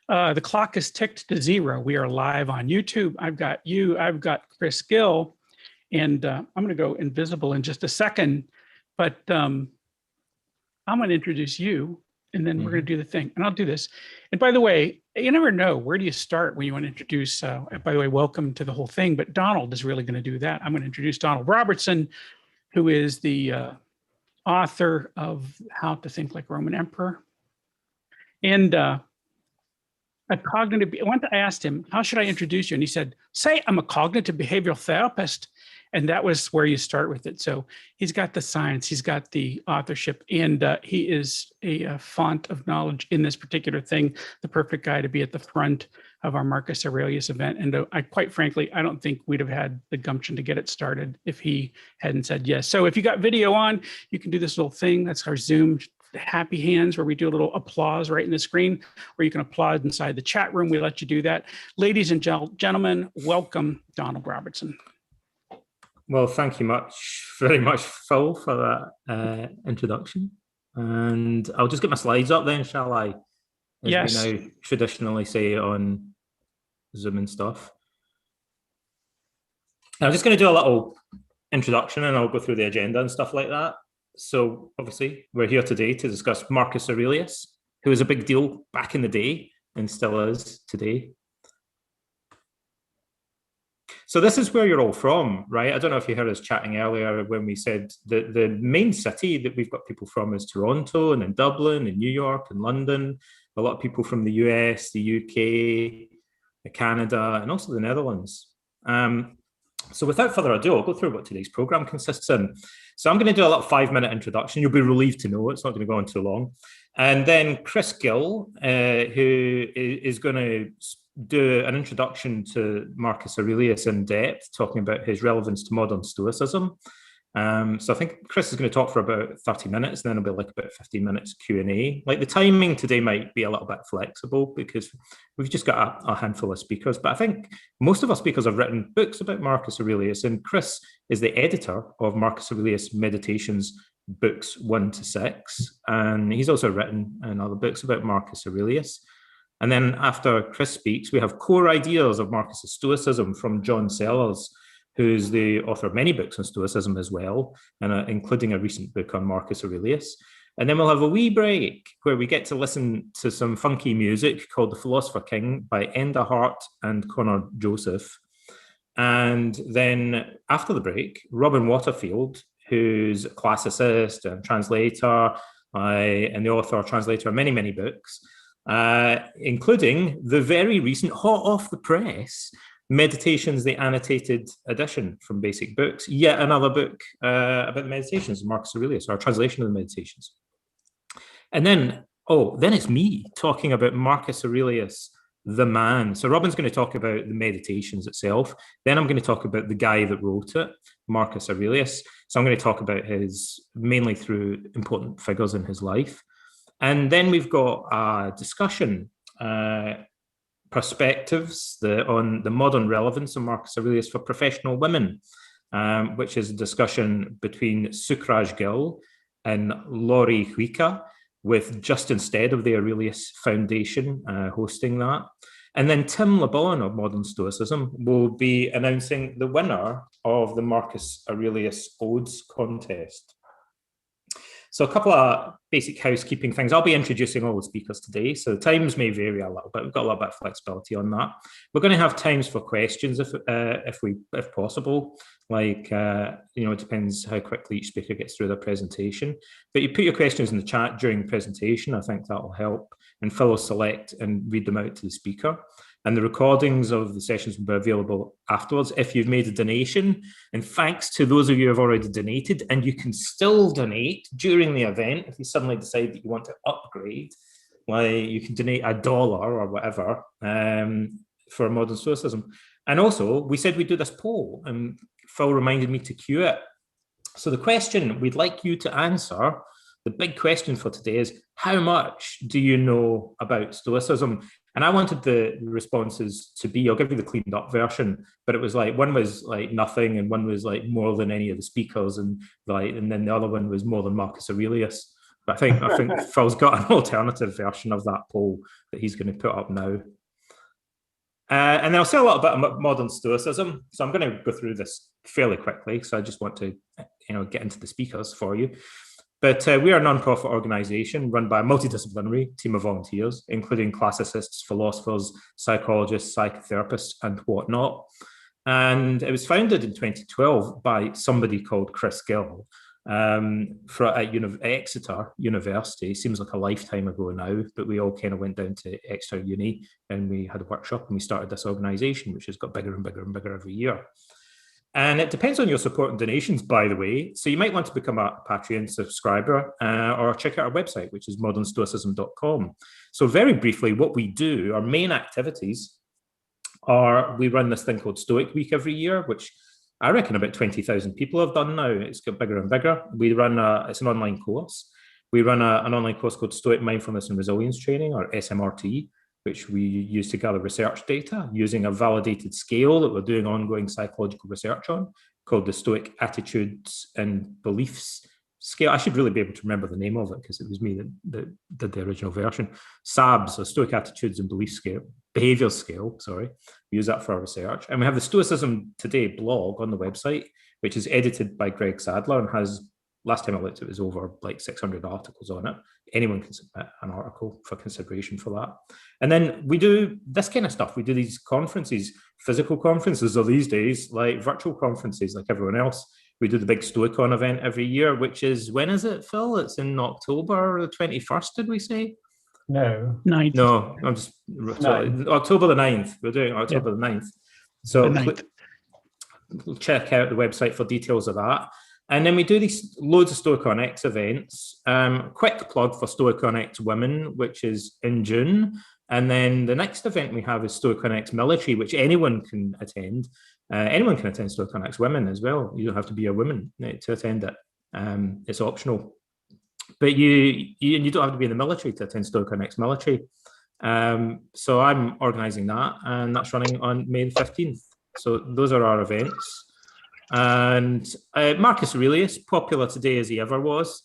The clock is ticked to 0. We are live on YouTube. I've got you, I've got Chris Gill, and I'm going to go invisible in just a second, but I'm going to introduce you, and then we're going to do the thing, and I'll do this. And by the way, you never know, where do you start when you want to introduce, by the way, welcome to the whole thing, but Donald is really going to do that. I'm going to introduce Donald Robertson, who is the author of How to Think Like a Roman Emperor. And I asked him, how should I introduce you? And he said, say I'm a cognitive behavioral therapist. And that was where you start with it. So he's got the science, he's got the authorship, and he is a font of knowledge in this particular thing, the perfect guy to be at the front of our Marcus Aurelius event. And quite frankly, I don't think we'd have had the gumption to get it started if he hadn't said yes. So if you got video on, you can do this little thing. That's our Zoom happy hands, where we do a little applause right in the screen, or you can applaud inside the chat room. We let you do that. Ladies and gentlemen, welcome Donald Robertson. Well, thank you very much, Phil, for that introduction. And I'll just get my slides up then, shall I? As yes. we now traditionally say on Zoom and stuff. I'm just going to do a little introduction, and I'll go through the agenda and stuff like that. So obviously we're here today to discuss Marcus Aurelius, who was a big deal back in the day and still is today. So this is where you're all from, right? I don't know if you heard us chatting earlier when we said that the main city that we've got people from is Toronto, and then Dublin and New York and London. A lot of people from the US, the UK, Canada, and also the Netherlands. So without further ado, I'll go through what today's program consists in. So I'm going to do a little 5-minute introduction. You'll be relieved to know it's not going to go on too long. And then Chris Gill, who is going to do an introduction to Marcus Aurelius in depth, talking about his relevance to modern Stoicism. So I think Chris is going to talk for about 30 minutes, and then it'll be like about 15 minutes Q&A. Like the timing today might be a little bit flexible because we've just got a handful of speakers, but I think most of our speakers have written books about Marcus Aurelius, and Chris is the editor of Marcus Aurelius Meditations, books 1 to 6. And he's also written other books about Marcus Aurelius. And then after Chris speaks, we have core ideas of Marcus's Stoicism from John Sellars, who's the author of many books on Stoicism as well, and including a recent book on Marcus Aurelius. And then we'll have a wee break where we get to listen to some funky music called The Philosopher King by Enda Hart and Connor Joseph. And then after the break, Robin Waterfield, who's a classicist and translator, and the author, translator of many, many books, including the very recent, hot off the press, Meditations, the annotated edition from Basic Books, yet another book about the Meditations of Marcus Aurelius, or a translation of the Meditations. And then, then it's me talking about Marcus Aurelius, the man. So Robin's going to talk about the Meditations itself. Then I'm going to talk about the guy that wrote it, Marcus Aurelius. So I'm going to talk about his, mainly through important figures in his life. And then we've got a discussion, perspectives on the modern relevance of Marcus Aurelius for professional women, which is a discussion between Sukraj Gill and Loir Huica, with Justin Stead of the Aurelius Foundation hosting that. And then Tim LeBon of Modern Stoicism will be announcing the winner of the Marcus Aurelius Odes contest. So a couple of basic housekeeping things. I'll be introducing all the speakers today, so the times may vary a little bit. We've got a little bit of flexibility on that. We're going to have times for questions if possible. Like it depends how quickly each speaker gets through their presentation. But you put your questions in the chat during the presentation. I think that will help, and Phil will select and read them out to the speaker. And the recordings of the sessions will be available afterwards if you've made a donation. And thanks to those of you who have already donated, and you can still donate during the event if you suddenly decide that you want to upgrade. Like you can donate $1 or whatever for Modern Stoicism. And also, we said we'd do this poll, and Phil reminded me to cue it. So the question we'd like you to answer, the big question for today is, how much do you know about Stoicism? And I wanted the responses to be, I'll give you the cleaned up version, but it was like, one was like nothing, and one was like more than any of the speakers, and then the other one was more than Marcus Aurelius. But I think Phil's got an alternative version of that poll that he's going to put up now. And then I'll say a little bit about modern Stoicism. So I'm going to go through this fairly quickly. So I just want to, get into the speakers for you. But we are a non-profit organization run by a multidisciplinary team of volunteers, including classicists, philosophers, psychologists, psychotherapists, and whatnot. And it was founded in 2012 by somebody called Chris Gill at Exeter University. Seems like a lifetime ago now, but we all kind of went down to Exeter Uni and we had a workshop and we started this organization, which has got bigger and bigger and bigger every year. And it depends on your support and donations, by the way. So you might want to become a Patreon subscriber or check out our website, which is modernstoicism.com. So very briefly, what we do, our main activities are we run this thing called Stoic Week every year, which I reckon about 20,000 people have done now. It's got bigger and bigger. We run it's an online course. We run an online course called Stoic Mindfulness and Resilience Training, or SMRT, which we use to gather research data using a validated scale that we're doing ongoing psychological research on, called the Stoic Attitudes and Beliefs Scale. I should really be able to remember the name of it because it was me that did the original version. SABS, so Stoic Attitudes and Belief Scale, Behavior Scale, sorry. We use that for our research. And we have the Stoicism Today blog on the website, which is edited by Greg Sadler and has, last time I looked, it was over like 600 articles on it. Anyone can submit an article for consideration for that. And then we do this kind of stuff. We do these conferences, physical conferences, or these days, like virtual conferences like everyone else. We do the big Stoicon event every year, which is, when is it, Phil? It's in October the 21st, did we say? No, 9th. No, I'm just, sorry, October the 9th. We're doing October the 9th. So check out the website for details of that. And then we do these loads of Stoicon-X events. Quick plug for Stoicon-X-Women, which is in June. And then the next event we have is Stoicon-X Military, which anyone can attend. Anyone can attend Stoicon-X-Women as well. You don't have to be a woman to attend it. It's optional. But you don't have to be in the military to attend Stoicon-X Military. So I'm organising that, and that's running on May the 15th. So those are our events. And Marcus Aurelius, popular today as he ever was,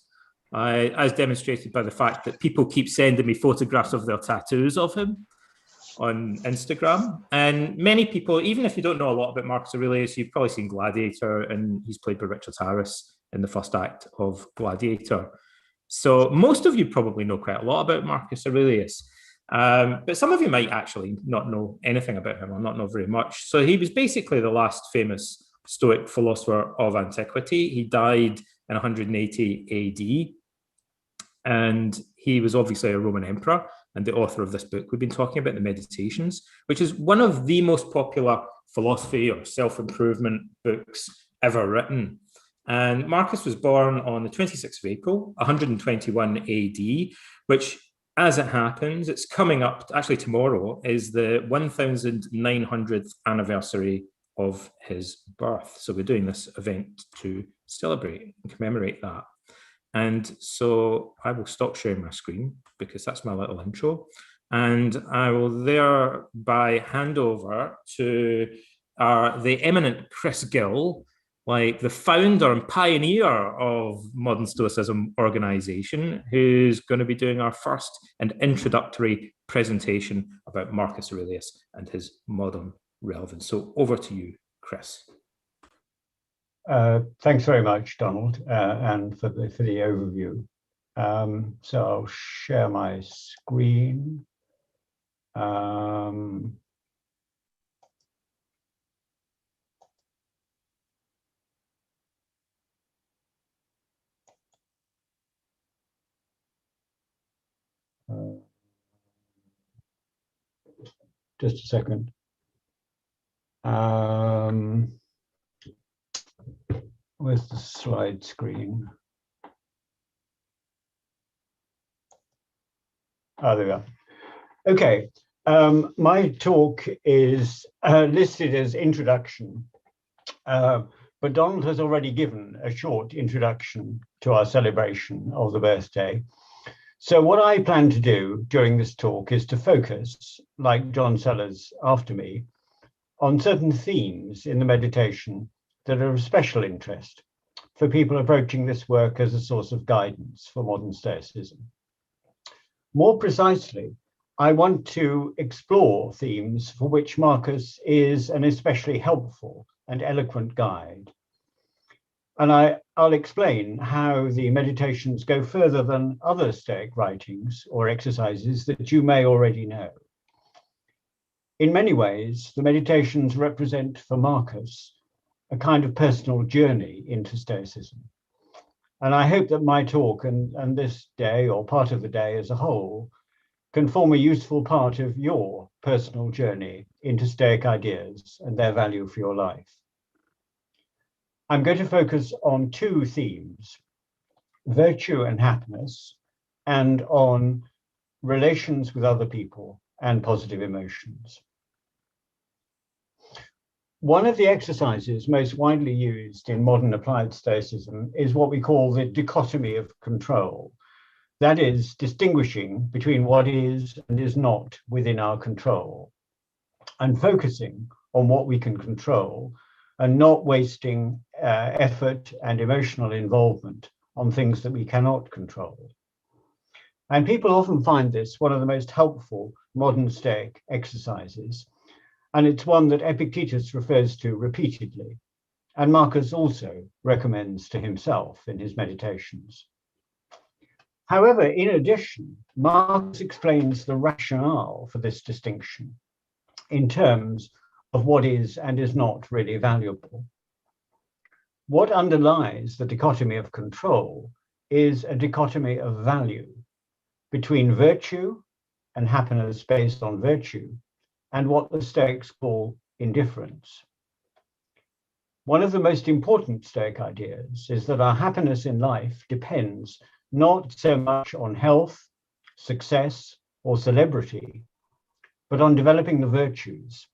as demonstrated by the fact that people keep sending me photographs of their tattoos of him on Instagram. And many people, even if you don't know a lot about Marcus Aurelius, you've probably seen Gladiator, and he's played by Richard Harris in the first act of Gladiator. So most of you probably know quite a lot about Marcus Aurelius. But some of you might actually not know anything about him or not know very much. So he was basically the last famous Stoic philosopher of antiquity. He died in 180 AD, and he was obviously a Roman emperor and the author of this book we've been talking about, the Meditations, which is one of the most popular philosophy or self-improvement books ever written. And Marcus was born on the 26th of April, 121 AD, which, as it happens, it's coming up, actually tomorrow, is the 1900th anniversary of his birth. So we're doing this event to celebrate and commemorate that. And so I will stop sharing my screen because that's my little intro. And I will thereby hand over to the eminent Chris Gill, like the founder and pioneer of Modern Stoicism organization, who's going to be doing our first and introductory presentation about Marcus Aurelius and his modern relevance. So over to you, Chris. Thanks very much, Donald, and for the overview. So I'll share my screen. Just a second. Where's the slide screen? Oh, there we are. Okay, my talk is listed as introduction, but Donald has already given a short introduction to our celebration of the birthday. So what I plan to do during this talk is to focus, like John Sellars after me, on certain themes in the meditation that are of special interest, for people approaching this work as a source of guidance for modern Stoicism. More precisely, I want to explore themes for which Marcus is an especially helpful and eloquent guide. And I'll explain how the meditations go further than other Stoic writings or exercises that you may already know. In many ways, the meditations represent for Marcus a kind of personal journey into Stoicism. And I hope that my talk and this day, or part of the day as a whole, can form a useful part of your personal journey into Stoic ideas and their value for your life. I'm going to focus on two themes, virtue and happiness, and on relations with other people and positive emotions. One of the exercises most widely used in modern applied Stoicism is what we call the dichotomy of control. That is, distinguishing between what is and is not within our control, and focusing on what we can control, and not wasting effort and emotional involvement on things that we cannot control. And people often find this one of the most helpful modern Stoic exercises. And it's one that Epictetus refers to repeatedly, and Marcus also recommends to himself in his meditations. However, in addition, Marcus explains the rationale for this distinction in terms of what is and is not really valuable. What underlies the dichotomy of control is a dichotomy of value between virtue and happiness based on virtue, and what the Stoics call indifference. One of the most important Stoic ideas is that our happiness in life depends not so much on health, success, or celebrity, but on developing the virtues,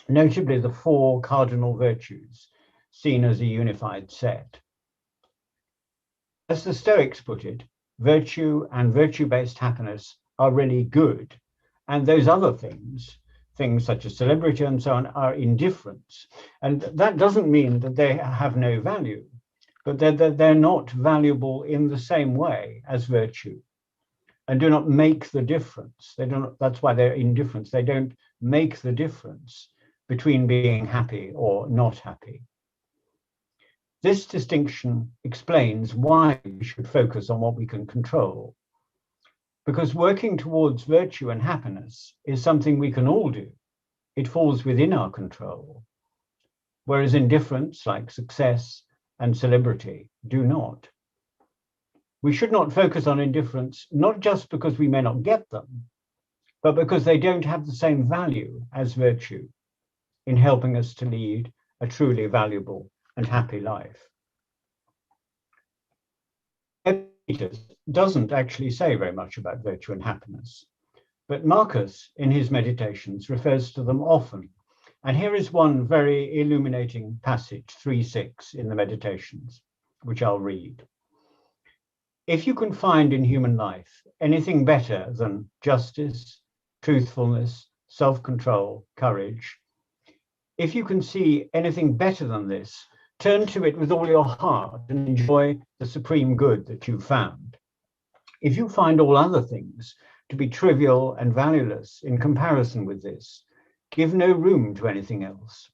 notably the four cardinal virtues, seen as a unified set. As the Stoics put it, virtue and virtue-based happiness are really good, and those other things such as celebrity and so on, are indifference. And that doesn't mean that they have no value, but they're not valuable in the same way as virtue and do not make the difference. That's why they're indifference. They don't make the difference between being happy or not happy. This distinction explains why we should focus on what we can control, because working towards virtue and happiness is something we can all do. It falls within our control, whereas indifference, like success and celebrity, do not. We should not focus on indifference, not just because we may not get them, but because they don't have the same value as virtue in helping us to lead a truly valuable and happy life. Epictetus doesn't actually say very much about virtue and happiness, but Marcus, in his meditations, refers to them often. And here is one very illuminating passage, 3:6 in the meditations, which I'll read. If you can find in human life anything better than justice, truthfulness, self-control, courage, if you can see anything better than this, turn to it with all your heart and enjoy the supreme good that you've found. If you find all other things to be trivial and valueless in comparison with this, give no room to anything else,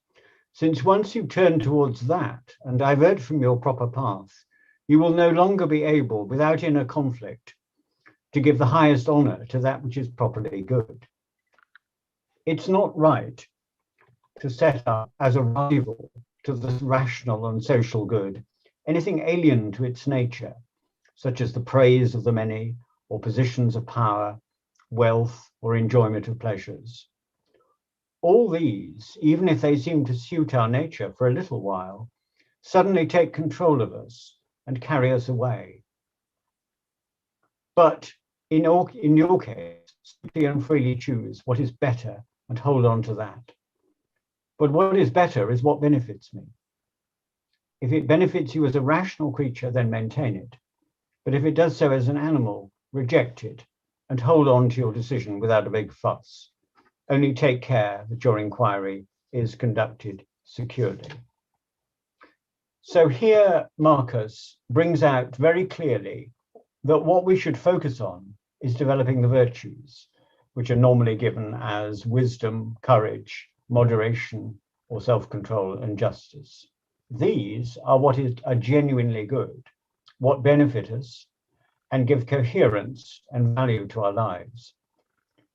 since once you turn towards that and divert from your proper path, you will no longer be able, without inner conflict, to give the highest honor to that which is properly good. It's not right to set up as a rival to the rational and social good anything alien to its nature, such as the praise of the many, or positions of power, wealth, or enjoyment of pleasures. All these, even if they seem to suit our nature for a little while, suddenly take control of us and carry us away. But in your case, simply and freely choose what is better and hold on to that. But what is better is what benefits me. If it benefits you as a rational creature, then maintain it. But if it does so as an animal, reject it and hold on to your decision without a big fuss. Only take care that your inquiry is conducted securely. So here Marcus brings out very clearly that what we should focus on is developing the virtues, which are normally given as wisdom, courage, moderation, or self-control and justice. These are what are genuinely good, what benefit us and give coherence and value to our lives.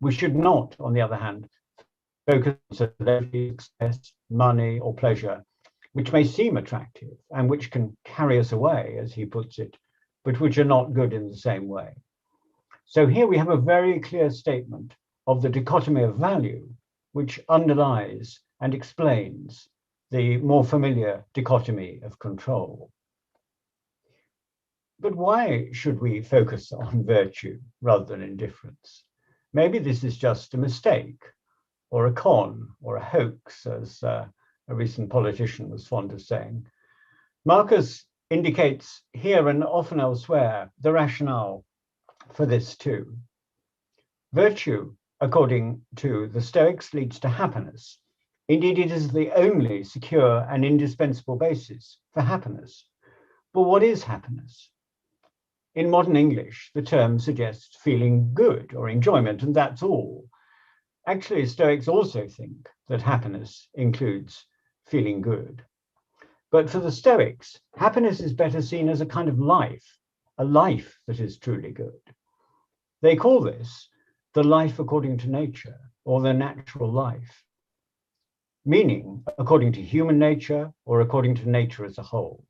We should not, on the other hand, focus on celebrity, success, money, or pleasure, which may seem attractive and which can carry us away, as he puts it, but which are not good in the same way. So here we have a very clear statement of the dichotomy of value, which underlies and explains the more familiar dichotomy of control. But why should we focus on virtue rather than indifference? Maybe this is just a mistake, or a con, or a hoax, as a recent politician was fond of saying. Marcus indicates here and often elsewhere the rationale for this too. Virtue, according to the Stoics, leads to happiness. Indeed, it is the only secure and indispensable basis for happiness. But what is happiness? In modern English, the term suggests feeling good or enjoyment, and that's all. Actually, Stoics also think that happiness includes feeling good. But for the Stoics, happiness is better seen as a kind of life, a life that is truly good. They call this the life according to nature, or the natural life, meaning according to human nature or according to nature as a whole.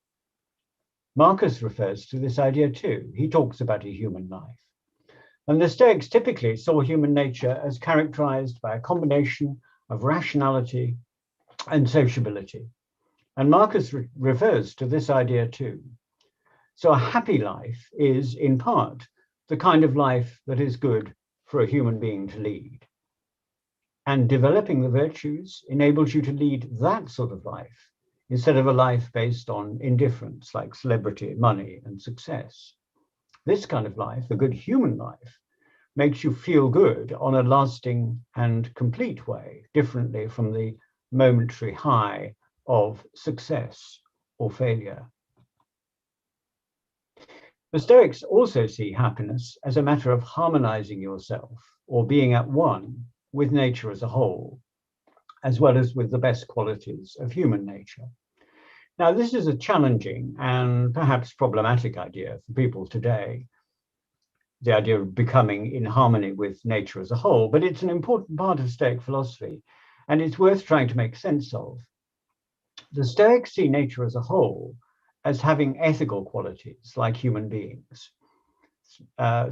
Marcus refers to this idea too. He talks about a human life. And the Stoics typically saw human nature as characterized by a combination of rationality and sociability. And Marcus refers to this idea too. So a happy life is, in part, the kind of life that is good for a human being to lead. And developing the virtues enables you to lead that sort of life instead of a life based on indifference like celebrity, money, and success. This kind of life, a good human life, makes you feel good on a lasting and complete way, differently from the momentary high of success or failure. The Stoics also see happiness as a matter of harmonizing yourself or being at one with nature as a whole, as well as with the best qualities of human nature. Now, this is a challenging and perhaps problematic idea for people today, the idea of becoming in harmony with nature as a whole, but it's an important part of Stoic philosophy, and it's worth trying to make sense of. The Stoics see nature as a whole as having ethical qualities like human beings,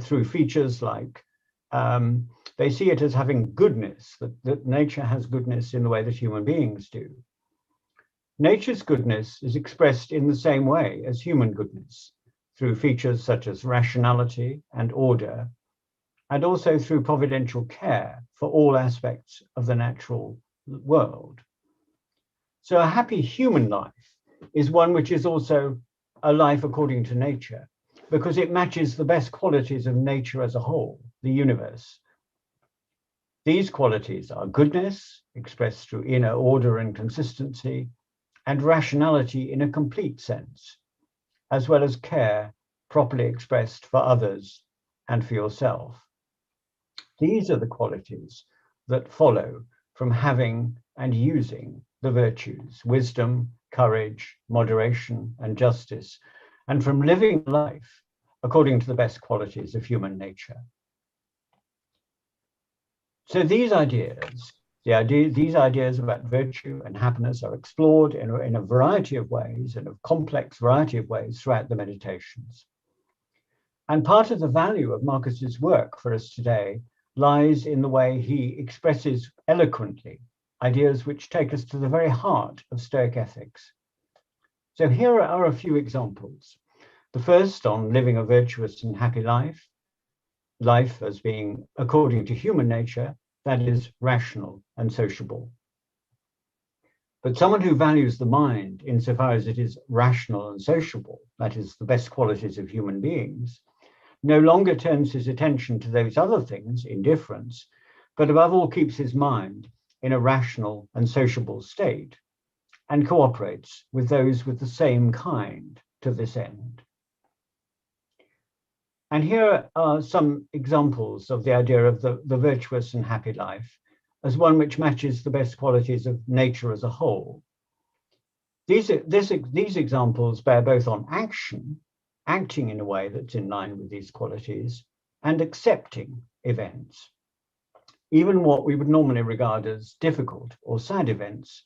through features like they see it as having goodness, that nature has goodness in the way that human beings do. Nature's goodness is expressed in the same way as human goodness, through features such as rationality and order, and also through providential care for all aspects of the natural world. So a happy human life is one which is also a life according to nature, because it matches the best qualities of nature as a whole, the universe. These qualities are goodness, expressed through inner order and consistency, and rationality in a complete sense, as well as care properly expressed for others and for yourself. These are the qualities that follow from having and using the virtues, wisdom, courage, moderation, and justice, and from living life according to the best qualities of human nature. So these ideas about virtue and happiness are explored in a variety of ways, in a complex variety of ways throughout the meditations. And part of the value of Marcus's work for us today lies in the way he expresses eloquently ideas which take us to the very heart of Stoic ethics. So here are a few examples. The first on living a virtuous and happy life, life as being according to human nature, that is rational and sociable. But someone who values the mind insofar as it is rational and sociable, that is the best qualities of human beings, no longer turns his attention to those other things, indifference, but above all keeps his mind in a rational and sociable state, and cooperates with those with the same kind to this end. And here are some examples of the idea of the virtuous and happy life as one which matches the best qualities of nature as a whole. These examples bear both on action, acting in a way that's in line with these qualities, and accepting events, even what we would normally regard as difficult or sad events,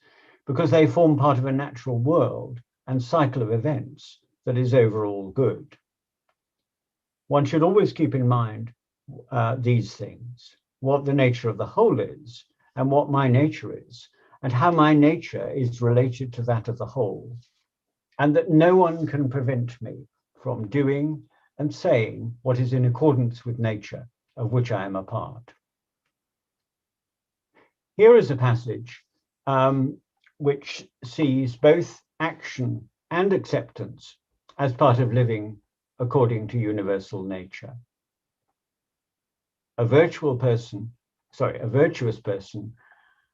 because they form part of a natural world and cycle of events that is overall good. One should always keep in mind these things, what the nature of the whole is, and what my nature is, and how my nature is related to that of the whole, and that no one can prevent me from doing and saying what is in accordance with nature, of which I am a part. Here is a passage which sees both action and acceptance as part of living according to universal nature. A virtuous person,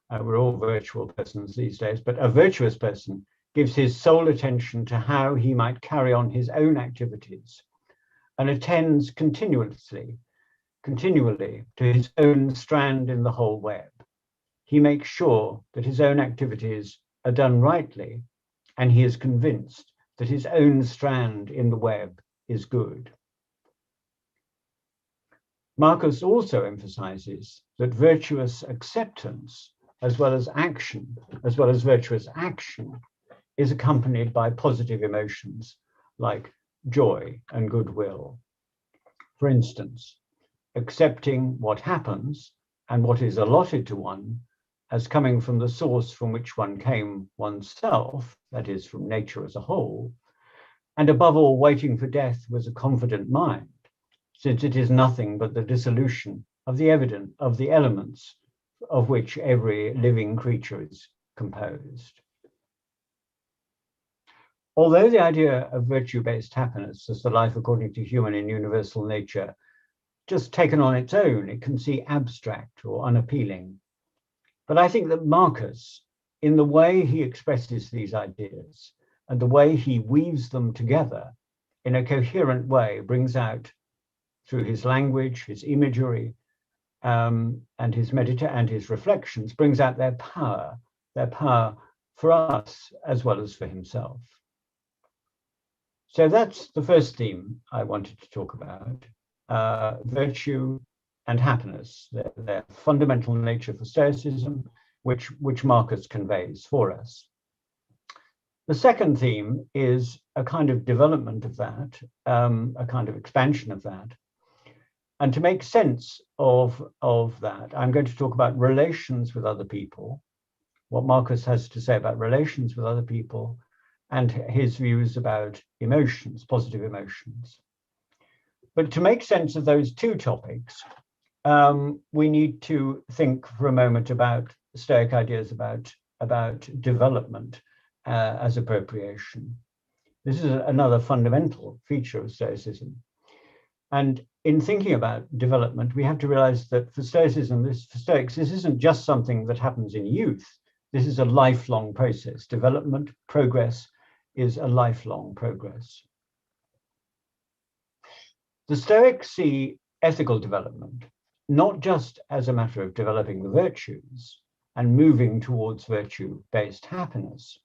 we're all virtual persons these days, but a virtuous person gives his sole attention to how he might carry on his own activities and attends continually to his own strand in the whole web. He makes sure that his own activities are done rightly, and he is convinced that his own strand in the web is good. Marcus also emphasizes that virtuous acceptance, as well as virtuous action, is accompanied by positive emotions like joy and goodwill. For instance, accepting what happens and what is allotted to one as coming from the source from which one came oneself, that is, from nature as a whole, and above all, waiting for death with a confident mind, since it is nothing but the dissolution of the elements of which every living creature is composed. Although the idea of virtue-based happiness as the life according to human and universal nature, just taken on its own, it can seem abstract or unappealing. But I think that Marcus, in the way he expresses these ideas and the way he weaves them together in a coherent way, brings out through his language, his imagery, and his reflections, brings out their power for us as well as for himself. So that's the first theme I wanted to talk about, virtue and happiness, their fundamental nature for Stoicism, which Marcus conveys for us. The second theme is a kind of development of that, a kind of expansion of that. And to make sense of that, I'm going to talk about relations with other people, what Marcus has to say about relations with other people, and his views about emotions, positive emotions. But to make sense of those two topics, we need to think for a moment about Stoic ideas about development as appropriation. This is another fundamental feature of Stoicism. And in thinking about development, we have to realize that for Stoicism, for Stoics, this isn't just something that happens in youth. This is a lifelong process. Development, progress is a lifelong progress. The Stoics see ethical development not just as a matter of developing the virtues and moving towards virtue-based happiness.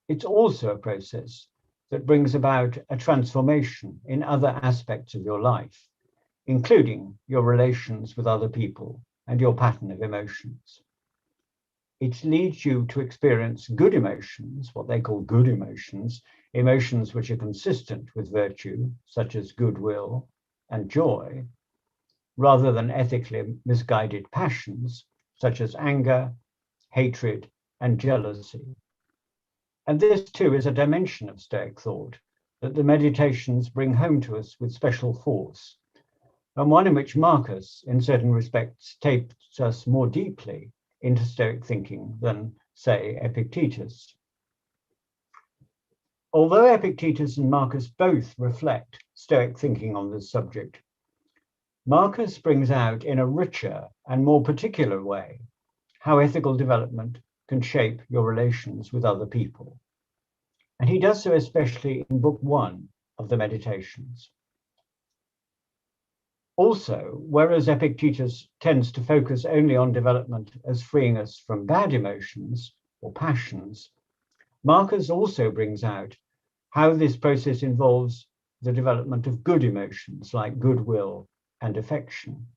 It's also a process that brings about a transformation in other aspects of your life, including your relations with other people and your pattern of emotions. It leads you to experience good emotions, what they call good emotions, emotions which are consistent with virtue, such as goodwill and joy, rather than ethically misguided passions, such as anger, hatred, and jealousy. And this too is a dimension of Stoic thought that the meditations bring home to us with special force, and one in which Marcus, in certain respects, takes us more deeply into Stoic thinking than, say, Epictetus. Although Epictetus and Marcus both reflect Stoic thinking on this subject, Marcus brings out in a richer and more particular way how ethical development can shape your relations with other people. And he does so especially in Book 1 of the Meditations. Also, whereas Epictetus tends to focus only on development as freeing us from bad emotions or passions, Marcus also brings out how this process involves the development of good emotions like goodwill and affection.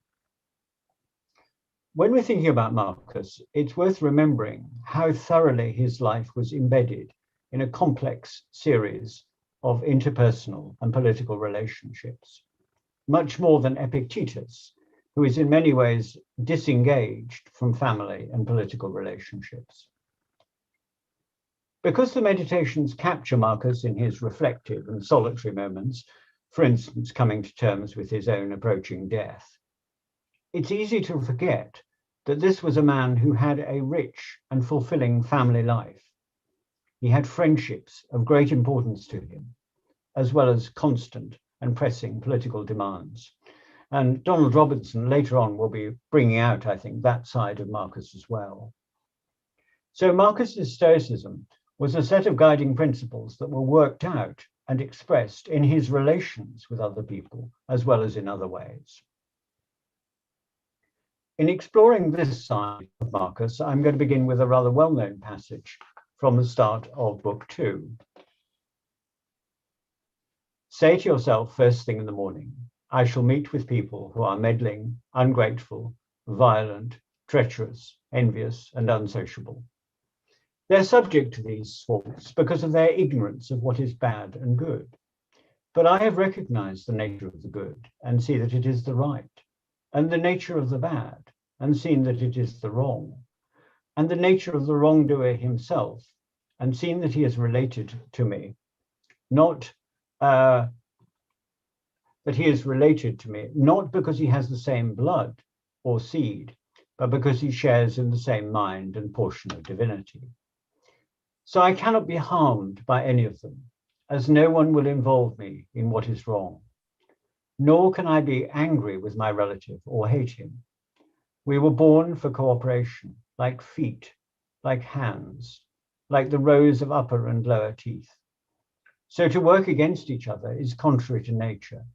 When we're thinking about Marcus, it's worth remembering how thoroughly his life was embedded in a complex series of interpersonal and political relationships, much more than Epictetus, who is in many ways disengaged from family and political relationships. Because the Meditations capture Marcus in his reflective and solitary moments, for instance, coming to terms with his own approaching death, it's easy to forget that this was a man who had a rich and fulfilling family life. He had friendships of great importance to him, as well as constant and pressing political demands. And Donald Robertson later on will be bringing out, I think, that side of Marcus as well. So Marcus's Stoicism was a set of guiding principles that were worked out and expressed in his relations with other people, as well as in other ways. In exploring this side of Marcus, I'm going to begin with a rather well-known passage from the start of Book 2. Say to yourself first thing in the morning, I shall meet with people who are meddling, ungrateful, violent, treacherous, envious, and unsociable. They're subject to these faults because of their ignorance of what is bad and good. But I have recognized the nature of the good and see that it is the right, and the nature of the bad and seen that it is the wrong, and the nature of the wrongdoer himself and seen that he is related to me, not that he is related to me, not because he has the same blood or seed, but because he shares in the same mind and portion of divinity. So I cannot be harmed by any of them, as no one will involve me in what is wrong. Nor can I be angry with my relative or hate him. We were born for cooperation, like feet, like hands, like the rows of upper and lower teeth. So to work against each other is contrary to nature,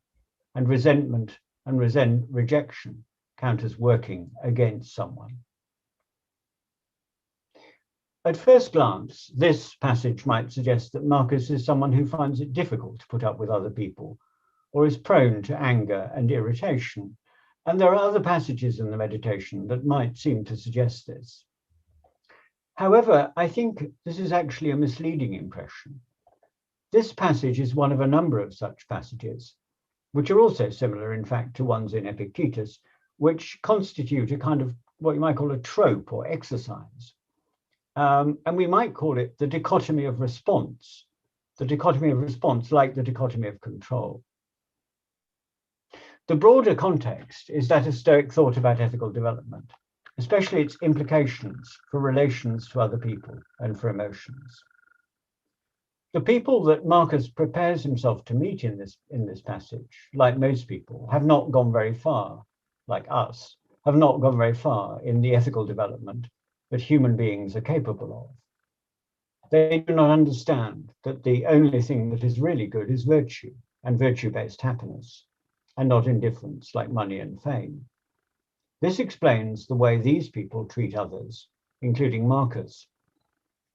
and resentment and rejection count as working against someone. At first glance, this passage might suggest that Marcus is someone who finds it difficult to put up with other people, or is prone to anger and irritation. And there are other passages in the Meditation that might seem to suggest this. However, I think this is actually a misleading impression. This passage is one of a number of such passages, which are also similar, in fact, to ones in Epictetus, which constitute a kind of what you might call a trope or exercise. And we might call it the dichotomy of response, like the dichotomy of control. The broader context is that of Stoic thought about ethical development, especially its implications for relations to other people and for emotions. The people that Marcus prepares himself to meet in this passage, like most people, have not gone very far, like us, have not gone very far in the ethical development that human beings are capable of. They do not understand that the only thing that is really good is virtue and virtue-based happiness, and not indifference like money and fame. This explains the way these people treat others, including Marcus.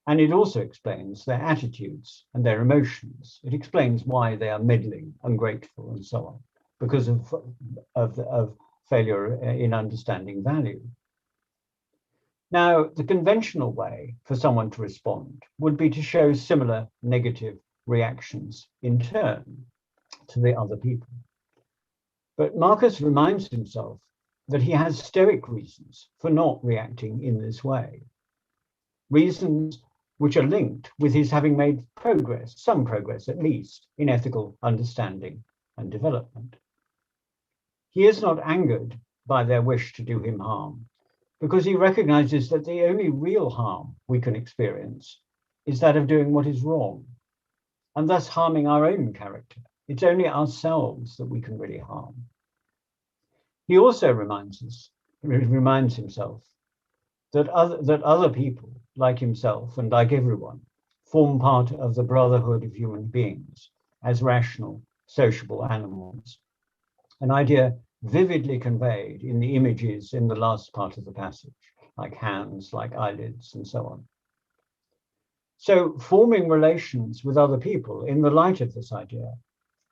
And it also explains their attitudes and their emotions. It explains why they are meddling, ungrateful, and so on, because of failure in understanding value. Now, the conventional way for someone to respond would be to show similar negative reactions in turn to the other people. But Marcus reminds himself that he has Stoic reasons for not reacting in this way, reasons which are linked with his having made progress, some progress at least, in ethical understanding and development. He is not angered by their wish to do him harm, because he recognizes that the only real harm we can experience is that of doing what is wrong, and thus harming our own character. It's only ourselves that we can really harm. He also reminds himself that other people, like himself and like everyone, form part of the brotherhood of human beings as rational, sociable animals. An idea vividly conveyed in the images in the last part of the passage, like hands, like eyelids, and so on. So forming relations with other people in the light of this idea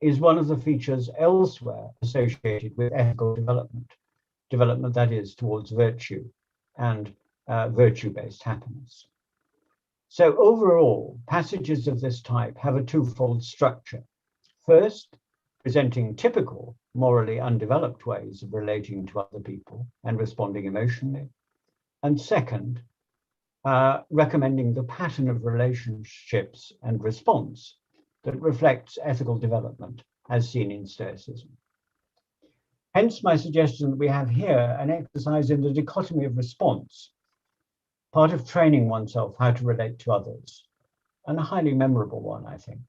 is one of the features elsewhere associated with ethical development that is towards virtue and virtue-based happiness. So overall, passages of this type have a twofold structure. First, presenting typical morally undeveloped ways of relating to other people and responding emotionally. And second, recommending the pattern of relationships and response that reflects ethical development as seen in Stoicism. Hence my suggestion that we have here an exercise in the dichotomy of response, part of training oneself how to relate to others, and a highly memorable one, I think.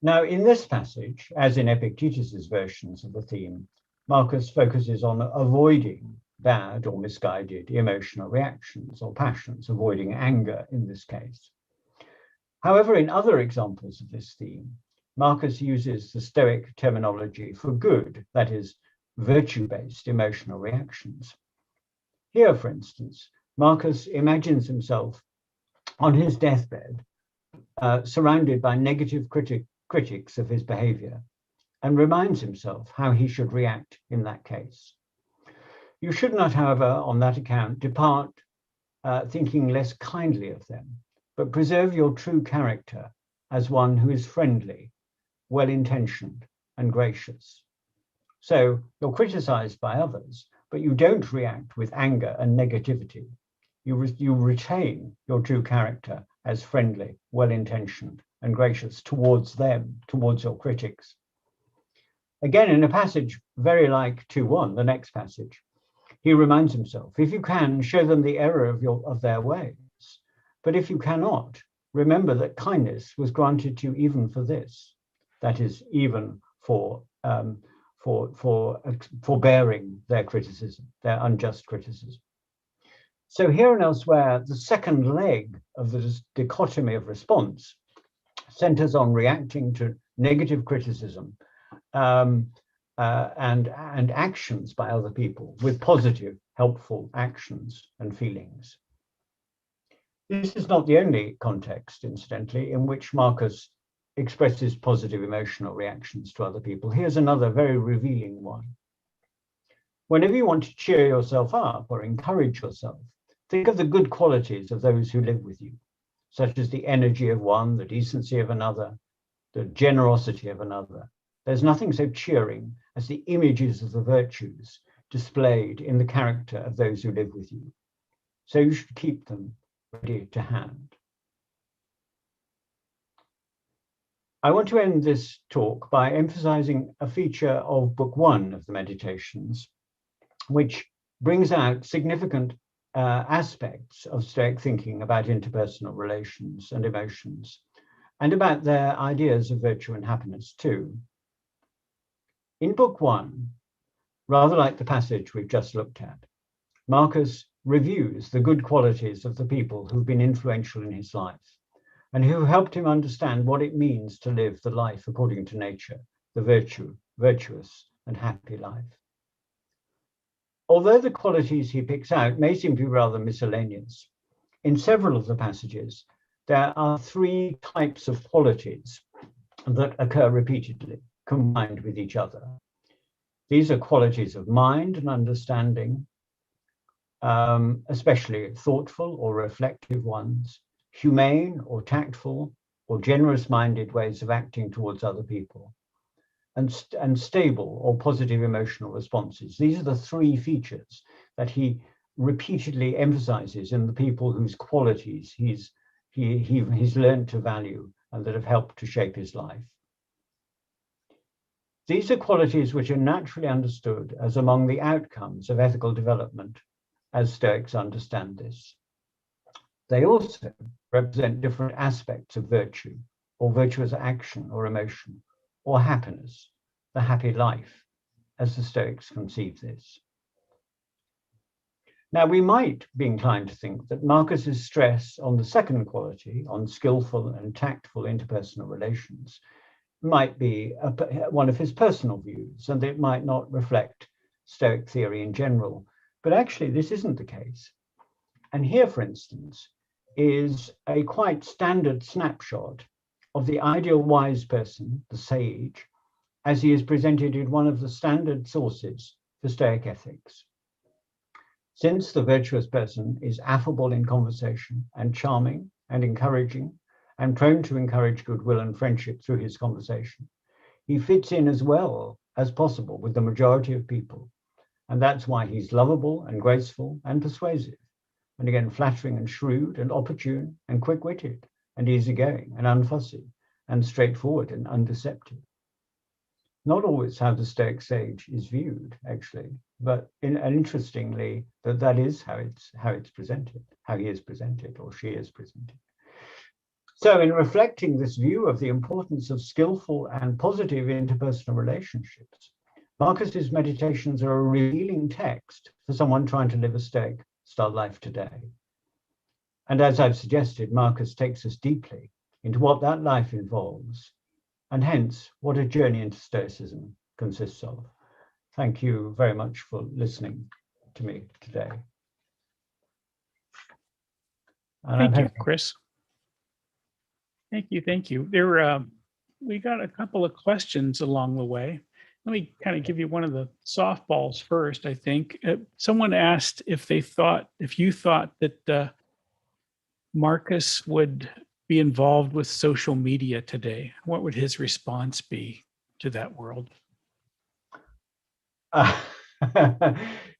Now, in this passage, as in Epictetus's versions of the theme, Marcus focuses on avoiding bad or misguided emotional reactions or passions, avoiding anger in this case. However, in other examples of this theme, Marcus uses the Stoic terminology for good, that is, virtue-based emotional reactions. Here, for instance, Marcus imagines himself on his deathbed, surrounded by negative critics of his behavior, and reminds himself how he should react in that case. You should not, however, on that account, depart thinking less kindly of them, but preserve your true character as one who is friendly, well-intentioned, and gracious. So you're criticized by others, but you don't react with anger and negativity. You retain your true character as friendly, well-intentioned, and gracious towards them, towards your critics. Again, in a passage very like 2:1, the next passage, he reminds himself, if you can, show them the error of their ways. But if you cannot, remember that kindness was granted to you even for this. That is, even for bearing their criticism, their unjust criticism. So here and elsewhere, the second leg of the dichotomy of response centers on reacting to negative criticism and actions by other people with positive, helpful actions and feelings. This is not the only context, incidentally, in which Marcus expresses positive emotional reactions to other people. Here's another very revealing one. Whenever you want to cheer yourself up or encourage yourself, think of the good qualities of those who live with you, such as the energy of one, the decency of another, the generosity of another. There's nothing so cheering as the images of the virtues displayed in the character of those who live with you. So you should keep them ready to hand. I want to end this talk by emphasizing a feature of Book 1 of the Meditations, which brings out significant aspects of Stoic thinking about interpersonal relations and emotions, and about their ideas of virtue and happiness too. In Book 1, rather like the passage we've just looked at, Marcus reviews the good qualities of the people who've been influential in his life and who helped him understand what it means to live the life according to nature, the virtuous and happy life. Although the qualities he picks out may seem to be rather miscellaneous, in several of the passages, there are three types of qualities that occur repeatedly, combined with each other. These are qualities of mind and understanding, especially thoughtful or reflective ones, humane or tactful or generous-minded ways of acting towards other people, and stable or positive emotional responses. These are the three features that he repeatedly emphasizes in the people whose qualities he's learned to value and that have helped to shape his life. These are qualities which are naturally understood as among the outcomes of ethical development, as Stoics understand this. They also represent different aspects of virtue, or virtuous action or emotion, or happiness, the happy life, as the Stoics conceive this. Now, we might be inclined to think that Marcus's stress on the second quality, on skillful and tactful interpersonal relations, might be one of his personal views, and it might not reflect Stoic theory in general. But actually, this isn't the case. And here, for instance, is a quite standard snapshot of the ideal wise person, the sage, as he is presented in one of the standard sources for Stoic ethics. Since the virtuous person is affable in conversation and charming and encouraging and prone to encourage goodwill and friendship through his conversation, he fits in as well as possible with the majority of people. And that's why he's lovable and graceful and persuasive, and again, flattering and shrewd and opportune and quick-witted and easygoing and unfussy and straightforward and undeceptive. Not always how the Stoic sage is viewed, actually, but interestingly, that is how it's presented, how he is presented or she is presented. So in reflecting this view of the importance of skillful and positive interpersonal relationships, Marcus's meditations are a revealing text for someone trying to live a Stoic style life today. And as I've suggested, Marcus takes us deeply into what that life involves, and hence what a journey into Stoicism consists of. Thank you very much for listening to me today. And Thank you, Chris. Thank you. There, we got a couple of questions along the way. Let me kind of give you one of the softballs first, I think. Someone asked if you thought that Marcus would be involved with social media today. What would his response be to that world?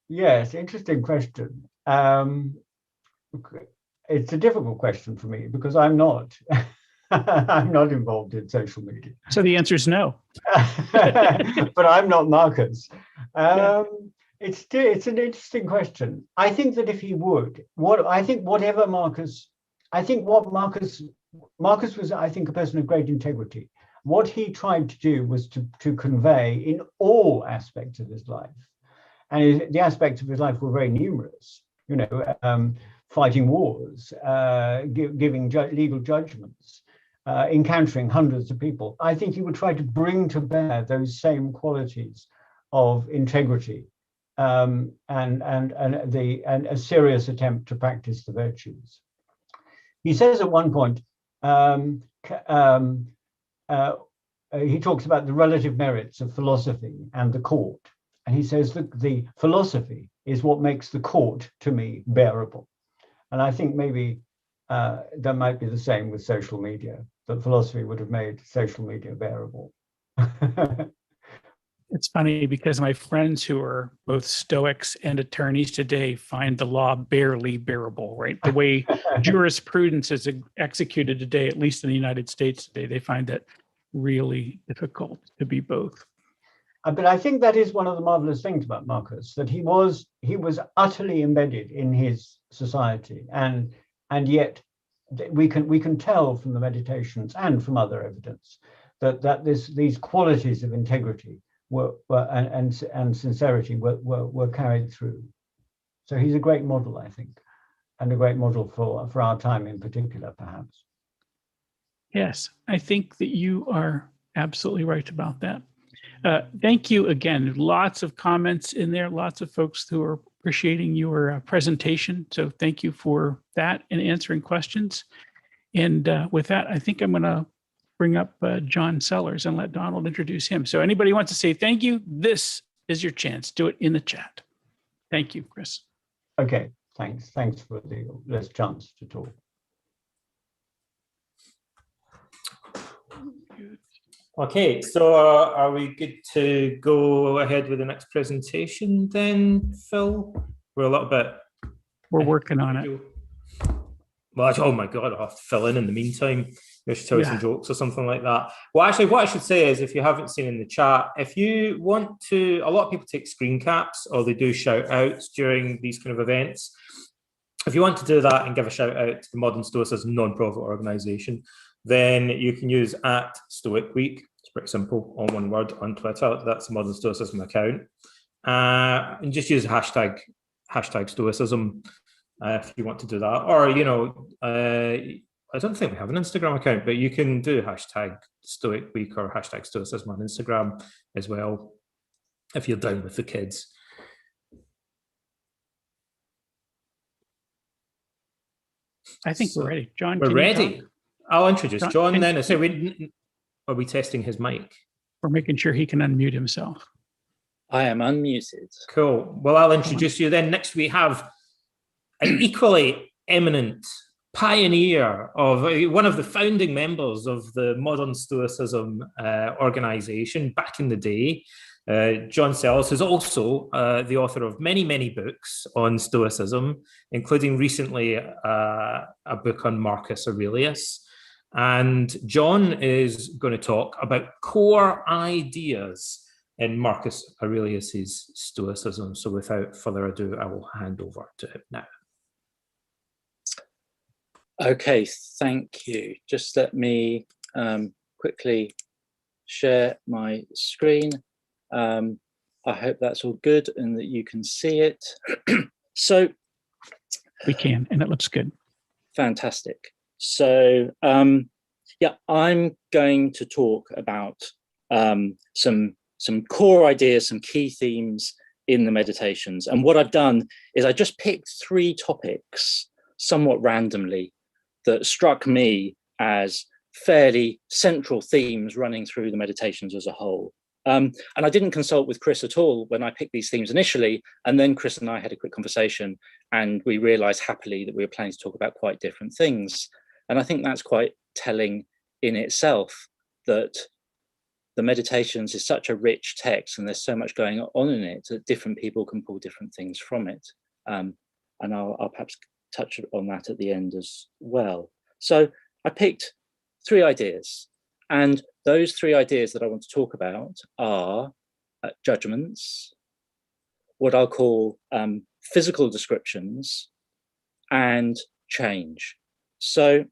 Yes, interesting question. It's a difficult question for me because I'm not. I'm not involved in social media. So the answer is no. But I'm not Marcus. It's an interesting question. I think that if he would, Marcus was, I think, a person of great integrity. What he tried to do was to convey in all aspects of his life, and the aspects of his life were very numerous. Fighting wars, giving legal judgments, encountering hundreds of people. I think he would try to bring to bear those same qualities of integrity and a serious attempt to practice the virtues. He says at one point, he talks about the relative merits of philosophy and the court. And he says that the philosophy is what makes the court, to me, bearable. And I think maybe that might be the same with social media, that philosophy would have made social media bearable. It's funny because my friends who are both Stoics and attorneys today find the law barely bearable, right? The way jurisprudence is executed today, at least in the United States today, they find that really difficult to be both. But I think that is one of the marvelous things about Marcus, that he was utterly embedded in his society, and yet we can tell from the meditations and from other evidence that these qualities of integrity and sincerity were carried through. So he's a great model, I think, and a great model for our time in particular, perhaps. Yes, I think that you are absolutely right about that. Thank you again. Lots of comments in there, lots of folks who are appreciating your presentation. So thank you for that and answering questions. And with that, I think I'm going to bring up John Sellars and let Donald introduce him. So anybody wants to say thank you, this is your chance. Do it in the chat. Thank you, Chris. Okay, thanks. Thanks for this chance to talk. Okay, so are we good to go ahead with the next presentation then, Phil? We're a little bit... We're working on it. Well, oh my God, I'll have to fill in the meantime. I should tell you some jokes or something like that. Well, actually, what I should say is, if you haven't seen in the chat, if you want to, a lot of people take screen caps or they do shout outs during these kind of events. If you want to do that and give a shout out to the Modern Stoicism non-profit organization, then you can use @StoicWeek. It's pretty simple, all one word, on Twitter. That's the Modern Stoicism account. And just use hashtag hashtag Stoicism, if you want to do that. Or, you know, I don't think we have an Instagram account, but you can do hashtag Stoic Week or hashtag Stoicism on Instagram as well, if you're down with the kids. I think we're ready. John, we're ready. I'll introduce John then. Are we testing his mic? We're making sure he can unmute himself. I am unmuted. Cool. Well, I'll introduce you then. Next, we have an equally eminent pioneer of one of the founding members of the modern Stoicism organization back in the day. John Sellars is also the author of many, many books on Stoicism, including recently a book on Marcus Aurelius. And John is going to talk about core ideas in Marcus Aurelius's Stoicism. So without further ado, I will hand over to him now. Okay, thank you. Just let me quickly share my screen. I hope that's all good and that you can see it. So we can, and it looks good. Fantastic. So yeah, I'm going to talk about some core ideas, some key themes in the meditations. And what I've done is I just picked 3 topics somewhat randomly that struck me as fairly central themes running through the meditations as a whole. And I didn't consult with Chris at all when I picked these themes initially. And then Chris and I had a quick conversation and we realized happily that we were planning to talk about quite different things. And I think that's quite telling in itself, that the meditations is such a rich text and there's so much going on in it that different people can pull different things from it. And I'll perhaps touch on that at the end as well. So I picked 3 ideas, and those 3 ideas that I want to talk about are judgments, what I'll call physical descriptions, and change. So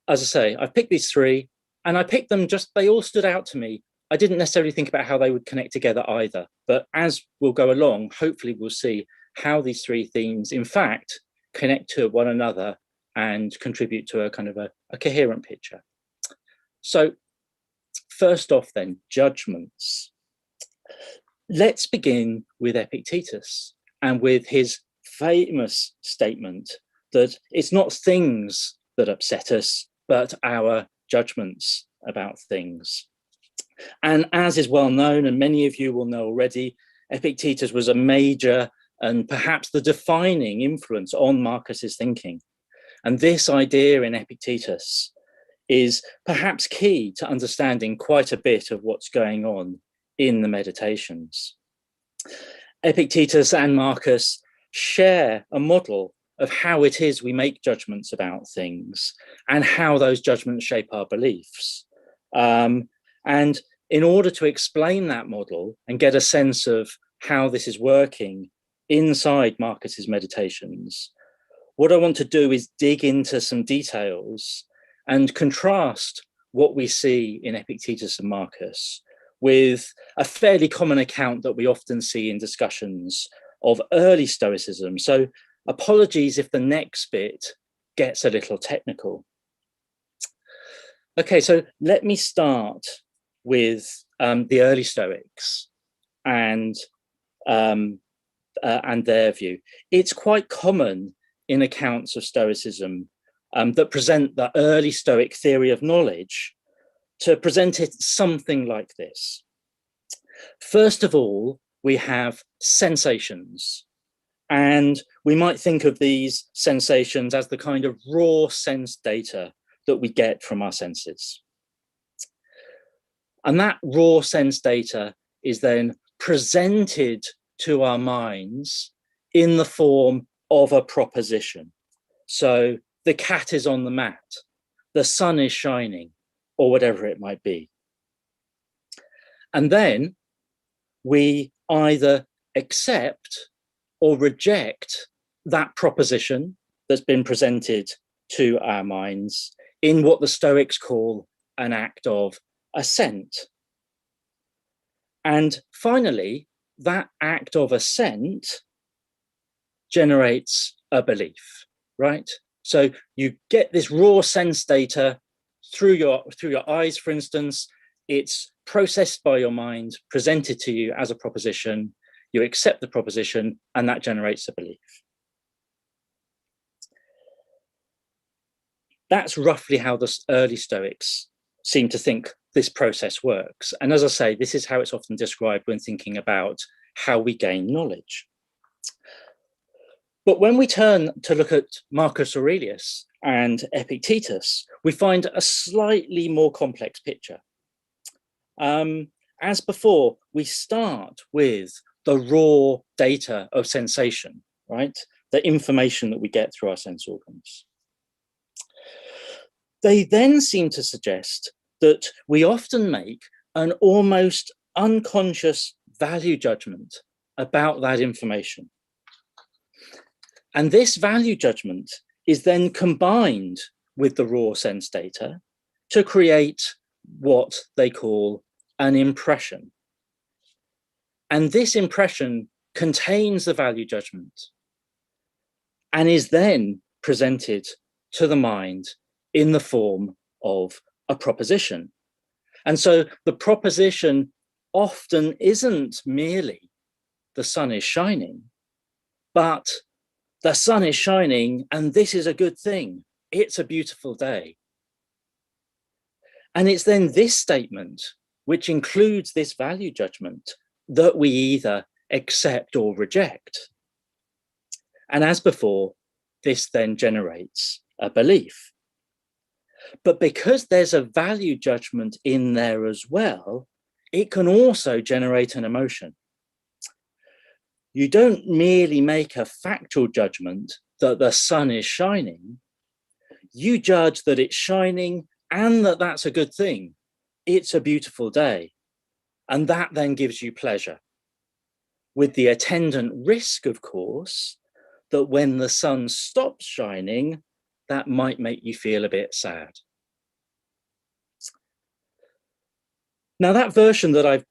as I say, I've picked these 3 and I picked them they all stood out to me. I didn't necessarily think about how they would connect together either, but as we'll go along, hopefully we'll see how these 3 themes in fact connect to one another and contribute to a kind of a coherent picture. So first off then, judgments. Let's begin with Epictetus and with his famous statement that it's not things that upset us, but our judgments about things. And as is well known, and many of you will know already, Epictetus was a major and perhaps the defining influence on Marcus's thinking. And this idea in Epictetus is perhaps key to understanding quite a bit of what's going on in the meditations. Epictetus and Marcus share a model of how it is we make judgments about things and how those judgments shape our beliefs. And in order to explain that model and get a sense of how this is working inside Marcus's meditations, what I want to do is dig into some details and contrast what we see in Epictetus and Marcus with a fairly common account that we often see in discussions of early Stoicism. So apologies if the next bit gets a little technical. Okay, so let me start with the early Stoics and their view. It's quite common in accounts of Stoicism that present the early Stoic theory of knowledge to present it something like this. First of all, we have sensations, and we might think of these sensations as the kind of raw sense data that we get from our senses. And that raw sense data is then presented to our minds in the form of a proposition. So the cat is on the mat, the sun is shining, or whatever it might be. And then we either accept or reject that proposition that's been presented to our minds in what the Stoics call an act of assent. And finally, that act of assent generates a belief, right? So you get this raw sense data through your eyes, for instance. It's processed by your mind, presented to you as a proposition. You accept the proposition, and that generates a belief. That's roughly how the early Stoics seem to think this process works. And as I say, this is how it's often described when thinking about how we gain knowledge. But when we turn to look at Marcus Aurelius and Epictetus, we find a slightly more complex picture. As before, we start with the raw data of sensation, right? The information that we get through our sense organs. They then seem to suggest that we often make an almost unconscious value judgment about that information. And this value judgment is then combined with the raw sense data to create what they call an impression. And this impression contains the value judgment and is then presented to the mind in the form of a proposition. And so the proposition often isn't merely the sun is shining, but the sun is shining and this is a good thing. It's a beautiful day. And it's then this statement, which includes this value judgment, that we either accept or reject. And as before, this then generates a belief. But because there's a value judgment in there as well, it can also generate an emotion. You don't merely make a factual judgment that the sun is shining. You judge that it's shining and that that's a good thing. It's a beautiful day. And that then gives you pleasure, with the attendant risk, of course, that when the sun stops shining, that might make you feel a bit sad. Now, that version that I've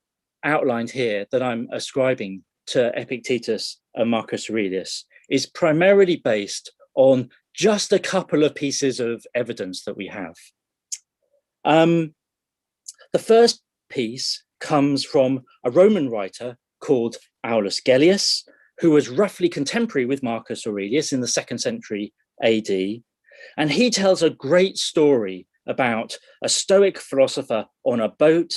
outlined here, that I'm ascribing to Epictetus and Marcus Aurelius, is primarily based on just a couple of pieces of evidence that we have. The first piece comes from a Roman writer called Aulus Gellius, who was roughly contemporary with Marcus Aurelius in the 2nd century AD. And he tells a great story about a Stoic philosopher on a boat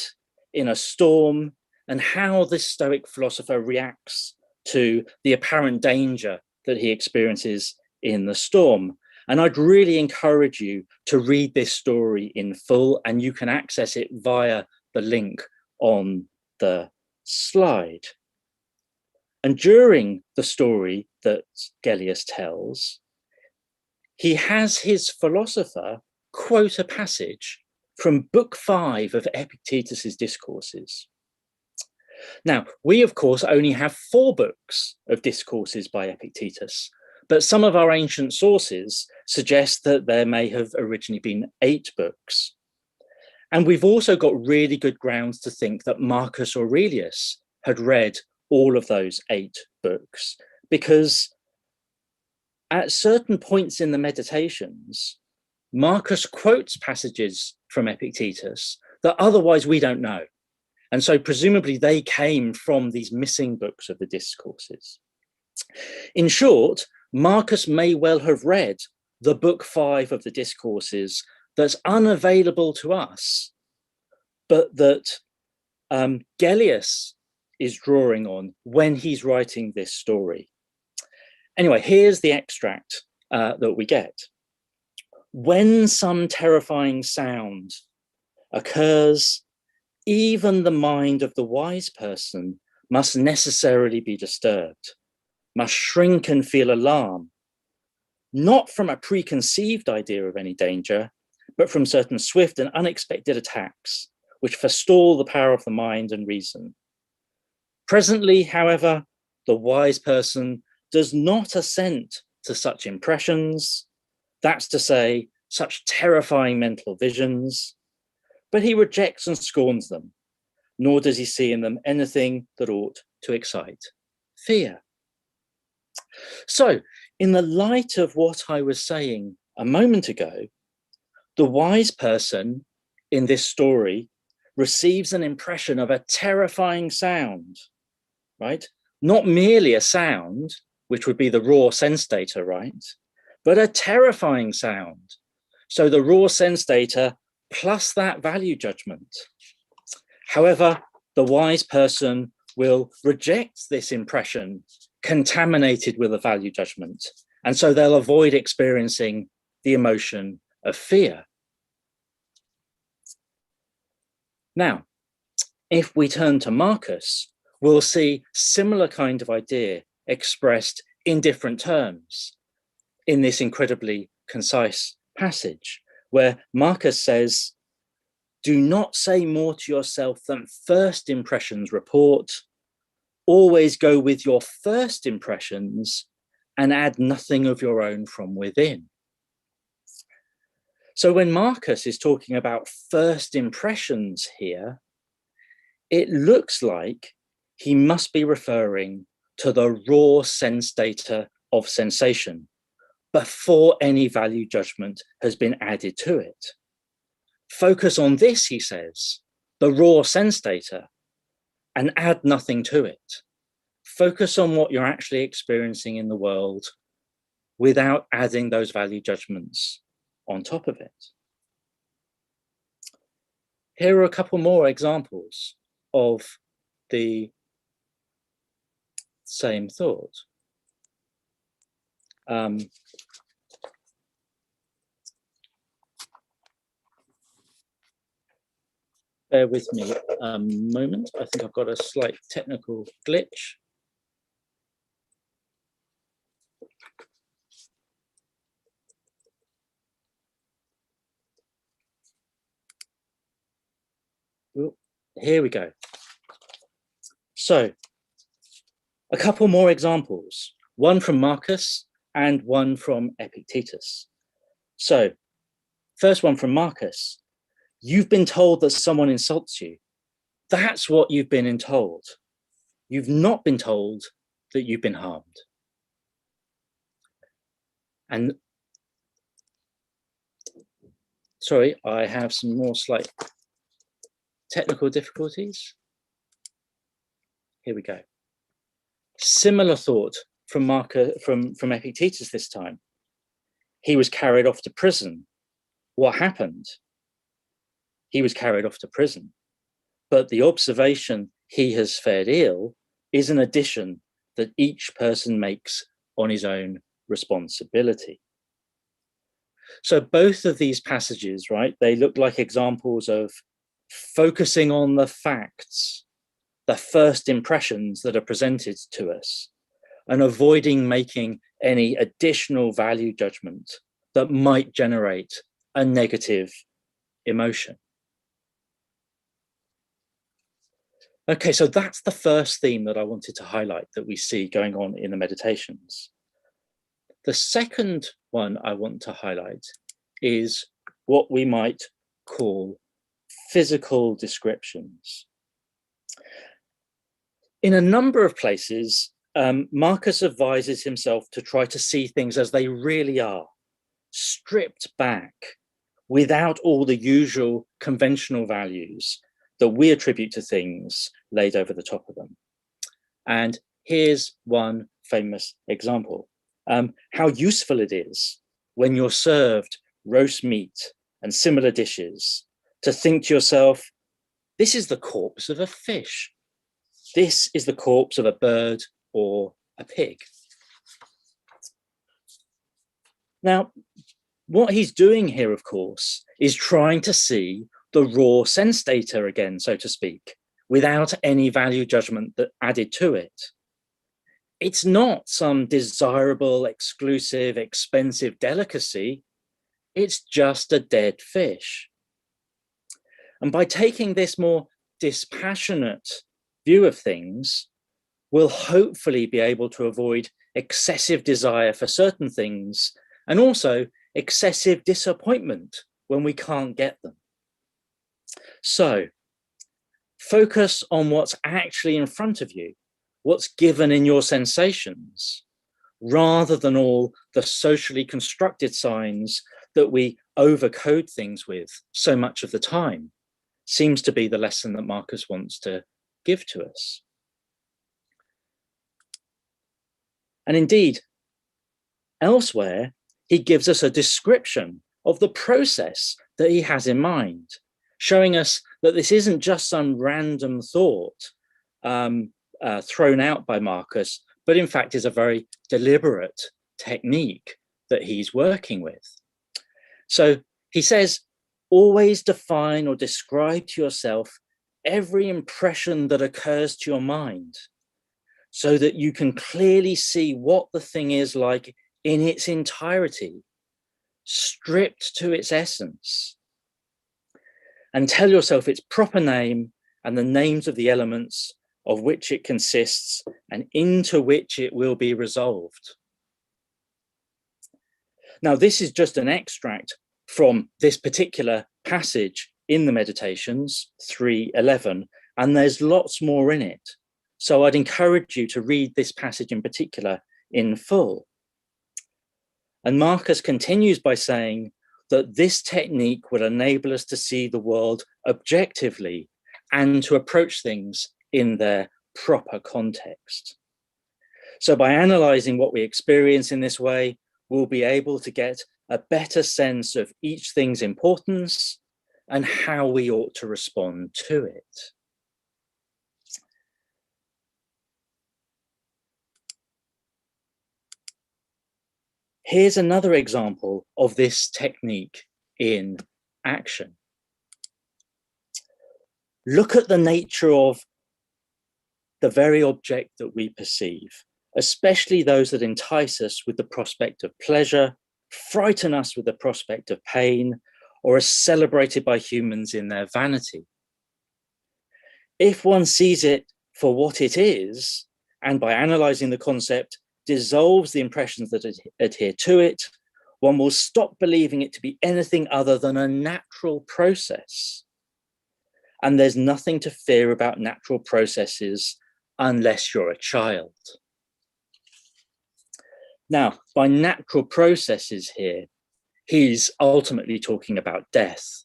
in a storm, and how this Stoic philosopher reacts to the apparent danger that he experiences in the storm. And I'd really encourage you to read this story in full, and you can access it via the link on the slide. And during the story that Gellius tells, he has his philosopher quote a passage from Book 5 of Epictetus's Discourses. Now, we, of course, only have 4 books of discourses by Epictetus, but some of our ancient sources suggest that there may have originally been 8 books. And we've also got really good grounds to think that Marcus Aurelius had read all of those 8 books, because at certain points in the Meditations, Marcus quotes passages from Epictetus that otherwise we don't know. And so presumably they came from these missing books of the Discourses. In short, Marcus may well have read the Book 5 of the Discourses that's unavailable to us, but that Gellius is drawing on when he's writing this story. Anyway, here's the extract that we get. When some terrifying sound occurs, even the mind of the wise person must necessarily be disturbed, must shrink and feel alarm, not from a preconceived idea of any danger, but from certain swift and unexpected attacks, which forestall the power of the mind and reason. Presently, however, the wise person does not assent to such impressions, that's to say, such terrifying mental visions, but he rejects and scorns them, nor does he see in them anything that ought to excite fear. So, in the light of what I was saying a moment ago, the wise person in this story receives an impression of a terrifying sound, right? Not merely a sound, which would be the raw sense data, right? But a terrifying sound. So the raw sense data plus that value judgment. However, the wise person will reject this impression contaminated with a value judgment. And so they'll avoid experiencing the emotion of fear. Now, if we turn to Marcus, we'll see similar kind of idea expressed in different terms in this incredibly concise passage, where Marcus says, "Do not say more to yourself than first impressions report. Always go with your first impressions and add nothing of your own from within." So when Marcus is talking about first impressions here, it looks like he must be referring to the raw sense data of sensation before any value judgment has been added to it. Focus on this, he says, the raw sense data, and add nothing to it. Focus on what you're actually experiencing in the world without adding those value judgments on top of it. Here are a couple more examples of the same thought. Bear with me a moment. I think I've got a slight technical glitch. Ooh, here we go. So, a couple more examples, one from Marcus and one from Epictetus. So, first one from Marcus. You've been told that someone insults you. That's what you've been told. You've not been told that you've been harmed. And sorry, I have some more slight technical difficulties. Here we go. Similar thought from from Epictetus this time. He was carried off to prison. What happened? He was carried off to prison. But the observation he has fared ill is an addition that each person makes on his own responsibility. So both of these passages, right, they look like examples of focusing on the facts, the first impressions that are presented to us, and avoiding making any additional value judgment that might generate a negative emotion. Okay, so that's the first theme that I wanted to highlight that we see going on in the meditations. The second one I want to highlight is what we might call physical descriptions. In a number of places, Marcus advises himself to try to see things as they really are, stripped back, without all the usual conventional values that we attribute to things laid over the top of them. And here's one famous example. How useful it is when you're served roast meat and similar dishes to think to yourself, this is the corpse of a fish. This is the corpse of a bird or a pig. Now, what he's doing here, of course, is trying to see the raw sense data again, so to speak, without any value judgment that added to it. It's not some desirable, exclusive, expensive delicacy. It's just a dead fish. And by taking this more dispassionate view of things, we'll hopefully be able to avoid excessive desire for certain things and also excessive disappointment when we can't get them. So Focus on what's actually in front of you, what's given in your sensations, rather than all the socially constructed signs that we overcode things with so much of the time, seems to be the lesson that Marcus wants to give to us. And indeed, elsewhere, he gives us a description of the process that he has in mind, showing us that this isn't just some random thought thrown out by Marcus, but in fact is a very deliberate technique that he's working with. So he says, always define or describe to yourself every impression that occurs to your mind, so that you can clearly see what the thing is like in its entirety, stripped to its essence. And tell yourself its proper name and the names of the elements of which it consists and into which it will be resolved. Now, this is just an extract from this particular passage in the Meditations, 3:11, and there's lots more in it. So I'd encourage you to read this passage in particular in full. And Marcus continues by saying that this technique will enable us to see the world objectively and to approach things in their proper context. So by analysing what we experience in this way, we'll be able to get a better sense of each thing's importance and how we ought to respond to it. Here's another example of this technique in action. Look at the nature of the very object that we perceive, especially those that entice us with the prospect of pleasure, frighten us with the prospect of pain, or are celebrated by humans in their vanity. If one sees it for what it is, and by analysing the concept, dissolves the impressions that adhere to it, one will stop believing it to be anything other than a natural process. And there's nothing to fear about natural processes unless you're a child. Now, by natural processes here, he's ultimately talking about death.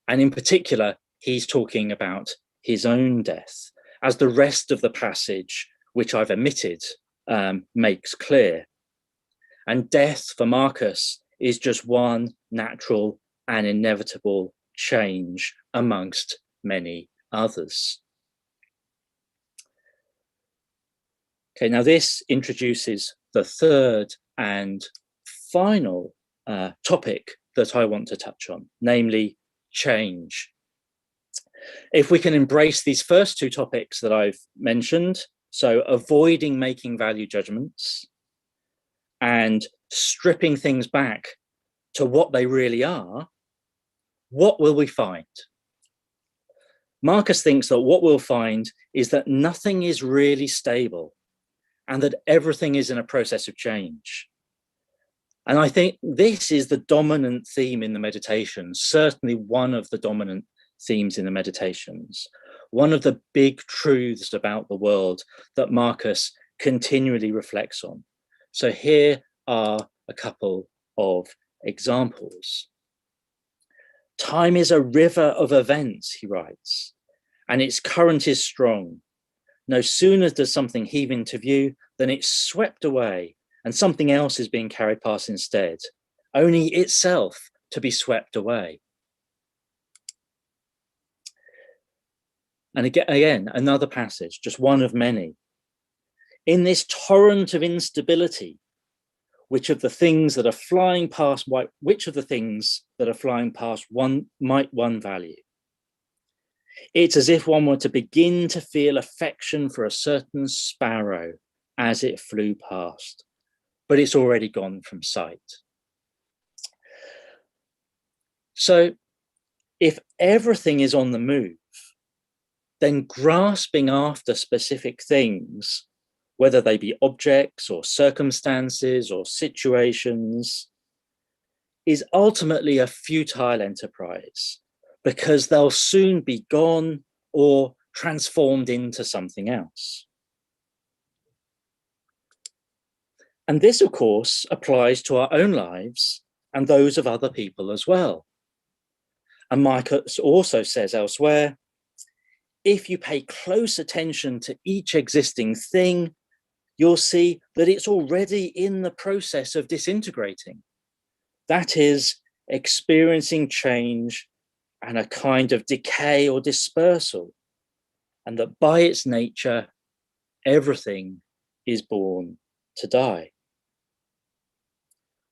And in particular, he's talking about his own death, as the rest of the passage, which I've omitted, makes clear. And death for Marcus is just one natural and inevitable change amongst many others. Okay, now this introduces the third and final topic that I want to touch on, namely change. If we can embrace these first two topics that I've mentioned, so avoiding making value judgments and stripping things back to what they really are, what will we find? Marcus thinks that what we'll find is that nothing is really stable and that everything is in a process of change. And I think this is the dominant theme in the Meditations, certainly one of the dominant themes in the Meditations, one of the big truths about the world that Marcus continually reflects on. So here are a couple of examples. Time is a river of events, he writes, and its current is strong. No sooner does something heave into view than it's swept away and something else is being carried past instead, only itself to be swept away. And again, another passage, just one of many. In this torrent of instability, which of the things that are flying past one might one value? It's as if one were to begin to feel affection for a certain sparrow as it flew past, but it's already gone from sight. So if everything is on the move, then grasping after specific things, whether they be objects or circumstances or situations, is ultimately a futile enterprise because they'll soon be gone or transformed into something else. And this, of course, applies to our own lives and those of other people as well. And Marcus also says elsewhere, if you pay close attention to each existing thing, you'll see that it's already in the process of disintegrating. That is, experiencing change and a kind of decay or dispersal, and that by its nature, everything is born to die.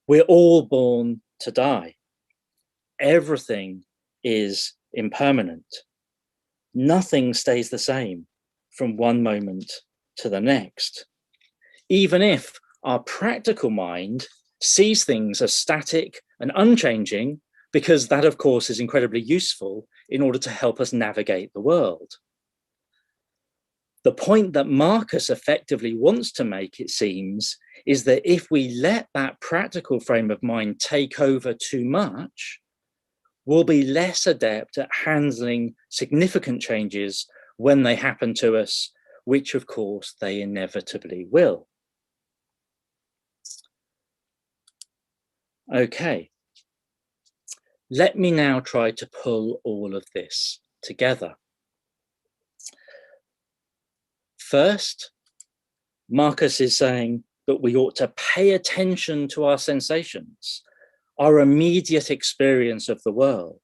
We're all born to die. Everything is impermanent. Nothing stays the same from one moment to the next. Even if our practical mind sees things as static and unchanging, because that, of course, is incredibly useful in order to help us navigate the world. The point that Marcus effectively wants to make, it seems, is that if we let that practical frame of mind take over too much, we'll be less adept at handling significant changes when they happen to us, which of course they inevitably will. Okay, let me now try to pull all of this together. First, Marcus is saying that we ought to pay attention to our sensations, our immediate experience of the world.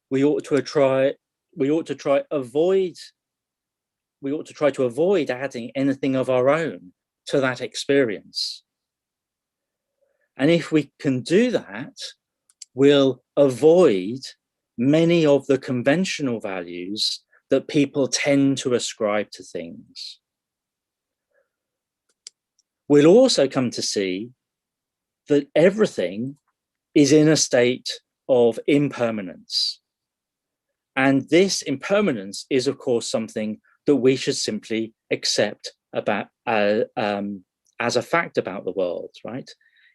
We ought to try to avoid adding anything of our own to that experience. And if we can do that, we'll avoid many of the conventional values that people tend to ascribe to things. We'll also come to see that everything is in a state of impermanence. And this impermanence is, of course, something that we should simply accept about as a fact about the world, right?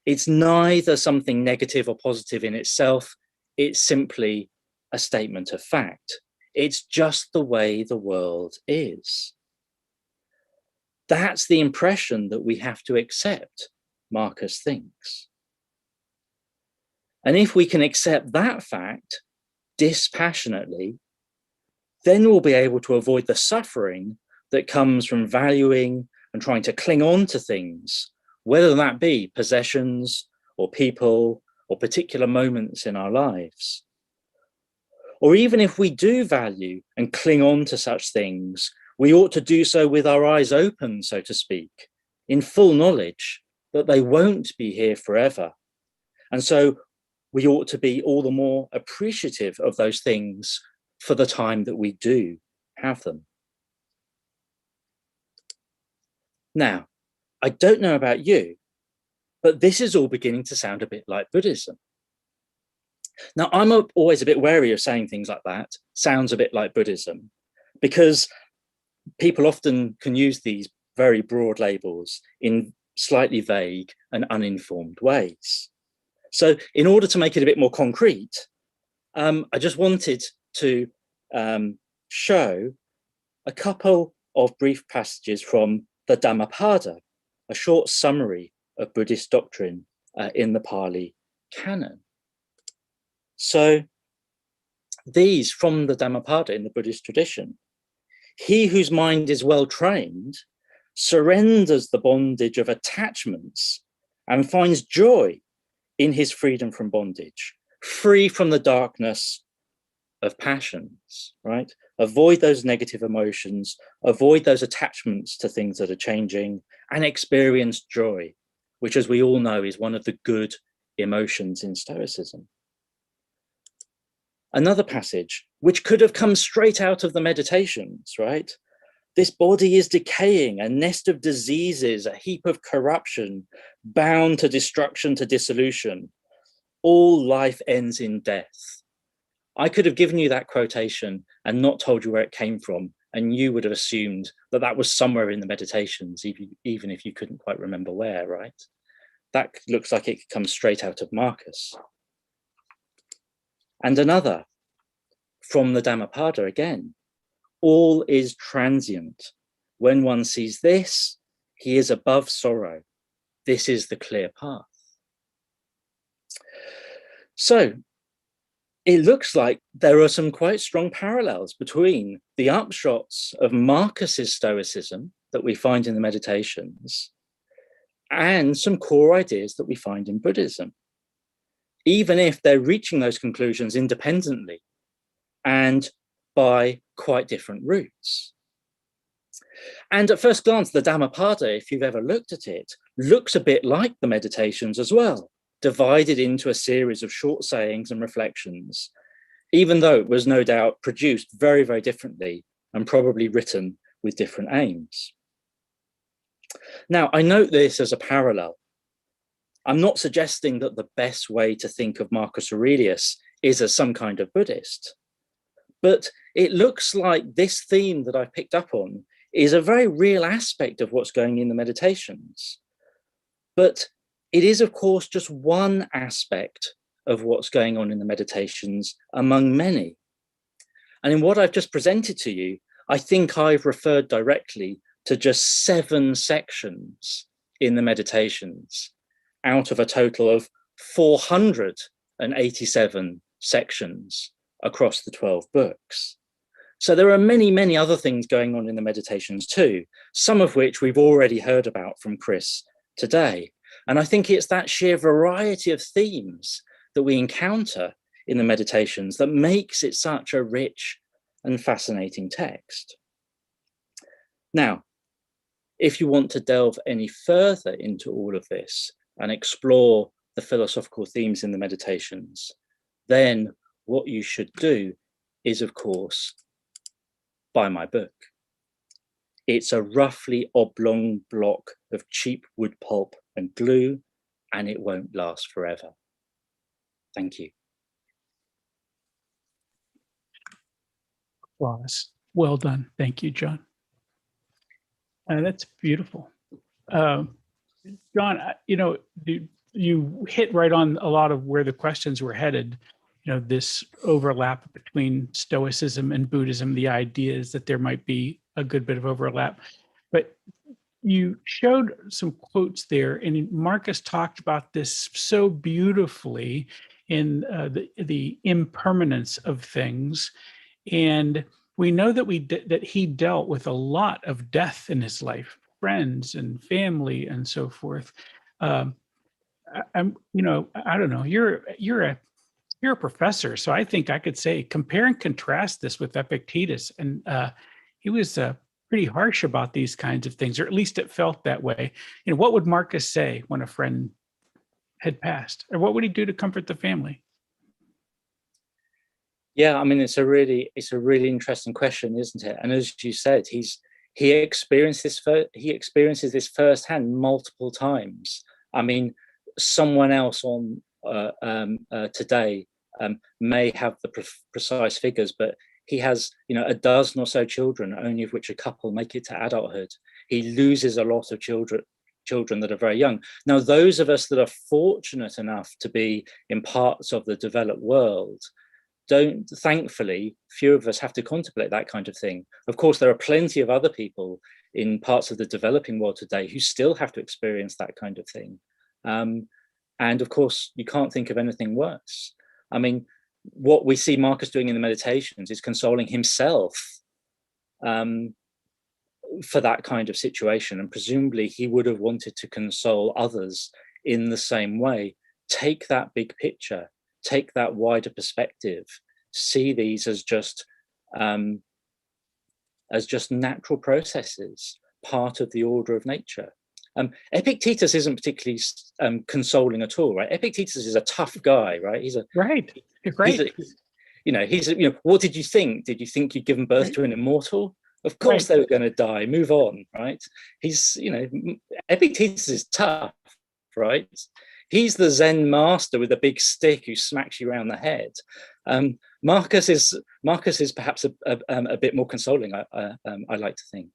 It's neither something negative or positive in itself. It's simply a statement of fact. It's just the way the world is. That's the impression that we have to accept, Marcus thinks. And if we can accept that fact dispassionately, then we'll be able to avoid the suffering that comes from valuing and trying to cling on to things, whether that be possessions or people or particular moments in our lives. Or even if we do value and cling on to such things, we ought to do so with our eyes open, so to speak, in full knowledge that they won't be here forever. And so we ought to be all the more appreciative of those things for the time that we do have them. Now, I don't know about you, but this is all beginning to sound a bit like Buddhism. Now, I'm always a bit wary of saying things like that, sounds a bit like Buddhism, because people often can use these very broad labels in slightly vague and uninformed ways. So in order to make it a bit more concrete, I just wanted to show a couple of brief passages from the Dhammapada, a short summary of Buddhist doctrine in the Pali canon. So these from the Dhammapada in the Buddhist tradition: he whose mind is well trained surrenders the bondage of attachments and finds joy in his freedom from bondage, free from the darkness of passions, right? Avoid those negative emotions, avoid those attachments to things that are changing, and experience joy, which, as we all know, is one of the good emotions in Stoicism. Another passage, which could have come straight out of the Meditations, right? This body is decaying, a nest of diseases, a heap of corruption, bound to destruction, to dissolution. All life ends in death. I could have given you that quotation and not told you where it came from, and you would have assumed that that was somewhere in the Meditations, even if you couldn't quite remember where, right? That looks like it could come straight out of Marcus. And another from the Dhammapada again, all is transient. When one sees this, he is above sorrow. This is the clear path. So it looks like there are some quite strong parallels between the upshots of Marcus's Stoicism that we find in the Meditations and some core ideas that we find in Buddhism, even if they're reaching those conclusions independently and by quite different routes. And at first glance, the Dhammapada, if you've ever looked at it, looks a bit like the Meditations as well, divided into a series of short sayings and reflections, even though it was no doubt produced very, very differently and probably written with different aims. Now, I note this as a parallel. I'm not suggesting that the best way to think of Marcus Aurelius is as some kind of Buddhist, but it looks like this theme that I picked up on is a very real aspect of what's going in the Meditations. But it is, of course, just one aspect of what's going on in the Meditations among many. And in what I've just presented to you, I think I've referred directly to just 7 sections in the Meditations out of a total of 487 sections across the 12 books. So there are many, many other things going on in the Meditations too, some of which we've already heard about from Chris today. And I think it's that sheer variety of themes that we encounter in the Meditations that makes it such a rich and fascinating text. Now, if you want to delve any further into all of this and explore the philosophical themes in the Meditations, then what you should do is, of course, buy my book. It's a roughly oblong block of cheap wood pulp and glue, and it won't last forever. Thank you. Applause. Well done. Thank you, John. That's beautiful. John, you hit right on a lot of where the questions were headed. This overlap between Stoicism and Buddhism, the idea is that there might be a good bit of overlap. But you showed some quotes there, and Marcus talked about this so beautifully in the impermanence of things. And we know that that he dealt with a lot of death in his life, friends and family and so forth. I don't know, you're a professor, so I think I could say compare and contrast this with Epictetus, and he was pretty harsh about these kinds of things, or at least it felt that way. What would Marcus say when a friend had passed, or what would he do to comfort the family? Yeah, I mean, it's a really interesting question, isn't it? And as you said, he experiences this firsthand multiple times. I mean, someone else on today may have the precise figures, but he has, a dozen or so children, only of which a couple make it to adulthood. He loses a lot of children that are very young. Now, those of us that are fortunate enough to be in parts of the developed world, thankfully, few of us have to contemplate that kind of thing. Of course, there are plenty of other people in parts of the developing world today who still have to experience that kind of thing. And of course, you can't think of anything worse. I mean, what we see Marcus doing in the Meditations is consoling himself for that kind of situation. And presumably he would have wanted to console others in the same way. Take that big picture, take that wider perspective, see these as just natural processes, part of the order of nature. Epictetus isn't particularly consoling at all, right? Epictetus is a tough guy, right? He's right. What did you think? Did you think you'd given birth to an immortal? Of course they were going to die. Move on, right? Epictetus is tough, right? He's the Zen master with a big stick who smacks you around the head. Marcus is perhaps a bit more consoling. I like to think.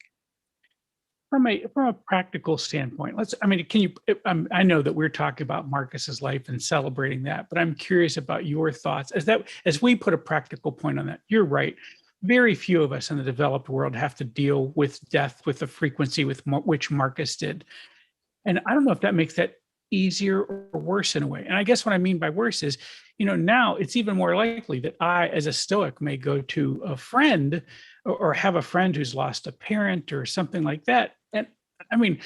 From a practical standpoint, I know that we're talking about Marcus's life and celebrating that, but I'm curious about your thoughts as we put a practical point on that. You're right. very few of us in the developed world have to deal with death with the frequency with which Marcus did. And I don't know if that makes that easier or worse in a way. And I guess what I mean by worse is, now it's even more likely that I, as a Stoic, may go to a friend or have a friend who's lost a parent or something like that. And I mean,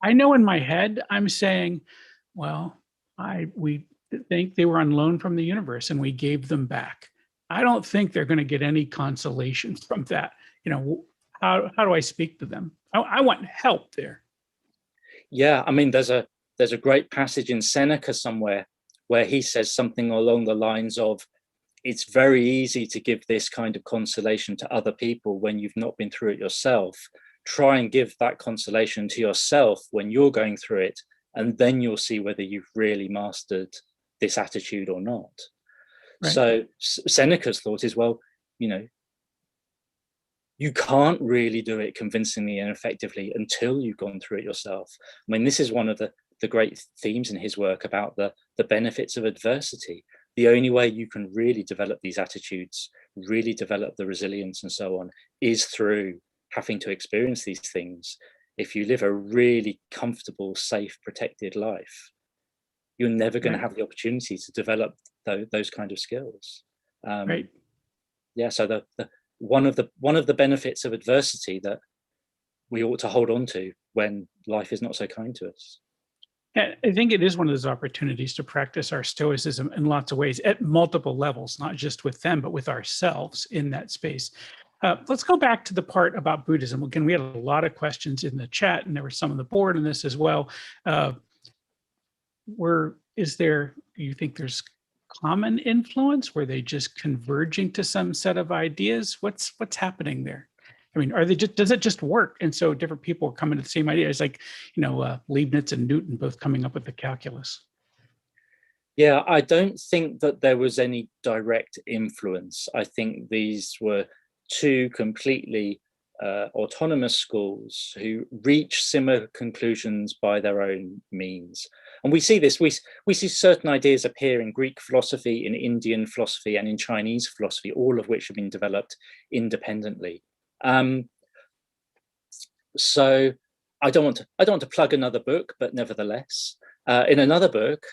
I know in my head, I'm saying, well, we think they were on loan from the universe and we gave them back. I don't think they're going to get any consolation from that. How do I speak to them? I want help there. Yeah, I mean, there's a great passage in Seneca somewhere where he says something along the lines of, it's very easy to give this kind of consolation to other people when you've not been through it yourself. Try and give that consolation to yourself when you're going through it, and then you'll see whether you've really mastered this attitude or not. Right. So Seneca's thought is, well, you can't really do it convincingly and effectively until you've gone through it yourself. I mean, this is one of the great themes in his work about the benefits of adversity. The only way you can really develop these attitudes, really develop the resilience and so on, is through having to experience these things. If you live a really comfortable, safe, protected life, you're never going to have the opportunity to develop those kind of skills. Right. Yeah. So one of the benefits of adversity that we ought to hold on to when life is not so kind to us. Yeah, I think it is one of those opportunities to practice our Stoicism in lots of ways at multiple levels, not just with them, but with ourselves in that space. Let's go back to the part about Buddhism. Again, we had a lot of questions in the chat, and there were some on the board on this as well. Do you think there's common influence? Were they just converging to some set of ideas? What's happening there? I mean, does it just work? And so different people are coming to the same idea. It's like, Leibniz and Newton both coming up with the calculus. Yeah, I don't think that there was any direct influence. I think these were two completely autonomous schools who reach similar conclusions by their own means. And we see this, we see certain ideas appear in Greek philosophy, in Indian philosophy, and in Chinese philosophy, all of which have been developed independently. So I don't want to plug another book, but nevertheless, in another book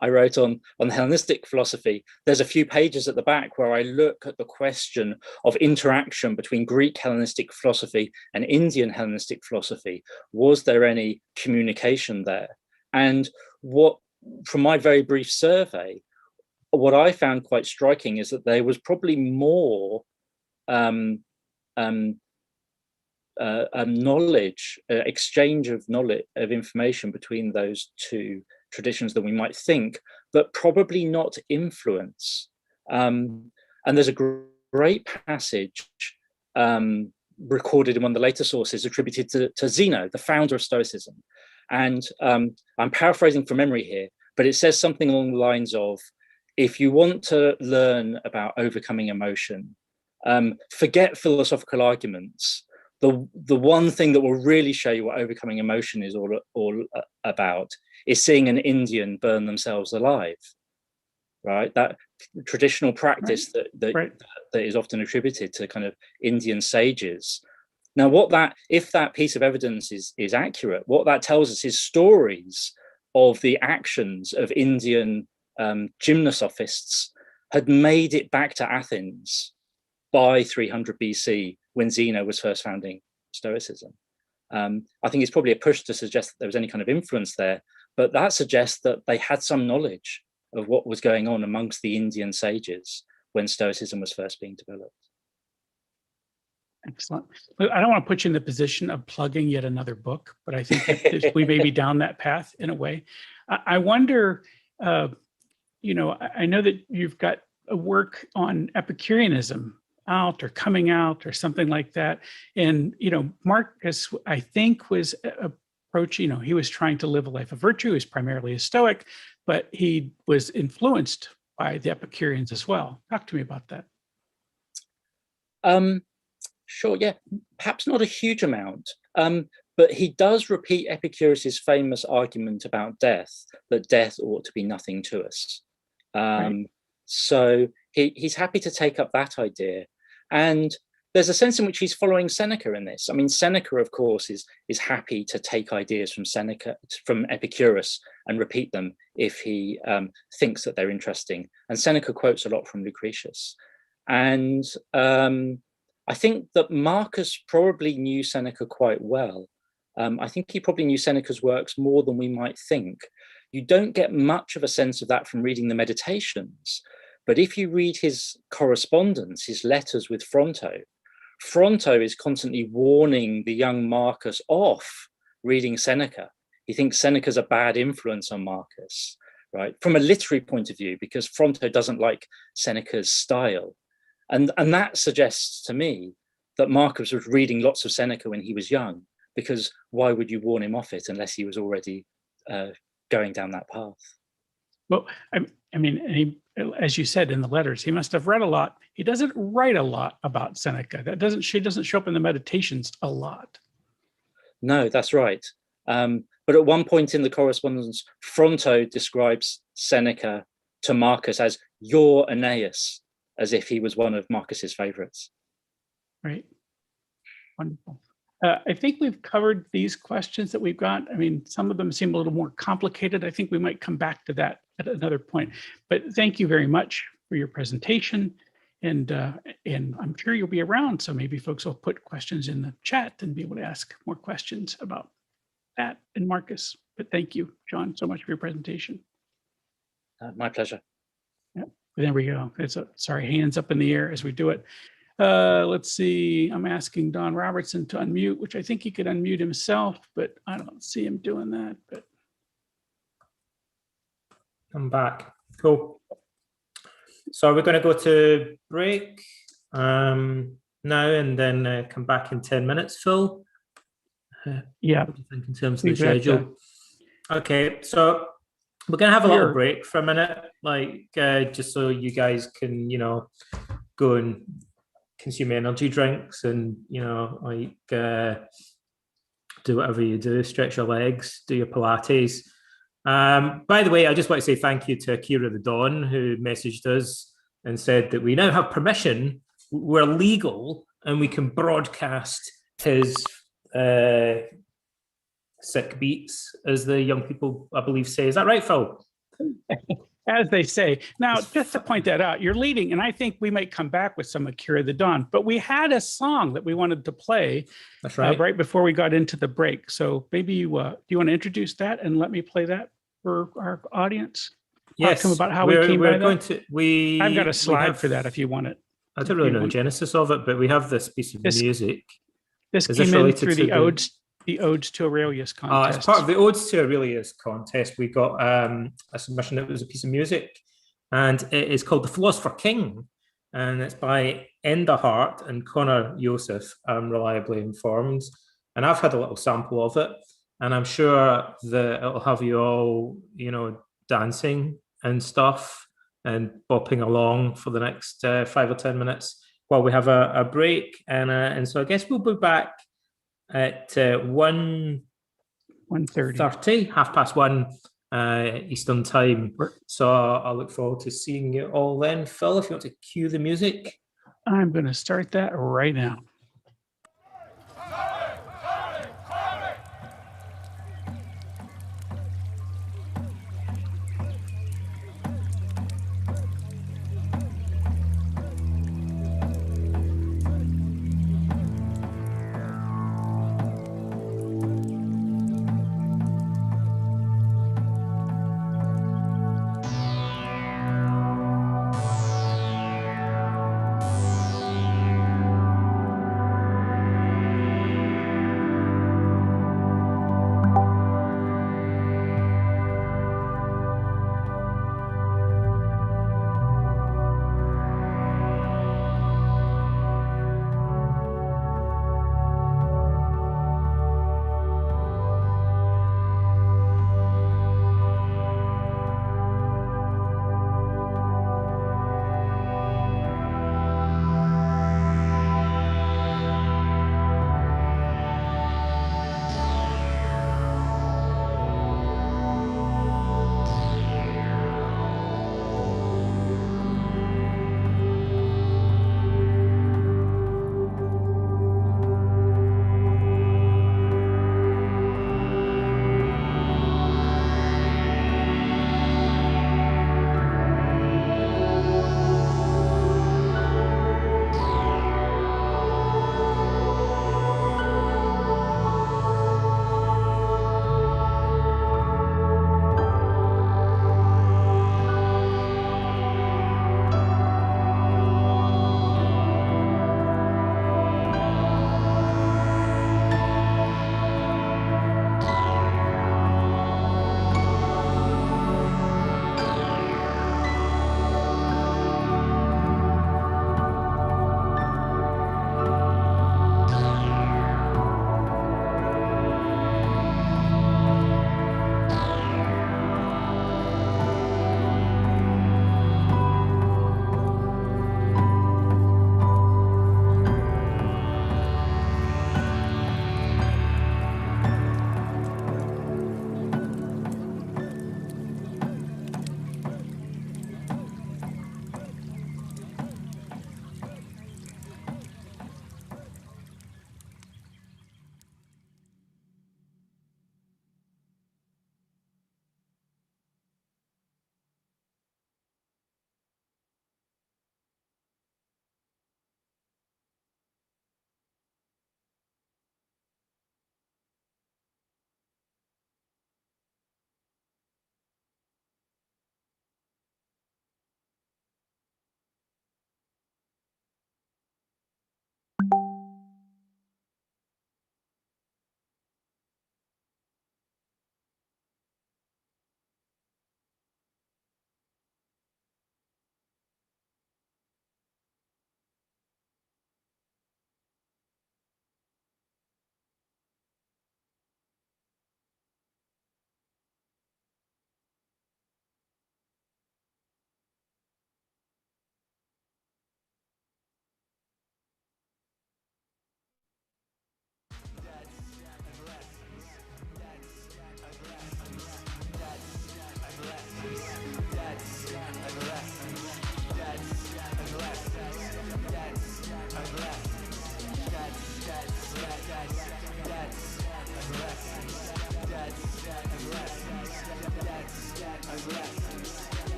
I wrote on Hellenistic philosophy, there's a few pages at the back where I look at the question of interaction between Greek Hellenistic philosophy and Indian Hellenistic philosophy. Was there any communication there? And from my very brief survey, what I found quite striking is that there was probably more knowledge, exchange of knowledge, of information between those two traditions than we might think, but probably not influence. And there's a great passage recorded in one of the later sources attributed to Zeno, the founder of Stoicism. And I'm paraphrasing from memory here, but it says something along the lines of, if you want to learn about overcoming emotion, forget philosophical arguments. The one thing that will really show you what overcoming emotion is all about is seeing an Indian burn themselves alive, right? That traditional practice that is often attributed to kind of Indian sages. Now, if that piece of evidence is accurate, what that tells us is stories of the actions of Indian gymnosophists had made it back to Athens by 300 BC, when Zeno was first founding Stoicism. I think it's probably a push to suggest that there was any kind of influence there, but that suggests that they had some knowledge of what was going on amongst the Indian sages when Stoicism was first being developed. Excellent. I don't want to put you in the position of plugging yet another book, but I think we may be down that path in a way. I wonder, I know that you've got a work on Epicureanism out or coming out or something like that. And, Marcus, I think, was approaching, he was trying to live a life of virtue. He was primarily a Stoic, but he was influenced by the Epicureans as well. Talk to me about that. Sure, yeah, perhaps not a huge amount, but he does repeat Epicurus's famous argument about death, that death ought to be nothing to us. Right. So he's happy to take up that idea. And there's a sense in which he's following Seneca in this. I mean, Seneca, of course, is happy to take ideas from Epicurus, and repeat them if he thinks that they're interesting. And Seneca quotes a lot from Lucretius. And I think that Marcus probably knew Seneca quite well. I think he probably knew Seneca's works more than we might think. You don't get much of a sense of that from reading the Meditations, but if you read his correspondence, his letters with Fronto, Fronto is constantly warning the young Marcus off reading Seneca. He thinks Seneca's a bad influence on Marcus, right? From a literary point of view, because Fronto doesn't like Seneca's style. And that suggests to me that Marcus was reading lots of Seneca when he was young, because why would you warn him off it unless he was already going down that path? Well, I mean, as you said in the letters, he must have read a lot. He doesn't write a lot about Seneca. She doesn't show up in the Meditations a lot. No, that's right. But at one point in the correspondence, Fronto describes Seneca to Marcus as your Aeneas, as if he was one of Marcus's favorites. Right. Wonderful. I think we've covered these questions that we've got. I mean, some of them seem a little more complicated. I think we might come back to that at another point. But thank you very much for your presentation. And I'm sure you'll be around, so maybe folks will put questions in the chat and be able to ask more questions about that and Marcus. But thank you, John, so much for your presentation. My pleasure. Yeah, there we go. Sorry, hands up in the air as we do it. Let's see, I'm asking Don Robertson to unmute, which I think he could unmute himself, but I don't see him doing that. But I'm back. Cool. So we're going to go to break now and then come back in 10 minutes, Phil. Yeah. What do you think in terms of the schedule? Okay, so we're going to have a little break for a minute, like just so you guys can, go and consume energy drinks and, like do whatever you do, stretch your legs, do your Pilates. By the way, I just want to say thank you to Akira the Dawn, who messaged us and said that we now have permission, we're legal, and we can broadcast his sick beats, as the young people, I believe, say. Is that right, Phil? As they say. Now, just to point that out, you're leading, and I think we might come back with some Akira the Dawn, but we had a song that we wanted to play. That's right. Right before we got into the break. So maybe do you want to introduce that and let me play that for our audience? Yes. Talk about how we came by that. I've got a slide for that if you want it. I don't really know the genesis of it, but we have this piece of music. This came in through the Odes to Aurelius contest. As part of the Odes to Aurelius contest, we got a submission that was a piece of music, and it is called The Philosopher King, and it's by Enda Hart and Connor Joseph, I'm reliably informed. And I've had a little sample of it, and I'm sure that it'll have you all, dancing and stuff and bopping along for the next 5 or 10 minutes while we have a break. And so I guess we'll be back at 1:30, 1:30 Eastern time. So I look forward to seeing you all then. Phil, if you want to cue the music. I'm going to start that right now.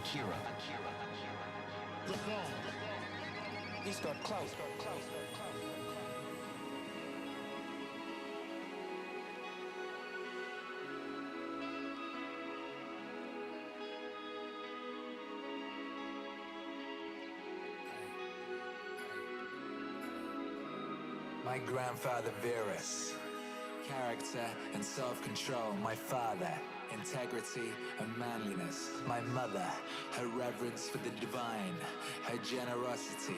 Akira. He's got clout. My grandfather Verus, character and self-control. My father, integrity and manliness. My mother, her reverence for the divine, her generosity,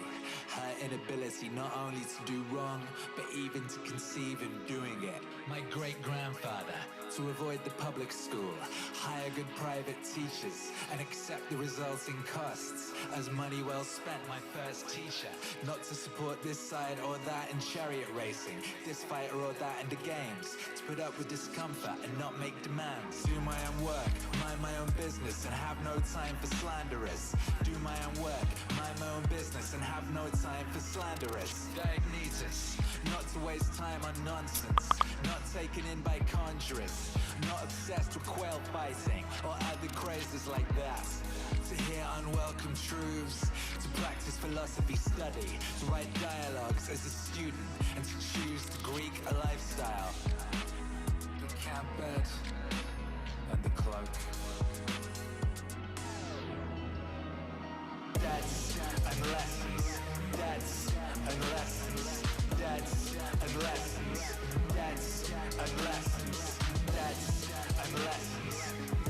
her inability not only to do wrong, but even to conceive of doing it. My great-grandfather, to avoid the public school, hire good private teachers, and accept the resulting costs as money well spent. My first teacher, not to support this side or that in chariot racing, this fighter or that in the games, to put up with discomfort and not make demands. Do my own work, mind my own business, and have no time for slanderers. Do my own work, mind my own business, and have no time for slanderers. Diagnosis, not to waste time on nonsense, not taken in by conjurers, not obsessed with quail fighting or other crazes like that. To hear unwelcome truths, to practice philosophy study, to write dialogues as a student, and to choose the Greek lifestyle. The camp bed and the cloak. Debts and lessons, debts and lessons, debts and lessons, debts and lessons, debts and lessons,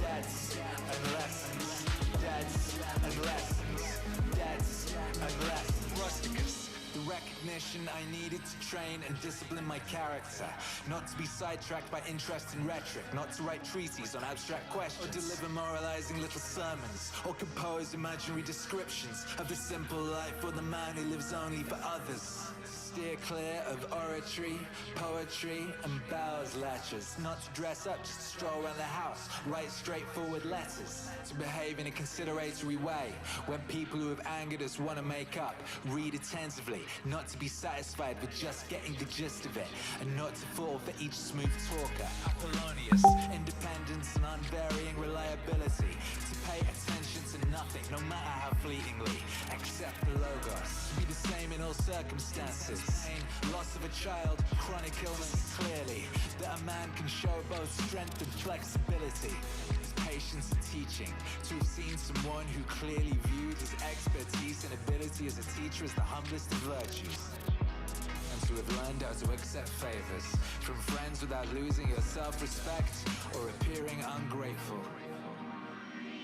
debts and lessons, debts and lessons, debts and lessons. Rusticus. The recognition I needed to train and discipline my character, not to be sidetracked by interest in rhetoric, not to write treatises on abstract questions, or deliver moralizing little sermons, or compose imaginary descriptions of the simple life or the man who lives only for others. Steer clear of oratory, poetry, and bowels lectures, not to dress up just to stroll around the house, write straightforward letters, to behave in a consideratory way when people who have angered us want to make up, read attentively, not to be satisfied with just getting the gist of it, and not to fall for each smooth talker. Apollonius, independence and unvarying reliability, to pay attention to nothing, no matter how fleetingly, except the logos, to be the same in all circumstances. Pain, loss of a child, chronic illness, clearly that a man can show both strength and flexibility. His patience and teaching, to have seen someone who clearly viewed his expertise and ability as a teacher as the humblest of virtues. And to have learned how to accept favors from friends without losing your self-respect or appearing ungrateful.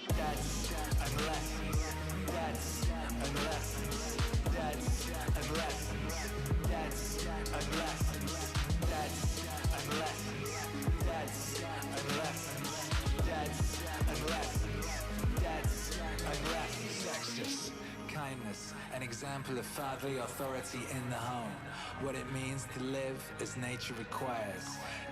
Debts and lessons, debts and lessons, debts and lessons, debts and lessons, debts and lessons, debts and lessons, debts and lessons, debts and lessons. Sextus, kindness, an example of fatherly authority in the home. What it means to live as nature requires.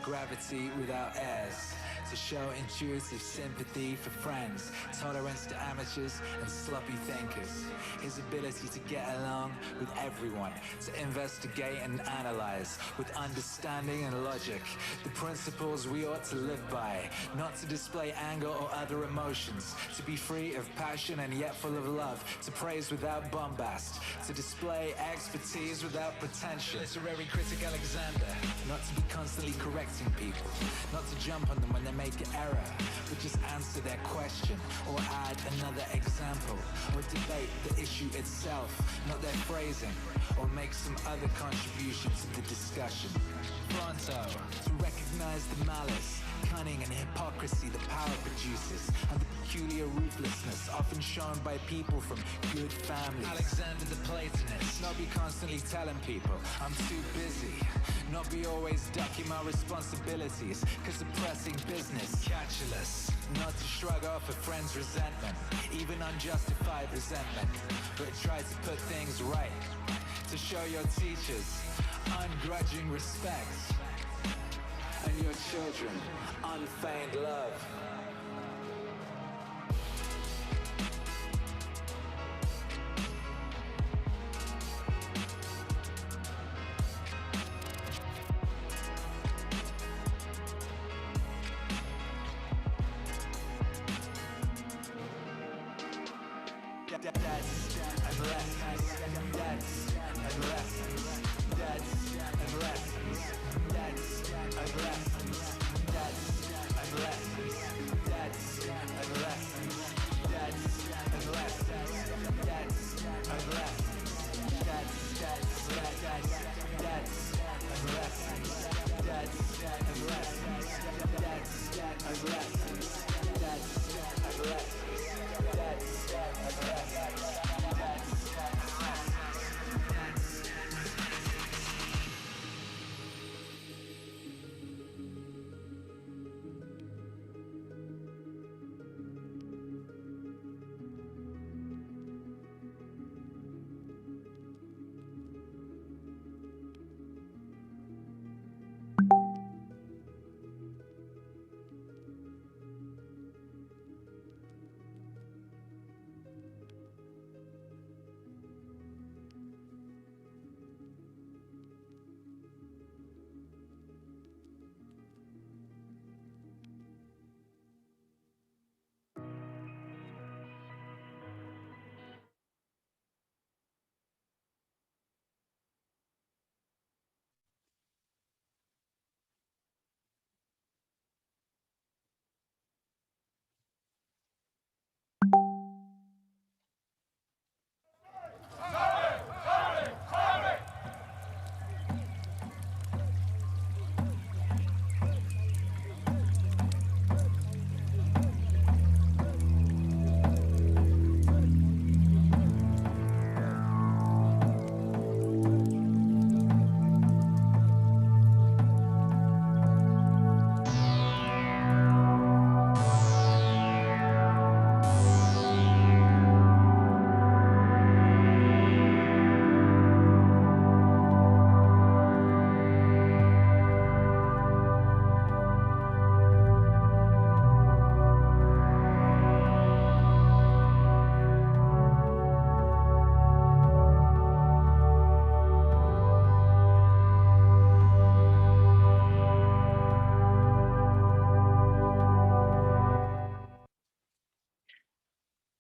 Gravity without airs. to show intuitive sympathy for friends, tolerance to amateurs and sloppy thinkers. His ability to get along with everyone, to investigate and analyze with understanding and logic the principles we ought to live by, not to display anger or other emotions, to be free of passion and yet full of love, to praise without bombast, to display expertise without pretension. Literary critic Alexander, not to be constantly correcting people, not to jump on them when they make an error, but just answer their question or add another example, or debate the issue itself, not their phrasing, or make some other contribution to the discussion. Pronto, to recognize the malice, cunning and hypocrisy the power produces, and the peculiar ruthlessness often shown by people from good families. Alexander the Platonist, not be constantly telling people I'm too busy, not be always ducking my responsibilities cause of pressing business. Catulous, not to shrug off a friend's resentment, even unjustified resentment, but try to put things right, to show your teachers ungrudging respect, and your children unfeigned love.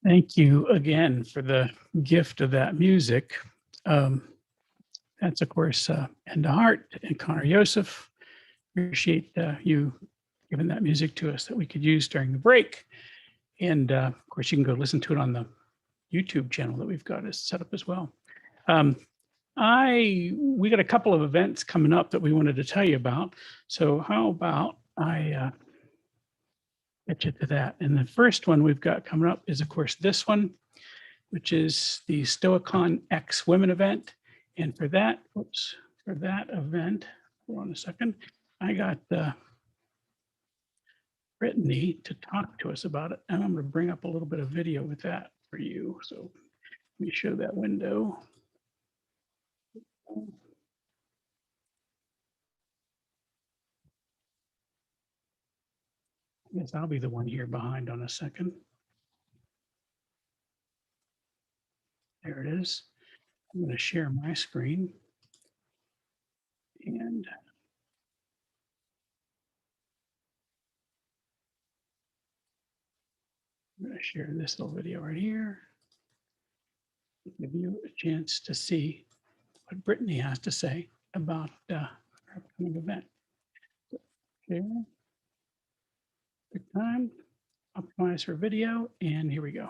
Thank you again for the gift of that music. That's, of course, Enda Hart and Connor Yosef. Appreciate you giving that music to us that we could use during the break. And of course, you can go listen to it on the YouTube channel that we've got set up as well. We got a couple of events coming up that we wanted to tell you about. So how about I get you to that. And the first one we've got coming up is, of course, this one, which is the Stoicon-X-Women event. And for that event, hold on a second, I got Brittany to talk to us about it. And I'm going to bring up a little bit of video with that for you. So let me show that window. Yes, I'll be the one here behind on a second. There it is. I'm going to share my screen. And I'm going to share this little video right here. Give you a chance to see what Brittany has to say about our upcoming event. Share. Pick time, optimize for video, and here we go.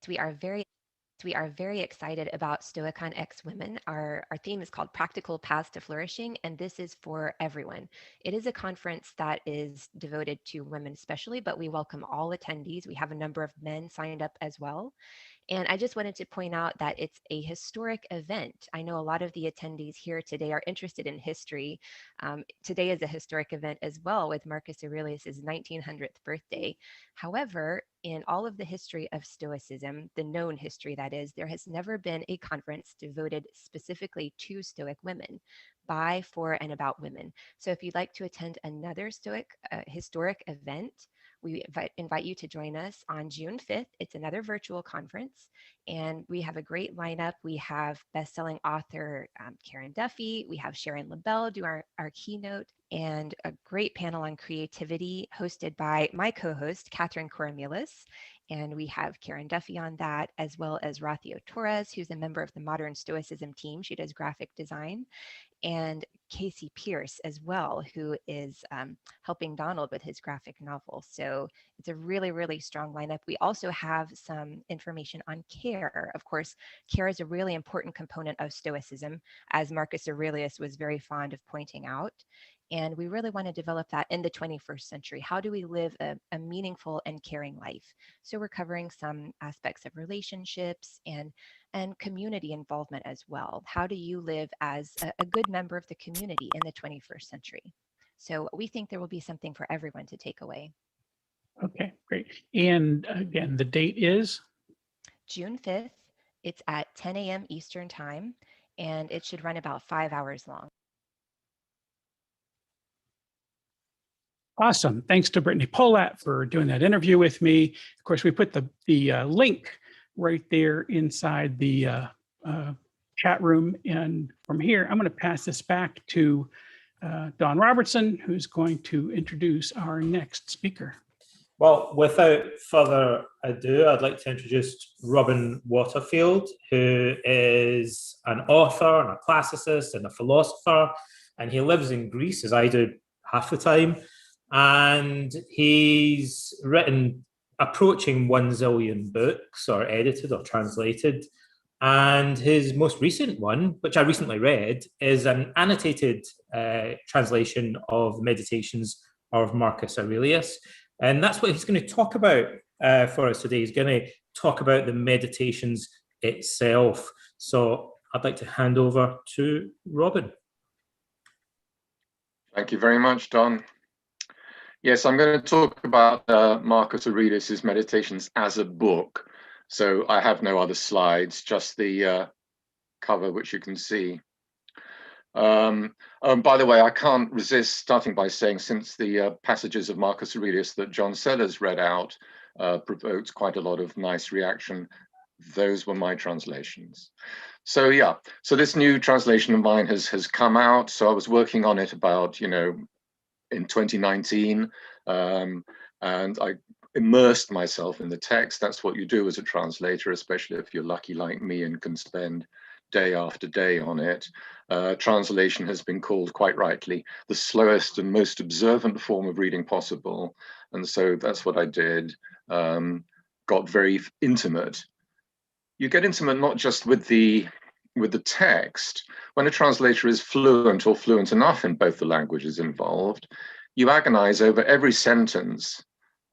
We are very excited about Stoicon-X-Women. Our theme is called Practical Paths to Flourishing, and this is for everyone. It is a conference that is devoted to women especially, but we welcome all attendees. We have a number of men signed up as well. And I just wanted to point out that it's a historic event. I know a lot of the attendees here today are interested in history. Today is a historic event as well with Marcus Aurelius' 1900th birthday. However, in all of the history of Stoicism, the known history that is, there has never been a conference devoted specifically to Stoic women, by, for, and about women. So if you'd like to attend another Stoic historic event, we invite you to join us on June 5th. It's another virtual conference, and we have a great lineup. We have best-selling author Karen Duffy. We have Sharon LaBelle do our keynote, and a great panel on creativity hosted by my co-host, Catherine Coramilis. And we have Karen Duffy on that, as well as Rathio Torres, who's a member of the Modern Stoicism team. She does graphic design. And Casey Pierce as well, who is helping Donald with his graphic novel. So it's a really, really strong lineup. We also have some information on care. Of course, care is a really important component of Stoicism, as Marcus Aurelius was very fond of pointing out. And we really want to develop that in the 21st century. How do we live a meaningful and caring life? So we're covering some aspects of relationships and community involvement as well. How do you live as a good member of the community in the 21st century? So we think there will be something for everyone to take away. Okay, great. And again, the date is? June 5th. It's at 10 a.m. Eastern time, and it should run about 5 hours long. Awesome. Thanks to Brittany Polat for doing that interview with me. Of course, we put the link right there inside the chat room. And from here, I'm going to pass this back to Don Robertson, who's going to introduce our next speaker. Well, without further ado, I'd like to introduce Robin Waterfield, who is an author and a classicist and a philosopher, and he lives in Greece, as I do half the time. And he's written approaching 1 zillion books, or edited or translated. And his most recent one, which I recently read, is an annotated translation of Meditations of Marcus Aurelius. And that's what he's going to talk about for us today. He's going to talk about the Meditations itself. So I'd like to hand over to Robin. Thank you very much, Don. Yes, I'm going to talk about Marcus Aurelius's Meditations as a book. So I have no other slides, just the cover, which you can see. By the way, I can't resist starting by saying, since the passages of Marcus Aurelius that John Sellars read out provoked quite a lot of nice reaction, those were my translations. So yeah, so this new translation of mine has come out. So I was working on it about, in 2019, and I immersed myself in the text. That's what you do as a translator, especially if you're lucky like me and can spend day after day on it. Translation has been called, quite rightly, the slowest and most observant form of reading possible. And so that's what I did, got very intimate. You get intimate not just with the text. When a translator is fluent or fluent enough in both the languages involved, you agonize over every sentence,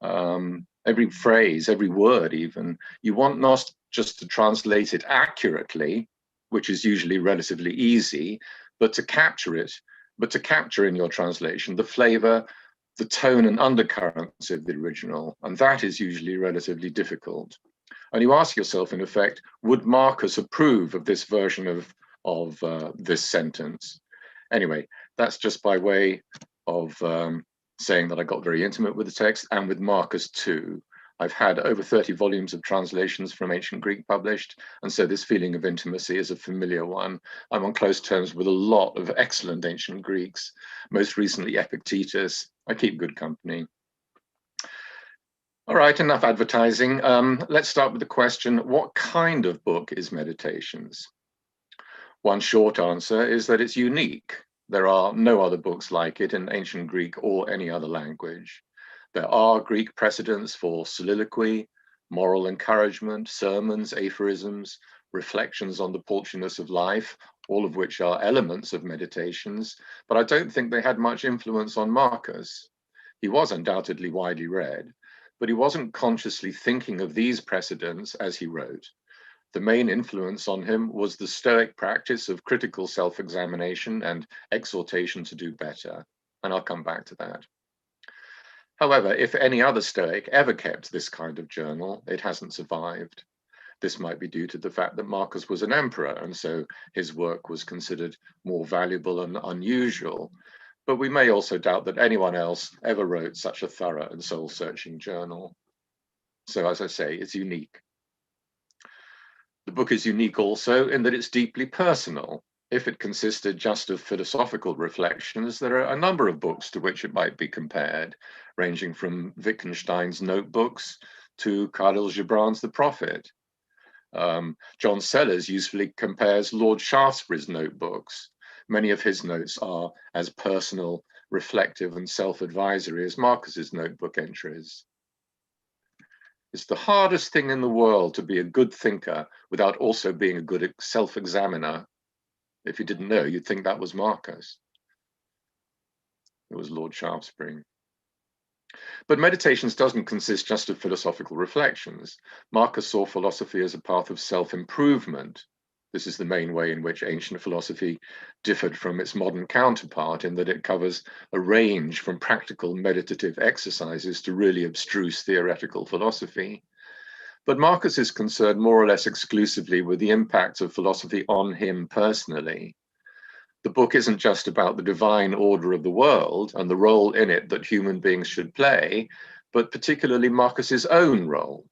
every phrase, every word even. You want not just to translate it accurately, which is usually relatively easy, but to capture it, but to capture in your translation the flavor, the tone and undercurrents of the original. And that is usually relatively difficult. And you ask yourself, in effect, would Marcus approve of this version of this sentence? Anyway, that's just by way of saying that I got very intimate with the text, and with Marcus too. I've had over 30 volumes of translations from ancient Greek published, and so this feeling of intimacy is a familiar one. I'm on close terms with a lot of excellent ancient Greeks, most recently Epictetus. I keep good company. All right, enough advertising. Let's start with the question, what kind of book is Meditations? One short answer is that it's unique. There are no other books like it in ancient Greek or any other language. There are Greek precedents for soliloquy, moral encouragement, sermons, aphorisms, reflections on the paltriness of life, all of which are elements of Meditations, but I don't think they had much influence on Marcus. He was undoubtedly widely read, but he wasn't consciously thinking of these precedents as he wrote. The main influence on him was the Stoic practice of critical self-examination and exhortation to do better, and I'll come back to that. However, if any other Stoic ever kept this kind of journal, it hasn't survived. This might be due to the fact that Marcus was an emperor, and so his work was considered more valuable and unusual. But we may also doubt that anyone else ever wrote such a thorough and soul-searching journal. So as I say, it's unique. The book is unique also in that it's deeply personal. If it consisted just of philosophical reflections, there are a number of books to which it might be compared, ranging from Wittgenstein's Notebooks to Khalil Gibran's The Prophet. John Sellars usefully compares Lord Shaftesbury's notebooks. Many of his notes are as personal, reflective, and self-advisory as Marcus's notebook entries. It's the hardest thing in the world to be a good thinker without also being a good self-examiner. If you didn't know, you'd think that was Marcus. It was Lord Shaftesbury. But Meditations doesn't consist just of philosophical reflections. Marcus saw philosophy as a path of self-improvement. This is the main way in which ancient philosophy differed from its modern counterpart, in that it covers a range from practical meditative exercises to really abstruse theoretical philosophy. But Marcus is concerned more or less exclusively with the impact of philosophy on him personally. The book isn't just about the divine order of the world and the role in it that human beings should play, but particularly Marcus's own role.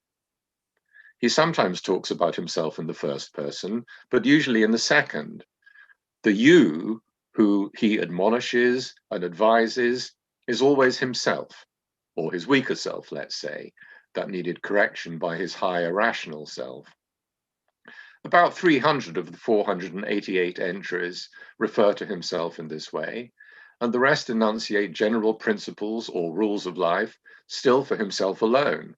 He sometimes talks about himself in the first person, but usually in the second. The you who he admonishes and advises is always himself, or his weaker self, let's say, that needed correction by his higher rational self. About 300 of the 488 entries refer to himself in this way, and the rest enunciate general principles or rules of life, still for himself alone.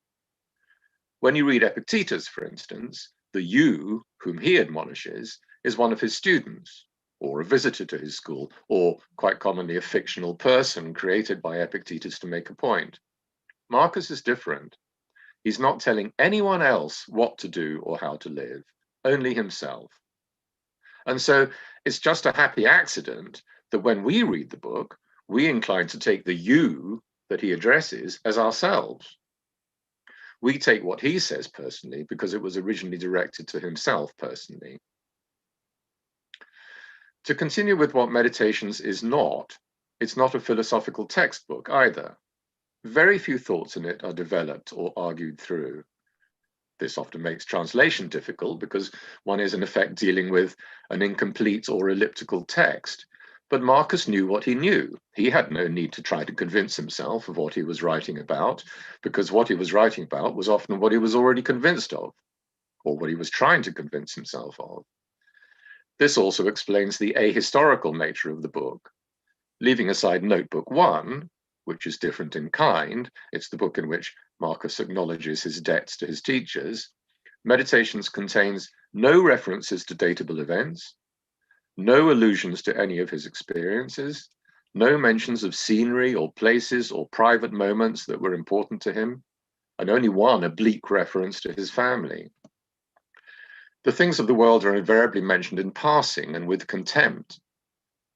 When you read Epictetus, for instance, the you whom he admonishes is one of his students, or a visitor to his school, or quite commonly a fictional person created by Epictetus to make a point. Marcus is different. He's not telling anyone else what to do or how to live, only himself. And so it's just a happy accident that when we read the book, we incline to take the you that he addresses as ourselves. We take what he says personally because it was originally directed to himself personally. To continue with what Meditations is not, it's not a philosophical textbook either. Very few thoughts in it are developed or argued through. This often makes translation difficult because one is in effect dealing with an incomplete or elliptical text. But Marcus knew what he knew. He had no need to try to convince himself of what he was writing about, because what he was writing about was often what he was already convinced of, or what he was trying to convince himself of. This also explains the ahistorical nature of the book. Leaving aside Notebook 1, which is different in kind, it's the book in which Marcus acknowledges his debts to his teachers, Meditations contains no references to datable events, no allusions to any of his experiences, no mentions of scenery or places or private moments that were important to him, and only one oblique reference to his family. The things of the world are invariably mentioned in passing and with contempt.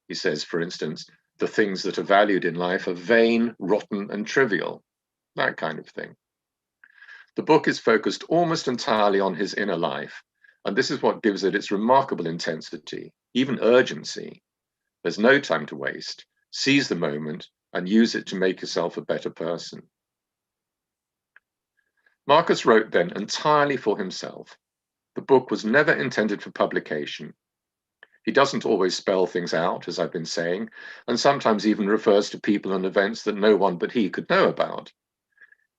He says, for instance, the things that are valued in life are vain, rotten, and trivial, that kind of thing. The book is focused almost entirely on his inner life, and this is what gives it its remarkable intensity, even urgency. There's no time to waste. Seize the moment, and use it to make yourself a better person. Marcus wrote then entirely for himself. The book was never intended for publication. He doesn't always spell things out, as I've been saying, and sometimes even refers to people and events that no one but he could know about.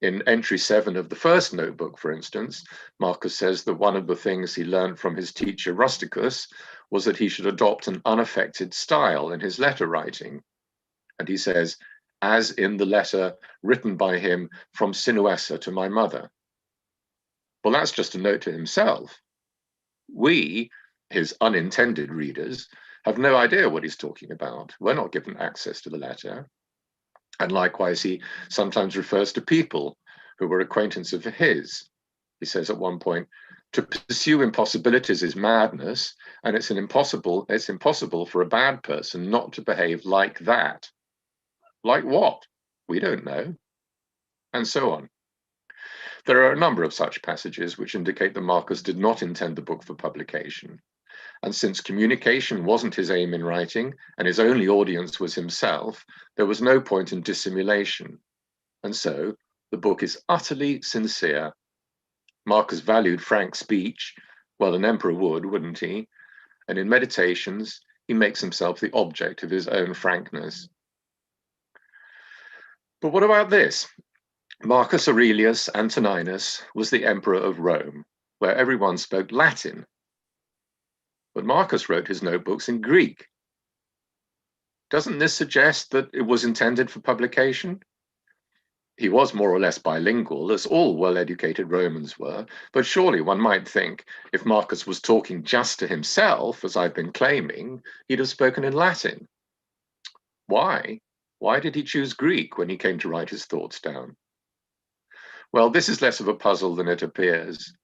In entry 7 of the first notebook, for instance, Marcus says that one of the things he learned from his teacher Rusticus was that he should adopt an unaffected style in his letter writing. And he says, as in the letter written by him from Sinuessa to my mother. Well, that's just a note to himself. We, his unintended readers, have no idea what he's talking about. We're not given access to the letter. And likewise, he sometimes refers to people who were acquaintances of his. He says at one point, to pursue impossibilities is madness, and it's impossible for a bad person not to behave like that. Like what? We don't know. And so on. There are a number of such passages which indicate that Marcus did not intend the book for publication. And since communication wasn't his aim in writing, and his only audience was himself, there was no point in dissimulation. And so the book is utterly sincere. Marcus valued frank speech. Well, an emperor would, wouldn't he? And in Meditations, he makes himself the object of his own frankness. But what about this? Marcus Aurelius Antoninus was the emperor of Rome, where everyone spoke Latin. But Marcus wrote his notebooks in Greek. Doesn't this suggest that it was intended for publication? He was more or less bilingual, as all well-educated Romans were, but surely one might think if Marcus was talking just to himself, as I've been claiming, he'd have spoken in Latin. Why? Why did he choose Greek when he came to write his thoughts down? Well, this is less of a puzzle than it appears.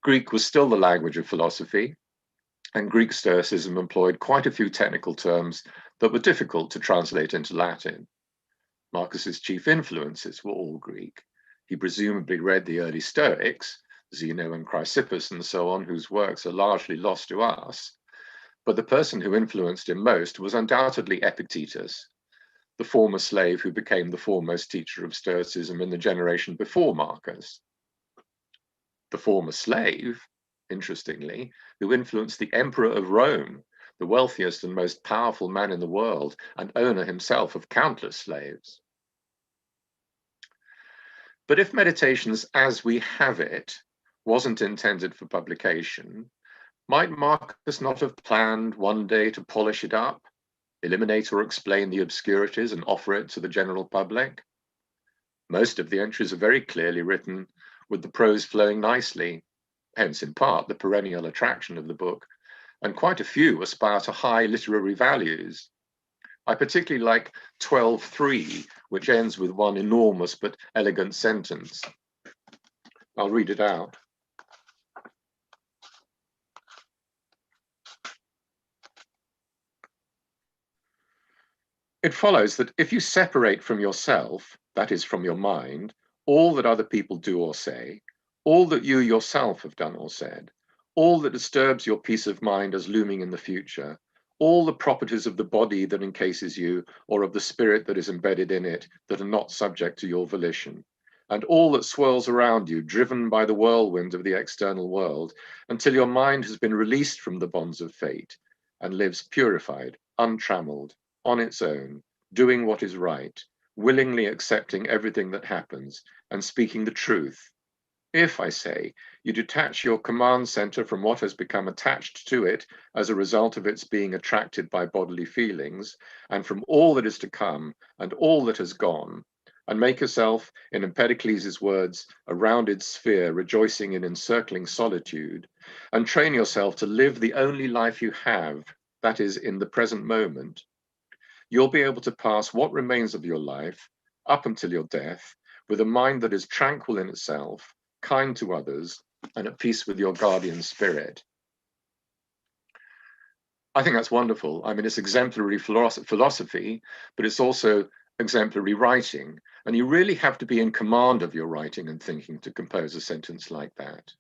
Greek was still the language of philosophy, and Greek Stoicism employed quite a few technical terms that were difficult to translate into Latin. Marcus's chief influences were all Greek. He presumably read the early Stoics, Zeno and Chrysippus and so on, whose works are largely lost to us. But the person who influenced him most was undoubtedly Epictetus, the former slave who became the foremost teacher of Stoicism in the generation before Marcus. The former slave, interestingly, who influenced the emperor of Rome, the wealthiest and most powerful man in the world, and owner himself of countless slaves. But if Meditations as we have it wasn't intended for publication, might Marcus not have planned one day to polish it up, eliminate or explain the obscurities and offer it to the general public? Most of the entries are very clearly written, with the prose flowing nicely, hence in part the perennial attraction of the book, and quite a few aspire to high literary values. I particularly like 12.3, which ends with one enormous but elegant sentence. I'll read it out. It follows that if you separate from yourself, that is from your mind, all that other people do or say, all that you yourself have done or said, all that disturbs your peace of mind as looming in the future, all the properties of the body that encases you or of the spirit that is embedded in it that are not subject to your volition, and all that swirls around you, driven by the whirlwind of the external world, until your mind has been released from the bonds of fate and lives purified, untrammeled, on its own, doing what is right, willingly accepting everything that happens and speaking the truth. If, I say, you detach your command center from what has become attached to it as a result of its being attracted by bodily feelings, and from all that is to come and all that has gone, and make yourself, in Empedocles' words, a rounded sphere rejoicing in encircling solitude, and train yourself to live the only life you have, that is, in the present moment, you'll be able to pass what remains of your life, up until your death, with a mind that is tranquil in itself, kind to others, and at peace with your guardian spirit. I think that's wonderful. I mean, it's exemplary philosophy, but it's also exemplary writing. And you really have to be in command of your writing and thinking to compose a sentence like that.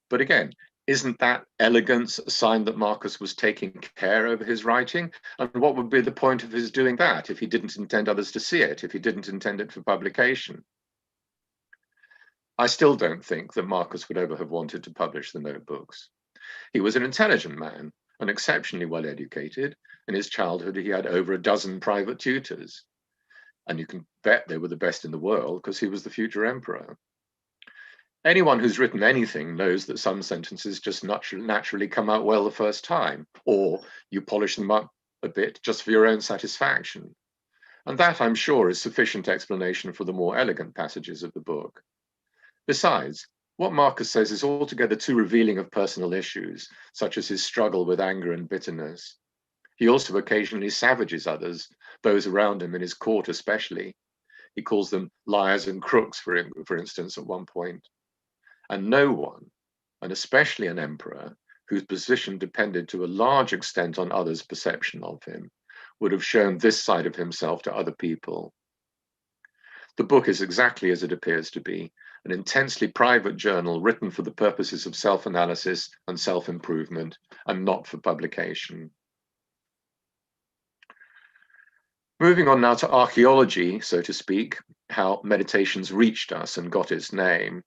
But again, Isn't that elegance a sign that Marcus was taking care over his writing? And what would be the point of his doing that if he didn't intend others to see it, if he didn't intend it for publication? I still don't think that Marcus would ever have wanted to publish the notebooks. He was an intelligent man and exceptionally well educated. In his childhood, he had over a dozen private tutors. And you can bet they were the best in the world because he was the future emperor. Anyone who's written anything knows that some sentences just naturally come out well the first time, or you polish them up a bit just for your own satisfaction. And that, I'm sure, is sufficient explanation for the more elegant passages of the book. Besides, what Marcus says is altogether too revealing of personal issues, such as his struggle with anger and bitterness. He also occasionally savages others, those around him in his court especially. He calls them liars and crooks, for instance, at one point. And no one, and especially an emperor, whose position depended to a large extent on others' perception of him, would have shown this side of himself to other people. The book is exactly as it appears to be, an intensely private journal written for the purposes of self-analysis and self-improvement, and not for publication. Moving on now to archaeology, so to speak, how Meditations reached us and got its name.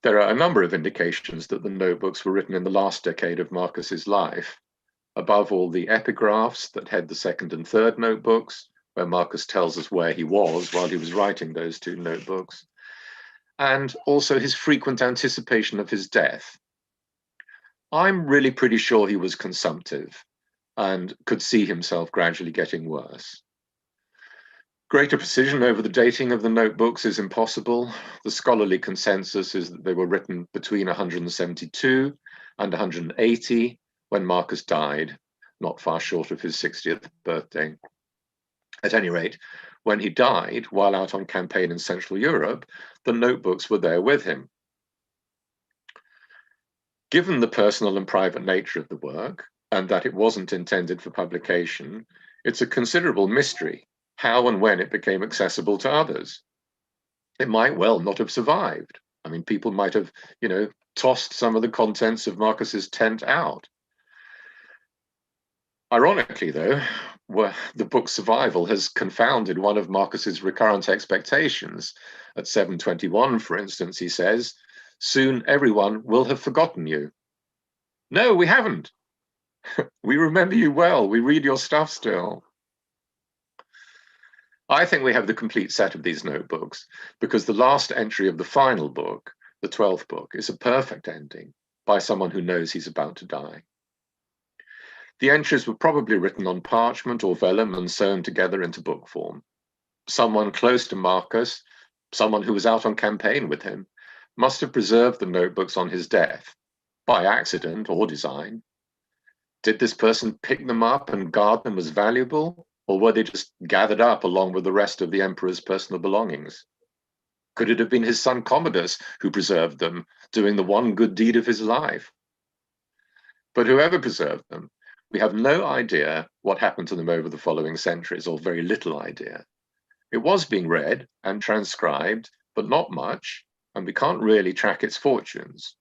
There are a number of indications that the notebooks were written in the last decade of Marcus's life. Above all, the epigraphs that head the second and third notebooks, where Marcus tells us where he was while he was writing those two notebooks, and also his frequent anticipation of his death. I'm really pretty sure he was consumptive and could see himself gradually getting worse. Greater precision over the dating of the notebooks is impossible. The scholarly consensus is that they were written between 172 and 180 when Marcus died, not far short of his 60th birthday. At any rate, when he died, while out on campaign in Central Europe, the notebooks were there with him. Given the personal and private nature of the work, and that it wasn't intended for publication, it's a considerable mystery how and when it became accessible to others. It might well not have survived. I mean, people might have, tossed some of the contents of Marcus's tent out. Ironically, though, the book's survival has confounded one of Marcus's recurrent expectations. At 721, for instance, he says, "Soon everyone will have forgotten you." No, we haven't. We remember you well. We read your stuff still. I think we have the complete set of these notebooks because the last entry of the final book, the 12th book, is a perfect ending by someone who knows he's about to die. The entries were probably written on parchment or vellum and sewn together into book form. Someone close to Marcus, someone who was out on campaign with him, must have preserved the notebooks on his death, by accident or design. Did this person pick them up and guard them as valuable? Or were they just gathered up along with the rest of the emperor's personal belongings? Could it have been his son Commodus who preserved them, doing the one good deed of his life? But whoever preserved them, we have no idea what happened to them over the following centuries, or very little idea. It was being read and transcribed, but not much, and we can't really track its fortunes.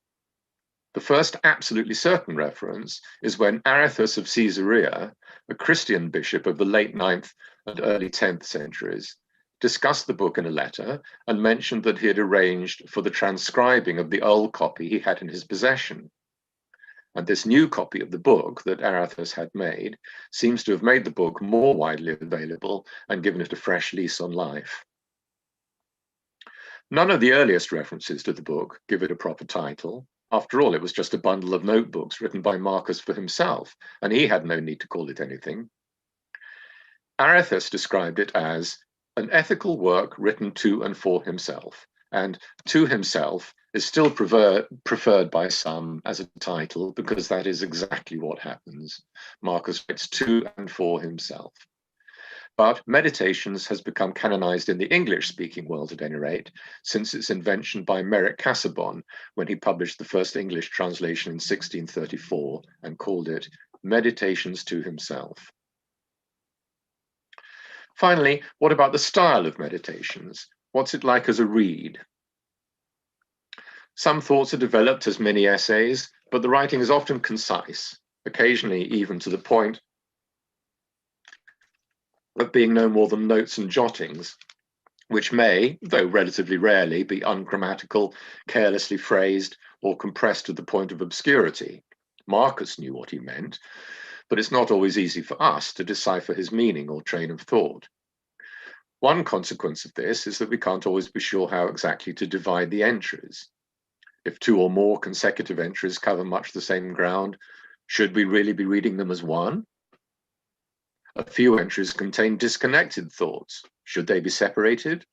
The first absolutely certain reference is when Arathus of Caesarea, a Christian bishop of the late 9th and early 10th centuries, discussed the book in a letter and mentioned that he had arranged for the transcribing of the old copy he had in his possession. And this new copy of the book that Arathus had made seems to have made the book more widely available and given it a fresh lease on life. None of the earliest references to the book give it a proper title. After all, it was just a bundle of notebooks written by Marcus for himself, and he had no need to call it anything. Arathus described it as an ethical work written to and for himself, and to himself is still preferred by some as a title because that is exactly what happens. Marcus writes to and for himself. But Meditations has become canonized in the English-speaking world at any rate, since its invention by Merrick Casaubon when he published the first English translation in 1634 and called it Meditations to Himself. Finally, what about the style of Meditations? What's it like as a read? Some thoughts are developed as mini essays, but the writing is often concise, occasionally even to the point of being no more than notes and jottings, which may, though relatively rarely, be ungrammatical, carelessly phrased, or compressed to the point of obscurity. Marcus knew what he meant, but it's not always easy for us to decipher his meaning or train of thought. One consequence of this is that we can't always be sure how exactly to divide the entries. If 2 or more consecutive entries cover much the same ground, should we really be reading them as one? A few entries contain disconnected thoughts. Should they be separated?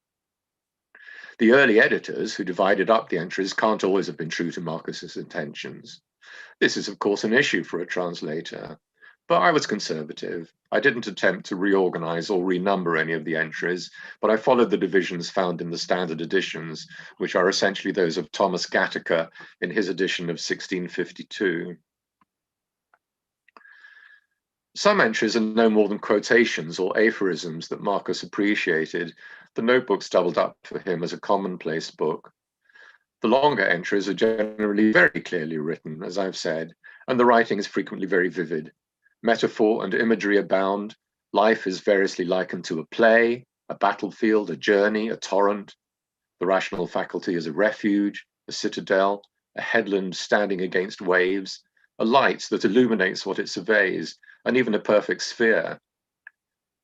The early editors who divided up the entries can't always have been true to Marcus's intentions. This is, of course, an issue for a translator, but I was conservative. I didn't attempt to reorganize or renumber any of the entries, but I followed the divisions found in the standard editions, which are essentially those of Thomas Gattaker in his edition of 1652. Some entries are no more than quotations or aphorisms that Marcus appreciated. The notebooks doubled up for him as a commonplace book. The longer entries are generally very clearly written, as I've said, and the writing is frequently very vivid. Metaphor and imagery abound. Life is variously likened to a play, a battlefield, a journey, a torrent. The rational faculty is a refuge, a citadel, a headland standing against waves, a light that illuminates what it surveys, and even a perfect sphere.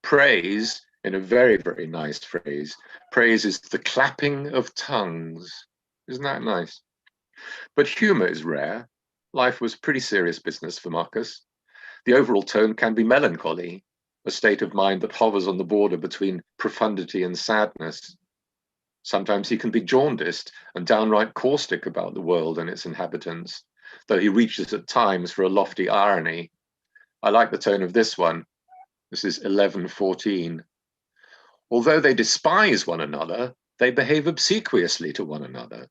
Praise, in a very, very nice phrase, praise is the clapping of tongues. Isn't that nice? But humor is rare. Life was pretty serious business for Marcus. The overall tone can be melancholy, a state of mind that hovers on the border between profundity and sadness. Sometimes he can be jaundiced and downright caustic about the world and its inhabitants, though he reaches at times for a lofty irony. I like the tone of this one. This is 11:14. Although they despise one another, they behave obsequiously to one another.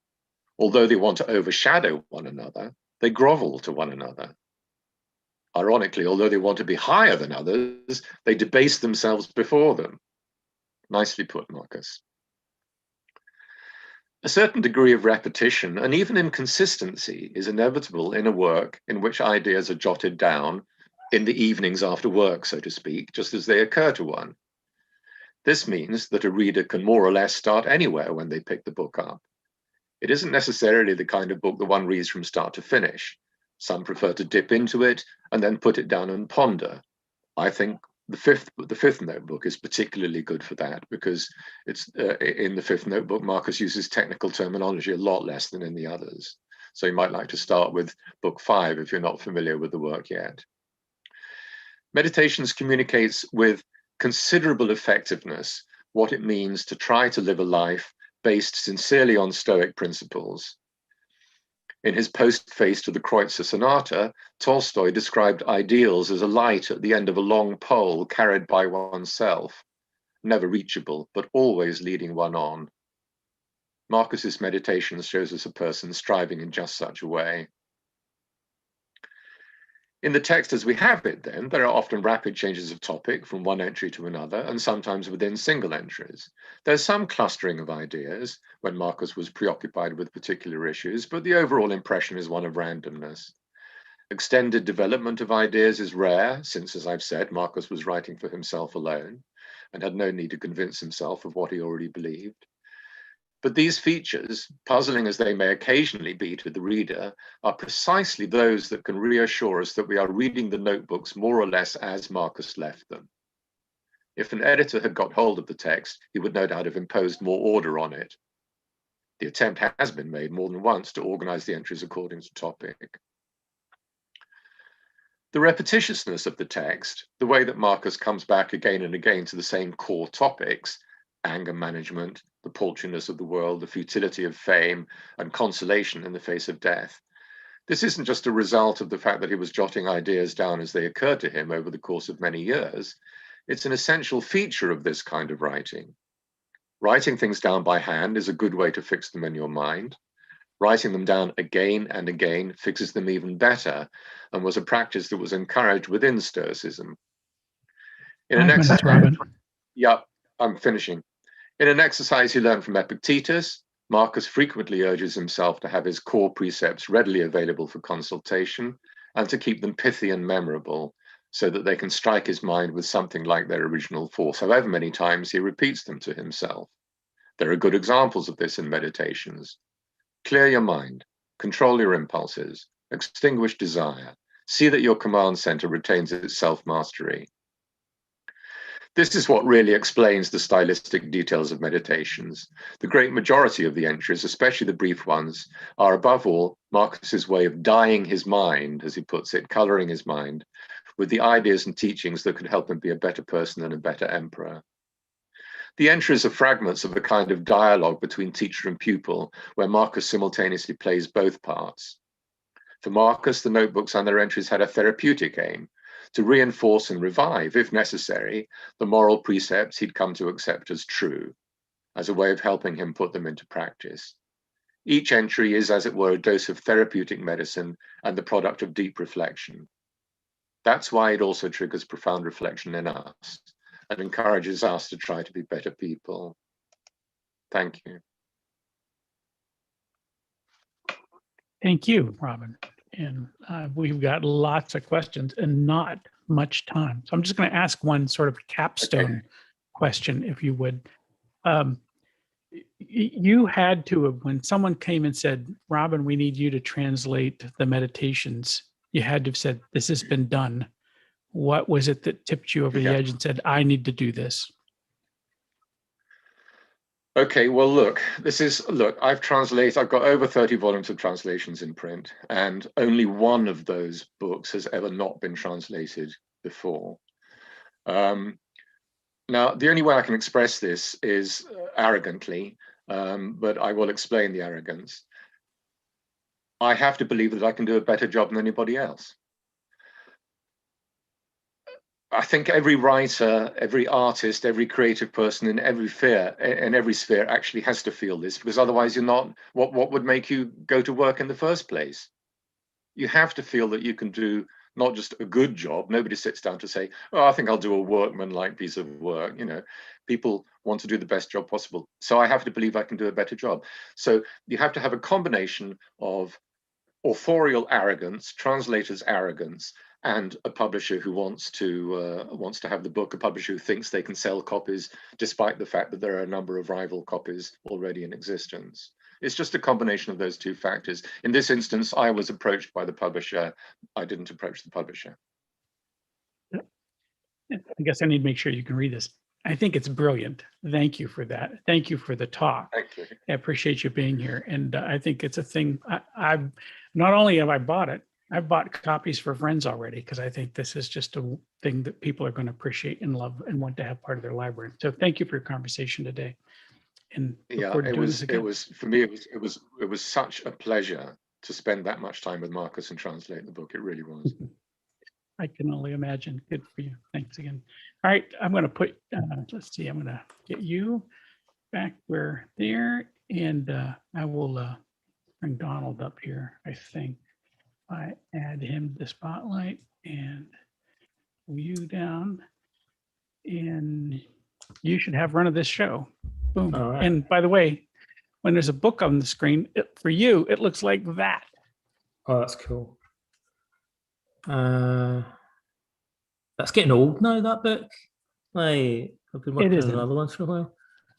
Although they want to overshadow one another, they grovel to one another. Ironically, although they want to be higher than others, they debase themselves before them. Nicely put, Marcus. A certain degree of repetition and even inconsistency is inevitable in a work in which ideas are jotted down in the evenings after work, so to speak, just as they occur to one. This means that a reader can more or less start anywhere when they pick the book up. It isn't necessarily the kind of book that one reads from start to finish. Some prefer to dip into it and then put it down and ponder. I think the fifth notebook is particularly good for that, because it's in the fifth notebook, Marcus uses technical terminology a lot less than in the others. So you might like to start with book 5 if you're not familiar with the work yet. Meditations communicates with considerable effectiveness what it means to try to live a life based sincerely on Stoic principles. In his postface to the Kreutzer Sonata, Tolstoy described ideals as a light at the end of a long pole carried by oneself, never reachable, but always leading one on. Marcus's Meditations shows us a person striving in just such a way. In the text as we have it, then, there are often rapid changes of topic from one entry to another, and sometimes within single entries. There's some clustering of ideas when Marcus was preoccupied with particular issues, but the overall impression is one of randomness. Extended development of ideas is rare, since, as I've said, Marcus was writing for himself alone and had no need to convince himself of what he already believed. But these features, puzzling as they may occasionally be to the reader, are precisely those that can reassure us that we are reading the notebooks more or less as Marcus left them. If an editor had got hold of the text, he would no doubt have imposed more order on it. The attempt has been made more than once to organize the entries according to topic. The repetitiousness of the text, the way that Marcus comes back again and again to the same core topics, anger management, the paltriness of the world, the futility of fame, and consolation in the face of death. This isn't just a result of the fact that he was jotting ideas down as they occurred to him over the course of many years. It's an essential feature of this kind of writing. Writing things down by hand is a good way to fix them in your mind. Writing them down again and again fixes them even better, and was a practice that was encouraged within Stoicism. In an exercise, Robin. yeah, I'm finishing. In an exercise he learned from Epictetus, Marcus frequently urges himself to have his core precepts readily available for consultation and to keep them pithy and memorable so that they can strike his mind with something like their original force, however many times he repeats them to himself. There are good examples of this in Meditations. Clear your mind, control your impulses, extinguish desire, see that your command center retains its self-mastery. This is what really explains the stylistic details of Meditations. The great majority of the entries, especially the brief ones, are above all Marcus's way of dyeing his mind, as he puts it, coloring his mind, with the ideas and teachings that could help him be a better person and a better emperor. The entries are fragments of a kind of dialogue between teacher and pupil, where Marcus simultaneously plays both parts. For Marcus, the notebooks and their entries had a therapeutic aim, to reinforce and revive, if necessary, the moral precepts he'd come to accept as true, as a way of helping him put them into practice. Each entry is, as it were, a dose of therapeutic medicine and the product of deep reflection. That's why it also triggers profound reflection in us and encourages us to try to be better people. Thank you. Thank you, Robin. And we've got lots of questions and not much time. So I'm just going to ask one sort of capstone question, if you would. You had to have, when someone came and said, Robin, we need you to translate the Meditations, you had to have said, this has been done. What was it that tipped you over the edge and said, I need to do this? Okay, well, look, I've got over 30 volumes of translations in print, and only one of those books has ever not been translated before. Now, the only way I can express this is arrogantly, but I will explain the arrogance. I have to believe that I can do a better job than anybody else. I think every writer, every artist, every creative person in every sphere actually has to feel this, because otherwise you're not, what would make you go to work in the first place? You have to feel that you can do not just a good job. Nobody sits down to say, oh, I think I'll do a workman-like piece of work. You know, people want to do the best job possible. So I have to believe I can do a better job. So you have to have a combination of authorial arrogance, translator's arrogance, and a publisher who wants to have the book, a publisher who thinks they can sell copies despite the fact that there are a number of rival copies already in existence. It's just a combination of those two factors. In this instance, I was approached by the publisher. I didn't approach the publisher. I guess I need to make sure you can read this. I think it's brilliant. Thank you for that. Thank you for the talk. Thank you. I appreciate you being here. And I think it's a thing. I've not only have I bought it, I've bought copies for friends already, because I think this is just a thing that people are going to appreciate and love and want to have part of their library. So thank you for your conversation today. And yeah, it was for me. It was such a pleasure to spend that much time with Marcus and translate the book. It really was. I can only imagine. Good for you. Thanks again. All right, I'm going to put. Let's see. I'm going to get you back where there, and I will bring Donald up here. I think I add him to the spotlight and you down, and you should have run of this show. Boom. Right. And by the way, when there's a book on the screen, for you, it looks like that. Oh, that's cool. That's getting old now, that book. I've been working on another one for a while.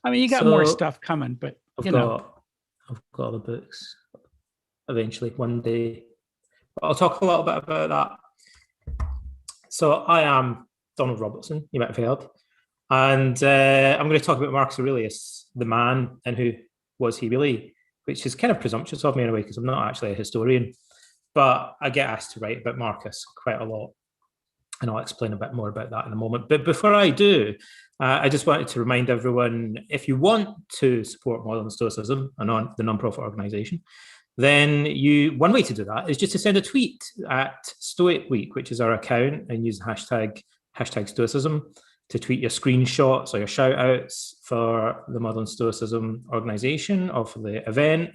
I mean, you got more stuff coming, but I've got other books eventually one day. But I'll talk a little bit about that. So I am Donald Robertson, you might have heard. And I'm going to talk about Marcus Aurelius, the man, and who was he really, which is kind of presumptuous of me in a way, because I'm not actually a historian. But I get asked to write about Marcus quite a lot, and I'll explain a bit more about that in a moment. But before I do, I just wanted to remind everyone, if you want to support Modern Stoicism, the non-profit organisation, then one way to do that is just to send a tweet at Stoic Week, which is our account, and use the hashtag Stoicism to tweet your screenshots or your shout outs for the Modern Stoicism organisation or for the event,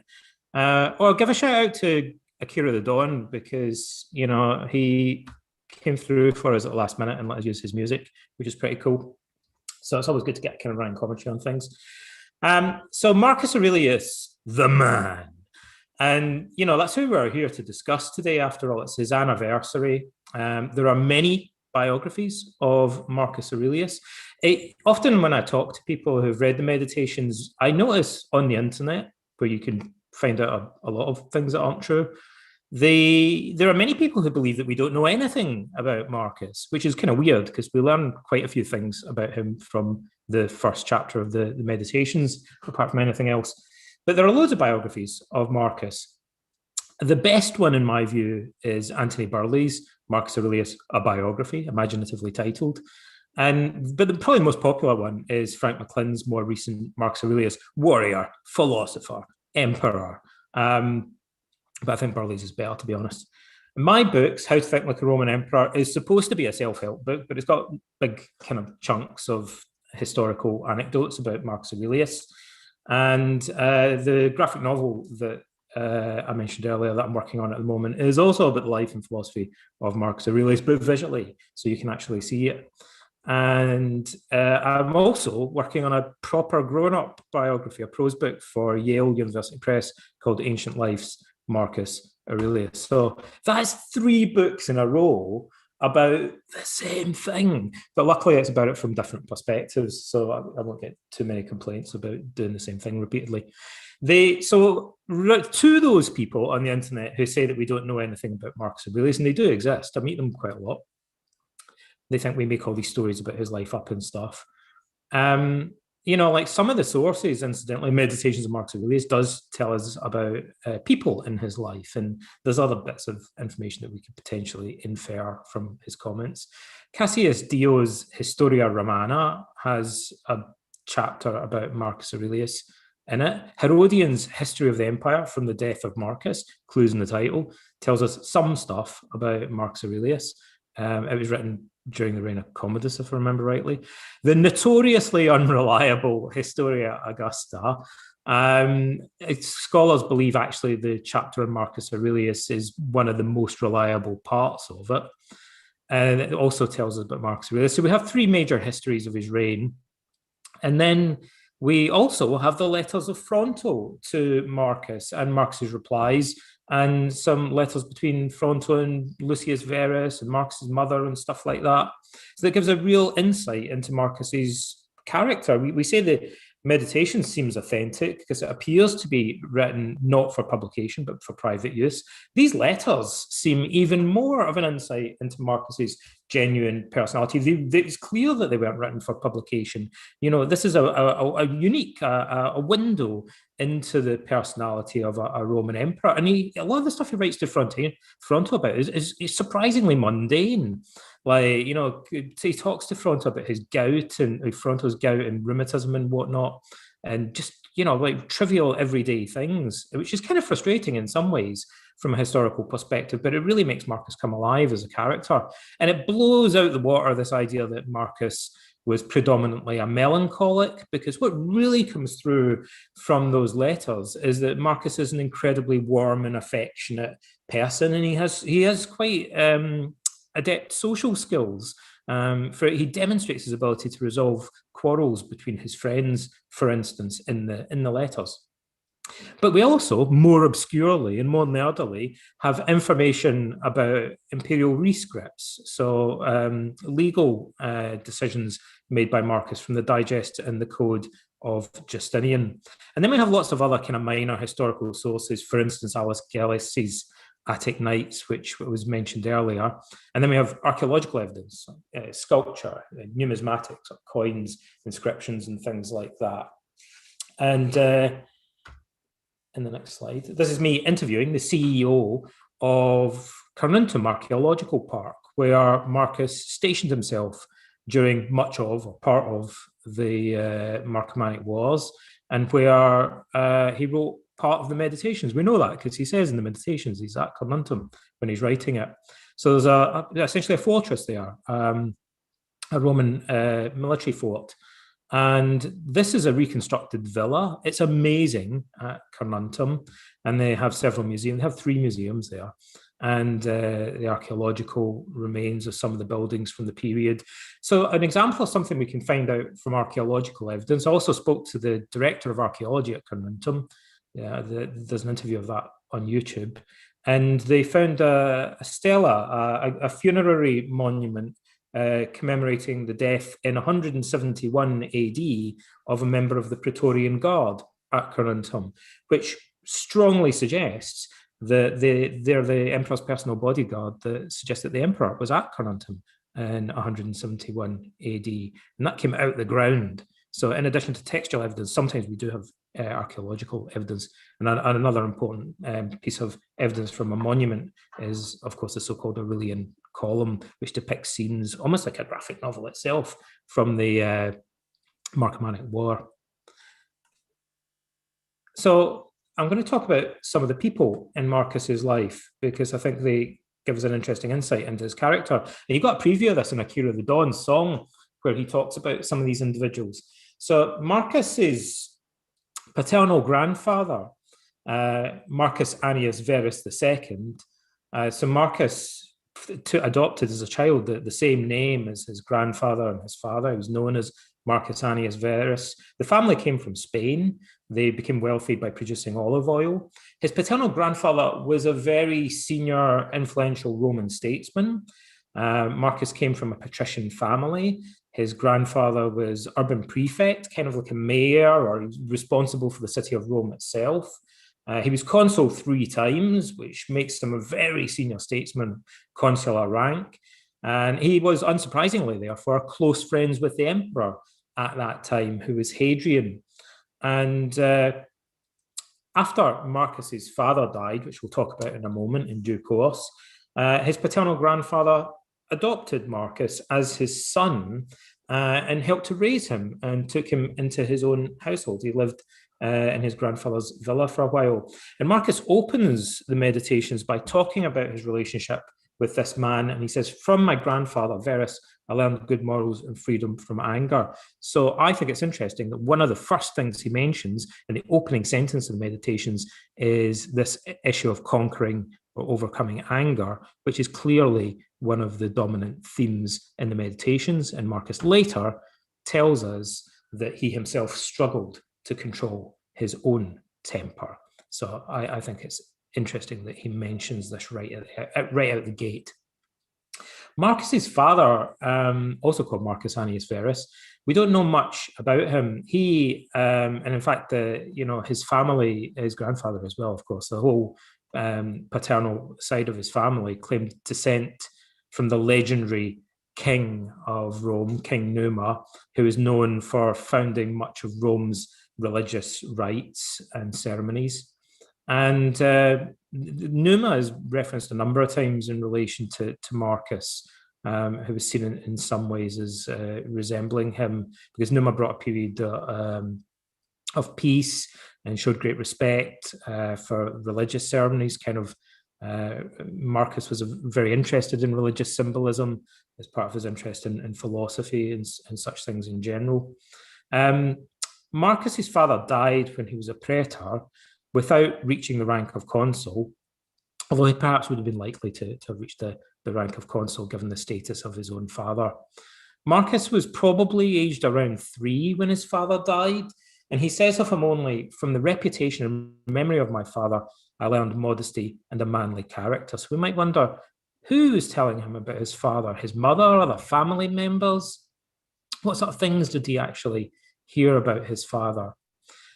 or give a shout out to Akira the Dawn, because, you know, he came through for us at the last minute and let us use his music, which is pretty cool. So it's always good to get kind of running commentary on things. So Marcus Aurelius the man. And, you know, that's who we're here to discuss today. After all, it's his anniversary. There are many biographies of Marcus Aurelius. Often when I talk to people who've read the Meditations, I notice on the internet, where you can find out a lot of things that aren't true, there are many people who believe that we don't know anything about Marcus, which is kind of weird because we learn quite a few things about him from the first chapter of the Meditations, apart from anything else. But there are loads of biographies of Marcus. The best one, in my view, is Anthony Burley's Marcus Aurelius, a biography, imaginatively titled. But the probably most popular one is Frank McLean's more recent Marcus Aurelius, warrior, philosopher, emperor. But I think Burley's is better, to be honest. My books, How to Think Like a Roman Emperor, is supposed to be a self-help book, but it's got big kind of chunks of historical anecdotes about Marcus Aurelius. And the graphic novel that I mentioned earlier that I'm working on at the moment is also about the life and philosophy of Marcus Aurelius, but visually, so you can actually see it. And I'm also working on a proper grown-up biography, a prose book for Yale University Press called Ancient Lives, Marcus Aurelius. So that's 3 books in a row about the same thing, but luckily it's about it from different perspectives, so I won't get too many complaints about doing the same thing repeatedly. So to those people on the internet who say that we don't know anything about Marcus Aurelius, and they do exist, I meet them quite a lot. They think we make all these stories about his life up and stuff. You know, like some of the sources, incidentally, Meditations of Marcus Aurelius does tell us about people in his life, and there's other bits of information that we could potentially infer from his comments. Cassius Dio's Historia Romana has a chapter about Marcus Aurelius in it. Herodian's History of the Empire from the Death of Marcus, clues in the title, tells us some stuff about Marcus Aurelius. It was written during the reign of Commodus, if I remember rightly. The notoriously unreliable Historia Augusta. Scholars believe actually the chapter on Marcus Aurelius is one of the most reliable parts of it. And it also tells us about Marcus Aurelius. So we have 3 major histories of his reign. And then we also have the letters of Fronto to Marcus and Marcus's replies, and some letters between Fronto and Lucius Verus and Marcus's mother and stuff like that. So that gives a real insight into Marcus's character. We say the meditation seems authentic because it appears to be written not for publication, but for private use. These letters seem even more of an insight into Marcus's genuine personality. It's clear that they weren't written for publication. You know, this is a unique window into the personality of a Roman emperor. And a lot of the stuff he writes to Fronto about is surprisingly mundane. Like, you know, he talks to Fronto about his gout and Fronto's gout and rheumatism and whatnot, and just, you know, like trivial everyday things, which is kind of frustrating in some ways from a historical perspective, but it really makes Marcus come alive as a character. And it blows out the water this idea that Marcus was predominantly a melancholic, because what really comes through from those letters is that Marcus is an incredibly warm and affectionate person, and he has quite adept social skills. He demonstrates his ability to resolve quarrels between his friends, for instance, in the letters. But we also, more obscurely and more nerdily, have information about imperial rescripts, so legal decisions made by Marcus from the Digest and the Code of Justinian. And then we have lots of other kind of minor historical sources, for instance, Alice Gellis's Attic Nights, which was mentioned earlier. And then we have archaeological evidence, sculpture, numismatics, coins, inscriptions, and things like that. And in the next slide, this is me interviewing the CEO of Carnuntum Archaeological Park, where Marcus stationed himself during much of, or part of, the Marcomannic Wars, and where he wrote part of the Meditations. We know that because he says in the Meditations he's at Carnuntum when he's writing it. So there's essentially a fortress there, a Roman military fort. And this is a reconstructed villa. It's amazing at Carnuntum, and they have several museums. They have 3 museums there, and the archaeological remains of some of the buildings from the period. So an example of something we can find out from archaeological evidence. I also spoke to the director of archaeology at Carnuntum, There's an interview of that on YouTube. And they found a stela, a funerary monument commemorating the death in 171 AD of a member of the Praetorian Guard at Corinthum, which strongly suggests that they're the emperor's personal bodyguard, that suggests that the emperor was at Corinthum in 171 AD, and that came out the ground. So in addition to textual evidence, sometimes we do have archaeological evidence. And another important piece of evidence from a monument is, of course, the so-called Aurelian column, which depicts scenes almost like a graphic novel itself from the Marcomannic War. So I'm going to talk about some of the people in Marcus's life, because I think they give us an interesting insight into his character. And you got a preview of this in Akira the Dawn's song, where he talks about some of these individuals. So Marcus's paternal grandfather, Marcus Annius Verus II. So Marcus adopted as a child the same name as his grandfather and his father. He was known as Marcus Annius Verus. The family came from Spain. They became wealthy by producing olive oil. His paternal grandfather was a very senior, influential Roman statesman. Marcus came from a patrician family. His grandfather was urban prefect, kind of like a mayor, or responsible for the city of Rome itself. He was consul 3 times, which makes him a very senior statesman, consular rank. And he was, unsurprisingly, therefore, close friends with the emperor at that time, who was Hadrian. And after Marcus's father died, which we'll talk about in a moment in due course, his paternal grandfather adopted Marcus as his son and helped to raise him and took him into his own household. He lived in his grandfather's villa for a while. And Marcus opens the Meditations by talking about his relationship with this man. And he says, from my grandfather, Verus, I learned good morals and freedom from anger. So I think it's interesting that one of the first things he mentions in the opening sentence of the Meditations is this issue of conquering or overcoming anger, which is clearly one of the dominant themes in the Meditations. And Marcus later tells us that he himself struggled to control his own temper. So I think it's interesting that he mentions this right out the gate. Marcus's father, also called Marcus Annius Verus, we don't know much about him. He, and in fact, his family, his grandfather as well, of course, the whole paternal side of his family claimed descent from the legendary king of Rome, King Numa, who is known for founding much of Rome's religious rites and ceremonies. And Numa is referenced a number of times in relation to Marcus, who was seen in some ways as resembling him, because Numa brought a period of peace and showed great respect for religious ceremonies. Marcus was very interested in religious symbolism as part of his interest in philosophy and such things in general. Marcus's father died when he was a praetor without reaching the rank of consul, although he perhaps would have been likely to have reached the rank of consul given the status of his own father. Marcus was probably aged around 3 when his father died, and he says of him only, from the reputation and memory of my father, I learned modesty and a manly character. So we might wonder, who is telling him about his father? His mother, other family members? What sort of things did he actually hear about his father?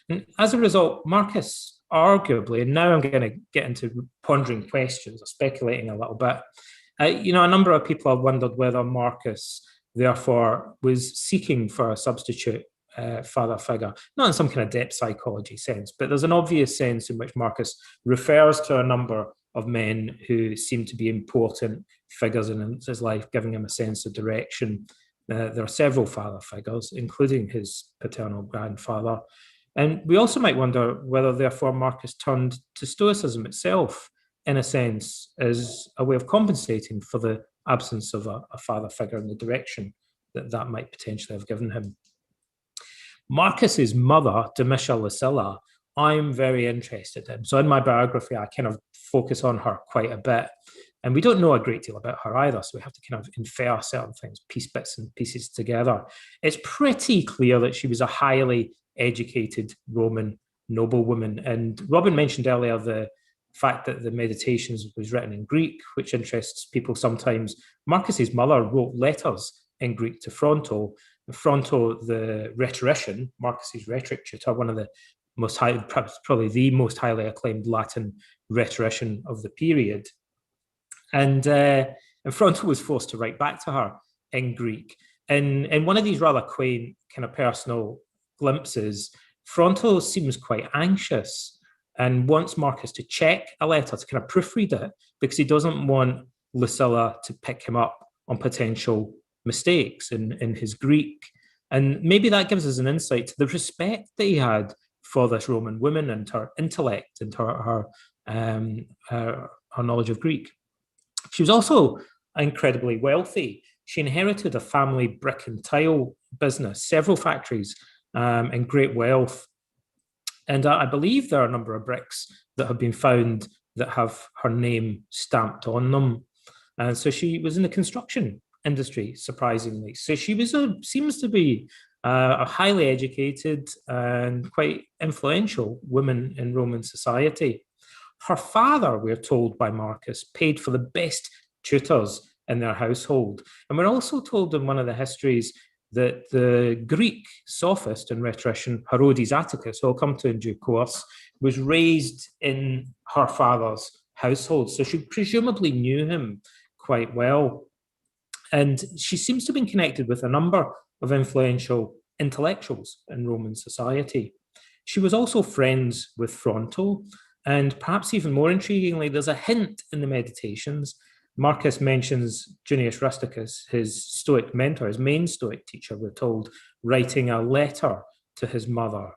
And as a result, Marcus arguably, and now I'm going to get into pondering questions or speculating a little bit, a number of people have wondered whether Marcus, therefore, was seeking for a substitute father figure, not in some kind of depth psychology sense, but there's an obvious sense in which Marcus refers to a number of men who seem to be important figures in his life, giving him a sense of direction. There are several father figures, including his paternal grandfather. And we also might wonder whether, therefore, Marcus turned to Stoicism itself, in a sense, as a way of compensating for the absence of a father figure in the direction that might potentially have given him. Marcus's mother, Domitia Lucilla, I'm very interested in. So in my biography, I kind of focus on her quite a bit. And we don't know a great deal about her either, so we have to kind of infer certain things, piece bits and pieces together. It's pretty clear that she was a highly educated Roman noblewoman. And Robin mentioned earlier the fact that the Meditations was written in Greek, which interests people sometimes. Marcus's mother wrote letters in Greek to Fronto. Fronto, the rhetorician, Marcus's rhetoric tutor, one of the most high, probably the most highly acclaimed Latin rhetorician of the period. And Fronto was forced to write back to her in Greek. And in one of these rather quaint kind of personal glimpses, Fronto seems quite anxious and wants Marcus to check a letter, to kind of proofread it, because he doesn't want Lucilla to pick him up on potential mistakes in his Greek. And maybe that gives us an insight to the respect that he had for this Roman woman and her intellect and her knowledge of Greek. She was also incredibly wealthy. She inherited a family brick and tile business, several factories, and great wealth. And I believe there are a number of bricks that have been found that have her name stamped on them. And so she was in the construction industry, surprisingly. So she was seems to be a highly educated and quite influential woman in Roman society. Her father, we're told by Marcus, paid for the best tutors in their household. And we're also told in one of the histories that the Greek sophist and rhetorician Herodes Atticus, who I'll come to in due course, was raised in her father's household. So she presumably knew him quite well. And she seems to have been connected with a number of influential intellectuals in Roman society. She was also friends with Fronto, and perhaps even more intriguingly, there's a hint in the Meditations. Marcus mentions Junius Rusticus, his Stoic mentor, his main Stoic teacher, we're told, writing a letter to his mother.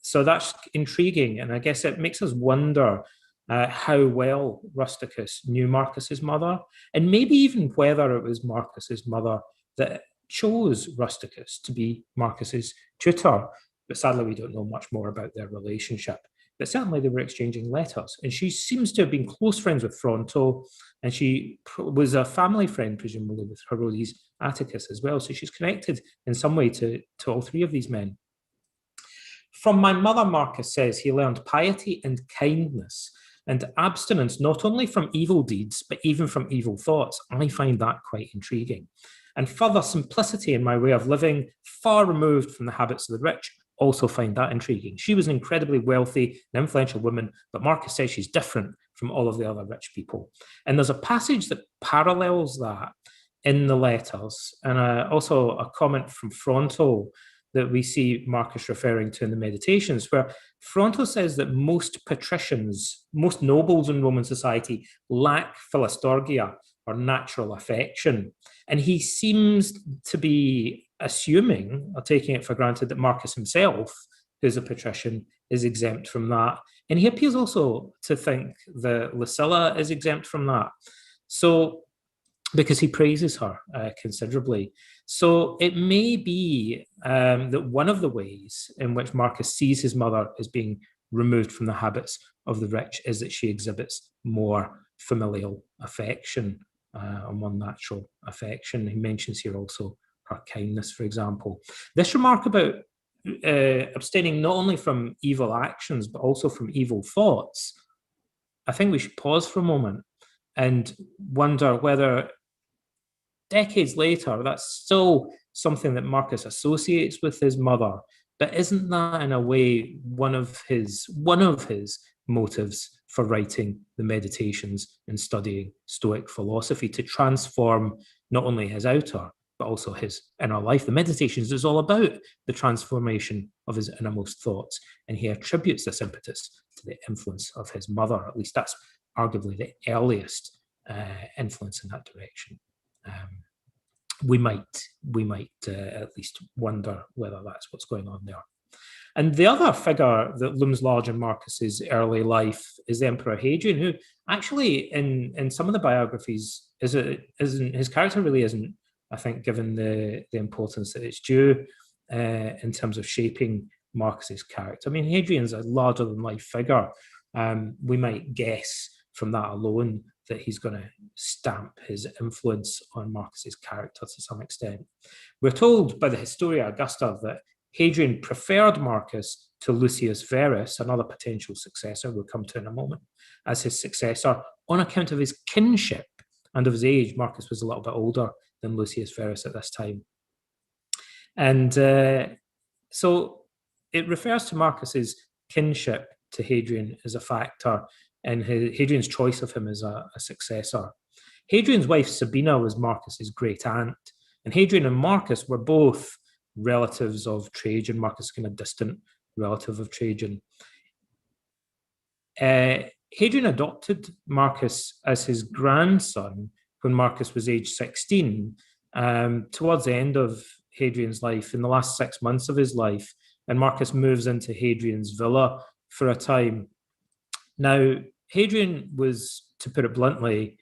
So that's intriguing, and I guess it makes us wonder how well Rusticus knew Marcus's mother, and maybe even whether it was Marcus's mother that chose Rusticus to be Marcus's tutor. But sadly, we don't know much more about their relationship. But certainly they were exchanging letters. And she seems to have been close friends with Fronto, and she was a family friend, presumably, with Herodes Atticus as well. So she's connected in some way to all three of these men. From my mother, Marcus says, he learned piety and kindness and abstinence, not only from evil deeds, but even from evil thoughts. I find that quite intriguing. And further, simplicity in my way of living, far removed from the habits of the rich, also find that intriguing. She was an incredibly wealthy and influential woman, but Marcus says she's different from all of the other rich people. And there's a passage that parallels that in the letters, and also a comment from Fronto that we see Marcus referring to in the Meditations, where Fronto says that most patricians, most nobles in Roman society lack philostorgia, or natural affection. And he seems to be assuming, or taking it for granted, that Marcus himself, who's a patrician, is exempt from that. And he appears also to think that Lucilla is exempt from that. So, because he praises her considerably. So it may be that one of the ways in which Marcus sees his mother as being removed from the habits of the rich is that she exhibits more familial affection, or more natural affection. He mentions here also her kindness, for example. This remark about abstaining not only from evil actions, but also from evil thoughts, I think we should pause for a moment and wonder whether decades later, that's still something that Marcus associates with his mother. But isn't that, in a way, one of his motives for writing the Meditations and studying Stoic philosophy, to transform not only his outer, but also his inner life? The Meditations is all about the transformation of his innermost thoughts, and he attributes this impetus to the influence of his mother. At least that's arguably the earliest influence in that direction. We might at least wonder whether that's what's going on there. And the other figure that looms large in Marcus's early life is the Emperor Hadrian, who actually in some of the biographies his character really isn't, I think, given the importance that it's due in terms of shaping Marcus's character. I mean, Hadrian's a larger than life figure. We might guess from that alone that he's going to stamp his influence on Marcus's character to some extent. We're told by the Historia Augusta that Hadrian preferred Marcus to Lucius Verus, another potential successor we'll come to in a moment, as his successor on account of his kinship and of his age. Marcus was a little bit older than Lucius Verus at this time. And so it refers to Marcus's kinship to Hadrian as a factor in Hadrian's choice of him as a successor. Hadrian's wife Sabina was Marcus's great aunt, and Hadrian and Marcus were both relatives of Trajan. Marcus, kind of distant relative of Trajan. Hadrian adopted Marcus as his grandson when Marcus was age 16, towards the end of Hadrian's life, in the last 6 months of his life, and Marcus moves into Hadrian's villa for a time. Now, Hadrian was, to put it bluntly,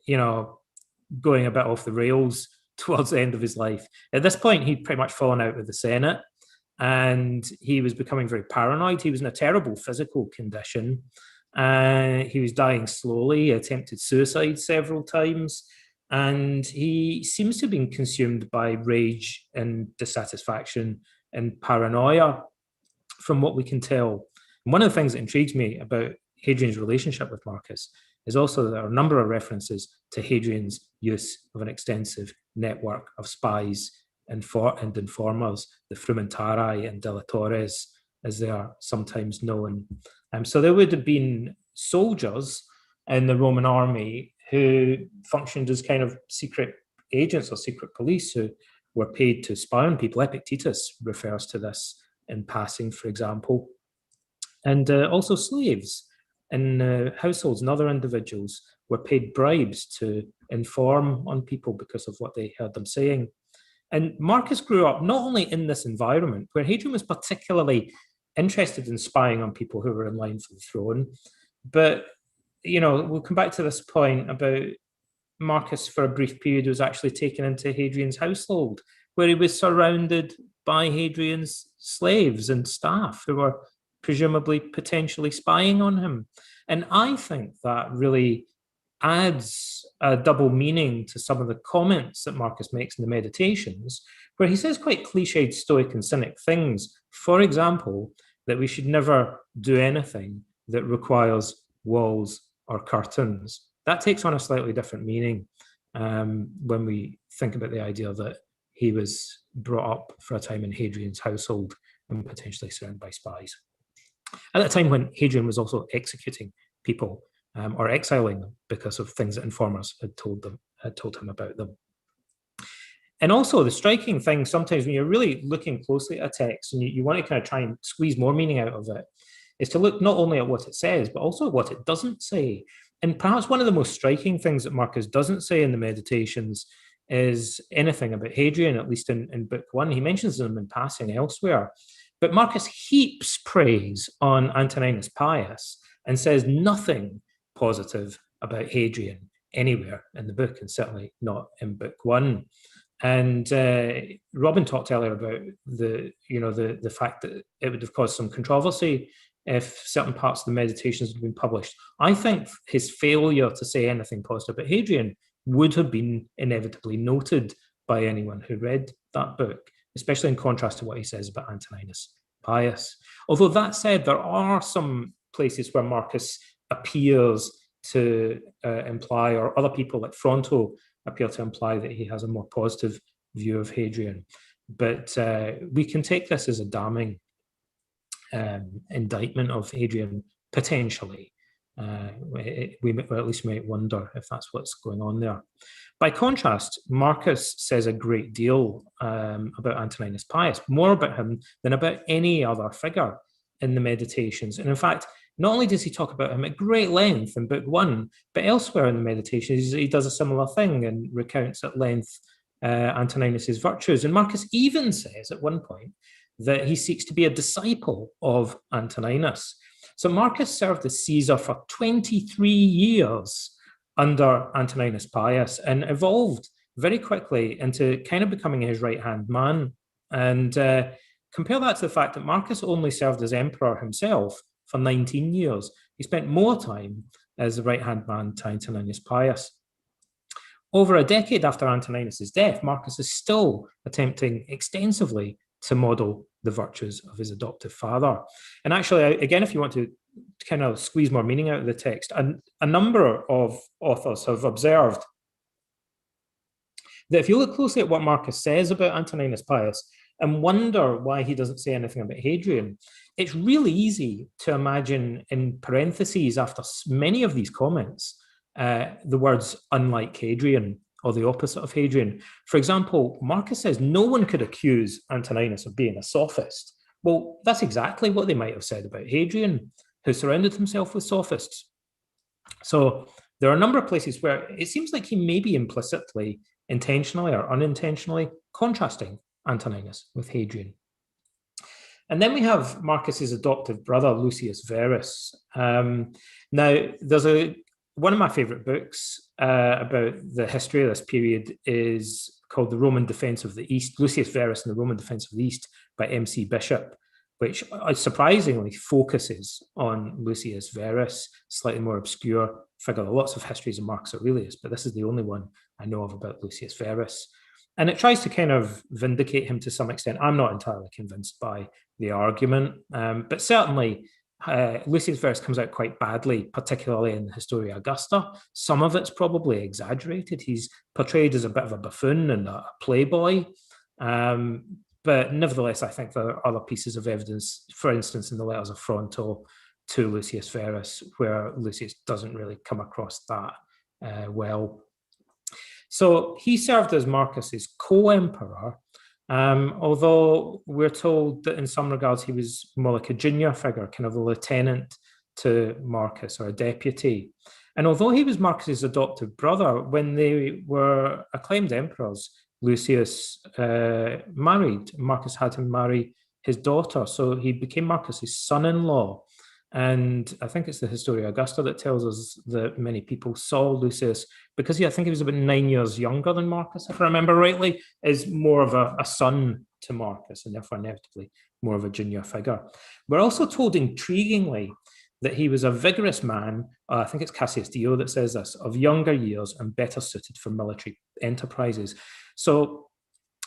going a bit off the rails towards the end of his life. At this point, he'd pretty much fallen out with the Senate, and he was becoming very paranoid. He was in a terrible physical condition. He was dying slowly, attempted suicide several times, and he seems to have been consumed by rage and dissatisfaction and paranoia, from what we can tell. And one of the things that intrigues me about Hadrian's relationship with Marcus is also that there are a number of references to Hadrian's use of an extensive network of spies and informers, the frumentarii and delatores, as they are sometimes known. So there would have been soldiers in the Roman army who functioned as kind of secret agents or secret police who were paid to spy on people. Epictetus refers to this in passing, for example. And also slaves in households and other individuals were paid bribes to inform on people because of what they heard them saying. And Marcus grew up not only in this environment where Hadrian was particularly interested in spying on people who were in line for the throne, but we'll come back to this point about Marcus for a brief period was actually taken into Hadrian's household, where he was surrounded by Hadrian's slaves and staff who were presumably potentially spying on him. And I think that really adds a double meaning to some of the comments that Marcus makes in the Meditations, where he says quite cliched Stoic and Cynic things. For example, that we should never do anything that requires walls or curtains. That takes on a slightly different meaning when we think about the idea that he was brought up for a time in Hadrian's household and potentially surrounded by spies. At that time when Hadrian was also executing people or exiling them because of things that informers had told him about them. And also the striking thing sometimes when you're really looking closely at a text and you want to kind of try and squeeze more meaning out of it, is to look not only at what it says, but also what it doesn't say. And perhaps one of the most striking things that Marcus doesn't say in the Meditations is anything about Hadrian, at least in Book 1. He mentions them in passing elsewhere. But Marcus heaps praise on Antoninus Pius and says nothing positive about Hadrian anywhere in the book, and certainly not in Book 1. And Robin talked earlier about the fact that it would have caused some controversy if certain parts of the Meditations had been published. I think his failure to say anything positive about Hadrian would have been inevitably noted by anyone who read that book, especially in contrast to what he says about Antoninus Pius. Although that said, there are some places where Marcus appears to imply, or other people like Fronto appear to imply, that he has a more positive view of Hadrian. But we can take this as a damning indictment of Hadrian, potentially. We at least might wonder if that's what's going on there. By contrast, Marcus says a great deal about Antoninus Pius, more about him than about any other figure in the Meditations. And in fact, not only does he talk about him at great length in Book 1, but elsewhere in the Meditations, he does a similar thing and recounts at length Antoninus's virtues. And Marcus even says at one point that he seeks to be a disciple of Antoninus. So Marcus served as Caesar for 23 years under Antoninus Pius and evolved very quickly into kind of becoming his right-hand man. And compare that to the fact that Marcus only served as emperor himself for 19 years. He spent more time as the right-hand man to Antoninus Pius. Over a decade after Antoninus's death, Marcus is still attempting extensively to model the virtues of his adoptive father. And actually, again, if you want to kind of squeeze more meaning out of the text, a number of authors have observed that if you look closely at what Marcus says about Antoninus Pius and wonder why he doesn't say anything about Hadrian, it's really easy to imagine in parentheses after many of these comments, the words unlike Hadrian or the opposite of Hadrian. For example, Marcus says no one could accuse Antoninus of being a sophist. Well, that's exactly what they might have said about Hadrian, who surrounded himself with sophists. So there are a number of places where it seems like he may be implicitly, intentionally or unintentionally contrasting Antoninus with Hadrian. And then we have Marcus's adoptive brother, Lucius Verus. Now, there's one of my favorite books about the history of this period is called The Roman Defense of the East, Lucius Verus and the Roman Defense of the East by M.C. Bishop, which surprisingly focuses on Lucius Verus, slightly more obscure figure. Lots of histories of Marcus Aurelius, but this is the only one I know of about Lucius Verus. And it tries to kind of vindicate him to some extent. I'm not entirely convinced by the argument, but certainly Lucius Verus comes out quite badly, particularly in the Historia Augusta. Some of it's probably exaggerated. He's portrayed as a bit of a buffoon and a playboy. But nevertheless, I think there are other pieces of evidence, for instance, in the letters of Fronto to Lucius Verus, where Lucius doesn't really come across that well. So he served as Marcus's co-emperor, although we're told that in some regards he was more like a junior figure, kind of a lieutenant to Marcus or a deputy. And although he was Marcus's adoptive brother, when they were acclaimed emperors, Lucius married. Marcus had him marry his daughter, so he became Marcus's son-in-law. And I think it's the Historia Augusta that tells us that many people saw Lucius, because I think he was about 9 years younger than Marcus, if I remember rightly, is more of a son to Marcus, and therefore inevitably more of a junior figure. We're also told intriguingly that he was a vigorous man, I think it's Cassius Dio that says this, of younger years and better suited for military enterprises. So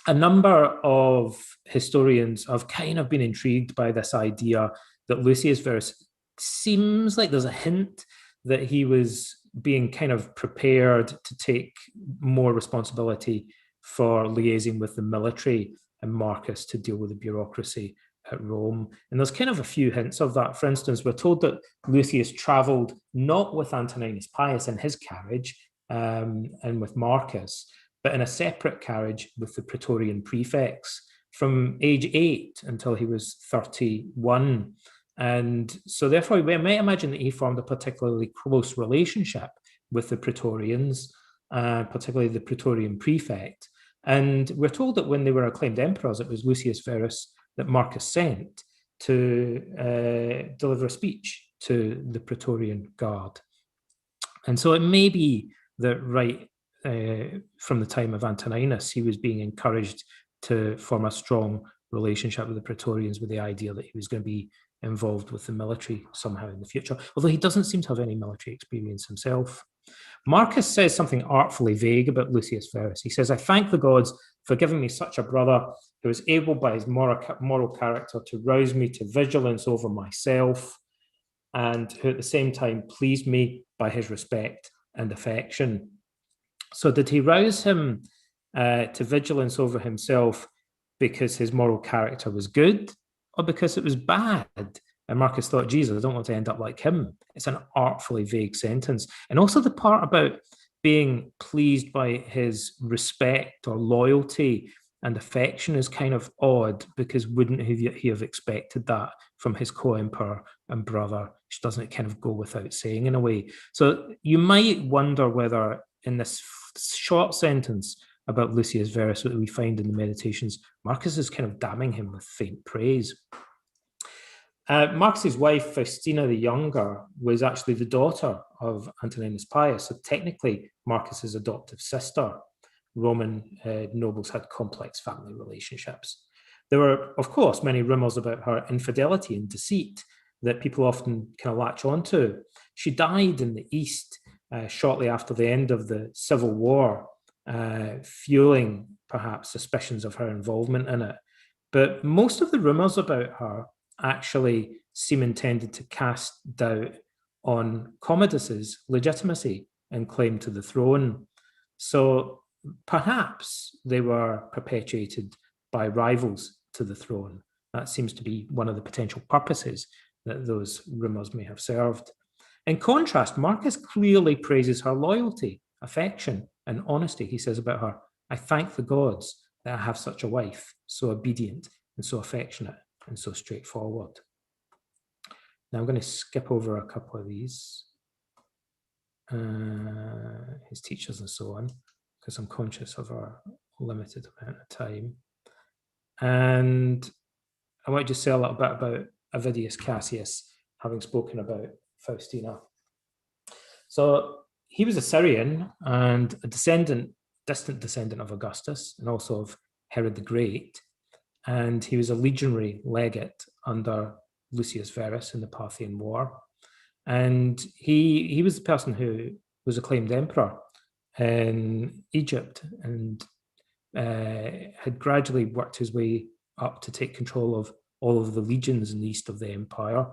a number of historians have kind of been intrigued by this idea that Lucius Verus seems like there's a hint that he was being kind of prepared to take more responsibility for liaising with the military and Marcus to deal with the bureaucracy at Rome. And there's kind of a few hints of that. For instance, we're told that Lucius travelled not with Antoninus Pius in his carriage and with Marcus, but in a separate carriage with the Praetorian prefects from age 8 until he was 31. And so therefore, we might imagine that he formed a particularly close relationship with the Praetorians, particularly the Praetorian prefect. And we're told that when they were acclaimed emperors, it was Lucius Verus that Marcus sent to deliver a speech to the Praetorian Guard. And so it may be that right from the time of Antoninus, he was being encouraged to form a strong relationship with the Praetorians with the idea that he was going to be involved with the military somehow in the future, although he doesn't seem to have any military experience himself. Marcus says something artfully vague about Lucius Verus. He says, "I thank the gods for giving me such a brother who is able by his moral character to rouse me to vigilance over myself, and who at the same time pleased me by his respect and affection." So did he rouse him to vigilance over himself because his moral character was good, or because it was bad? And Marcus thought, Jesus, I don't want to end up like him. It's an artfully vague sentence. And also the part about being pleased by his respect or loyalty and affection is kind of odd, because wouldn't he have expected that from his co-emperor and brother? Which doesn't kind of go without saying in a way. So you might wonder whether in this short sentence about Lucius Verus that we find in the Meditations, Marcus is kind of damning him with faint praise. Marcus's wife, Faustina the Younger, was actually the daughter of Antoninus Pius, so technically Marcus's adoptive sister. Roman nobles had complex family relationships. There were, of course, many rumors about her infidelity and deceit that people often kind of latch onto. She died in the East shortly after the end of the Civil War, fueling perhaps suspicions of her involvement in it. But most of the rumors about her actually seem intended to cast doubt on Commodus's legitimacy and claim to the throne. So perhaps they were perpetuated by rivals to the throne. That seems to be one of the potential purposes that those rumors may have served. In contrast, Marcus clearly praises her loyalty, affection, and honesty. He says about her, "I thank the gods that I have such a wife, so obedient and so affectionate and so straightforward." Now I'm going to skip over a couple of these, his teachers and so on, because I'm conscious of our limited amount of time. And I want to just say a little bit about Avidius Cassius, having spoken about Faustina. So he was a Syrian and a distant descendant of Augustus and also of Herod the Great. And he was a legionary legate under Lucius Verus in the Parthian War. And he was the person who was acclaimed emperor in Egypt and had gradually worked his way up to take control of all of the legions in the east of the empire,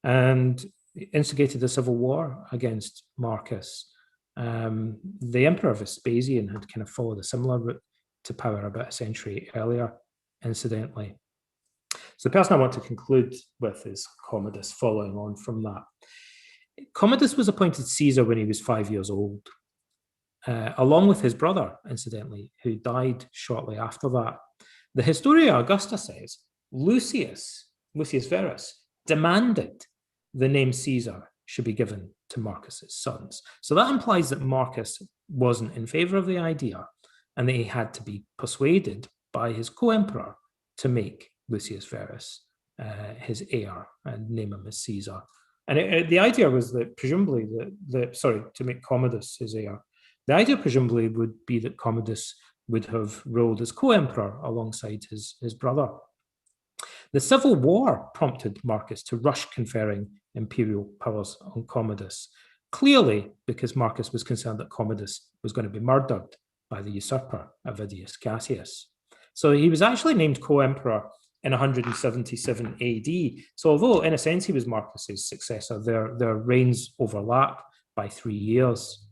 and instigated a civil war against Marcus. The Emperor Vespasian had kind of followed a similar route to power about a century earlier, incidentally. So the person I want to conclude with is Commodus, following on from that. Commodus was appointed Caesar when he was 5 years old, along with his brother, incidentally, who died shortly after that. The Historia Augusta says Lucius Verus demanded the name Caesar should be given to Marcus's sons. So that implies that Marcus wasn't in favor of the idea and that he had to be persuaded by his co-emperor to make Lucius Verus his heir and name him as Caesar. And the idea was that presumably to make Commodus his heir. The idea presumably would be that Commodus would have ruled as co-emperor alongside his brother. The civil war prompted Marcus to rush conferring imperial powers on Commodus, clearly because Marcus was concerned that Commodus was going to be murdered by the usurper Avidius Cassius. So he was actually named co-emperor in 177 AD. So although in a sense he was Marcus's successor, their reigns overlap by 3 years.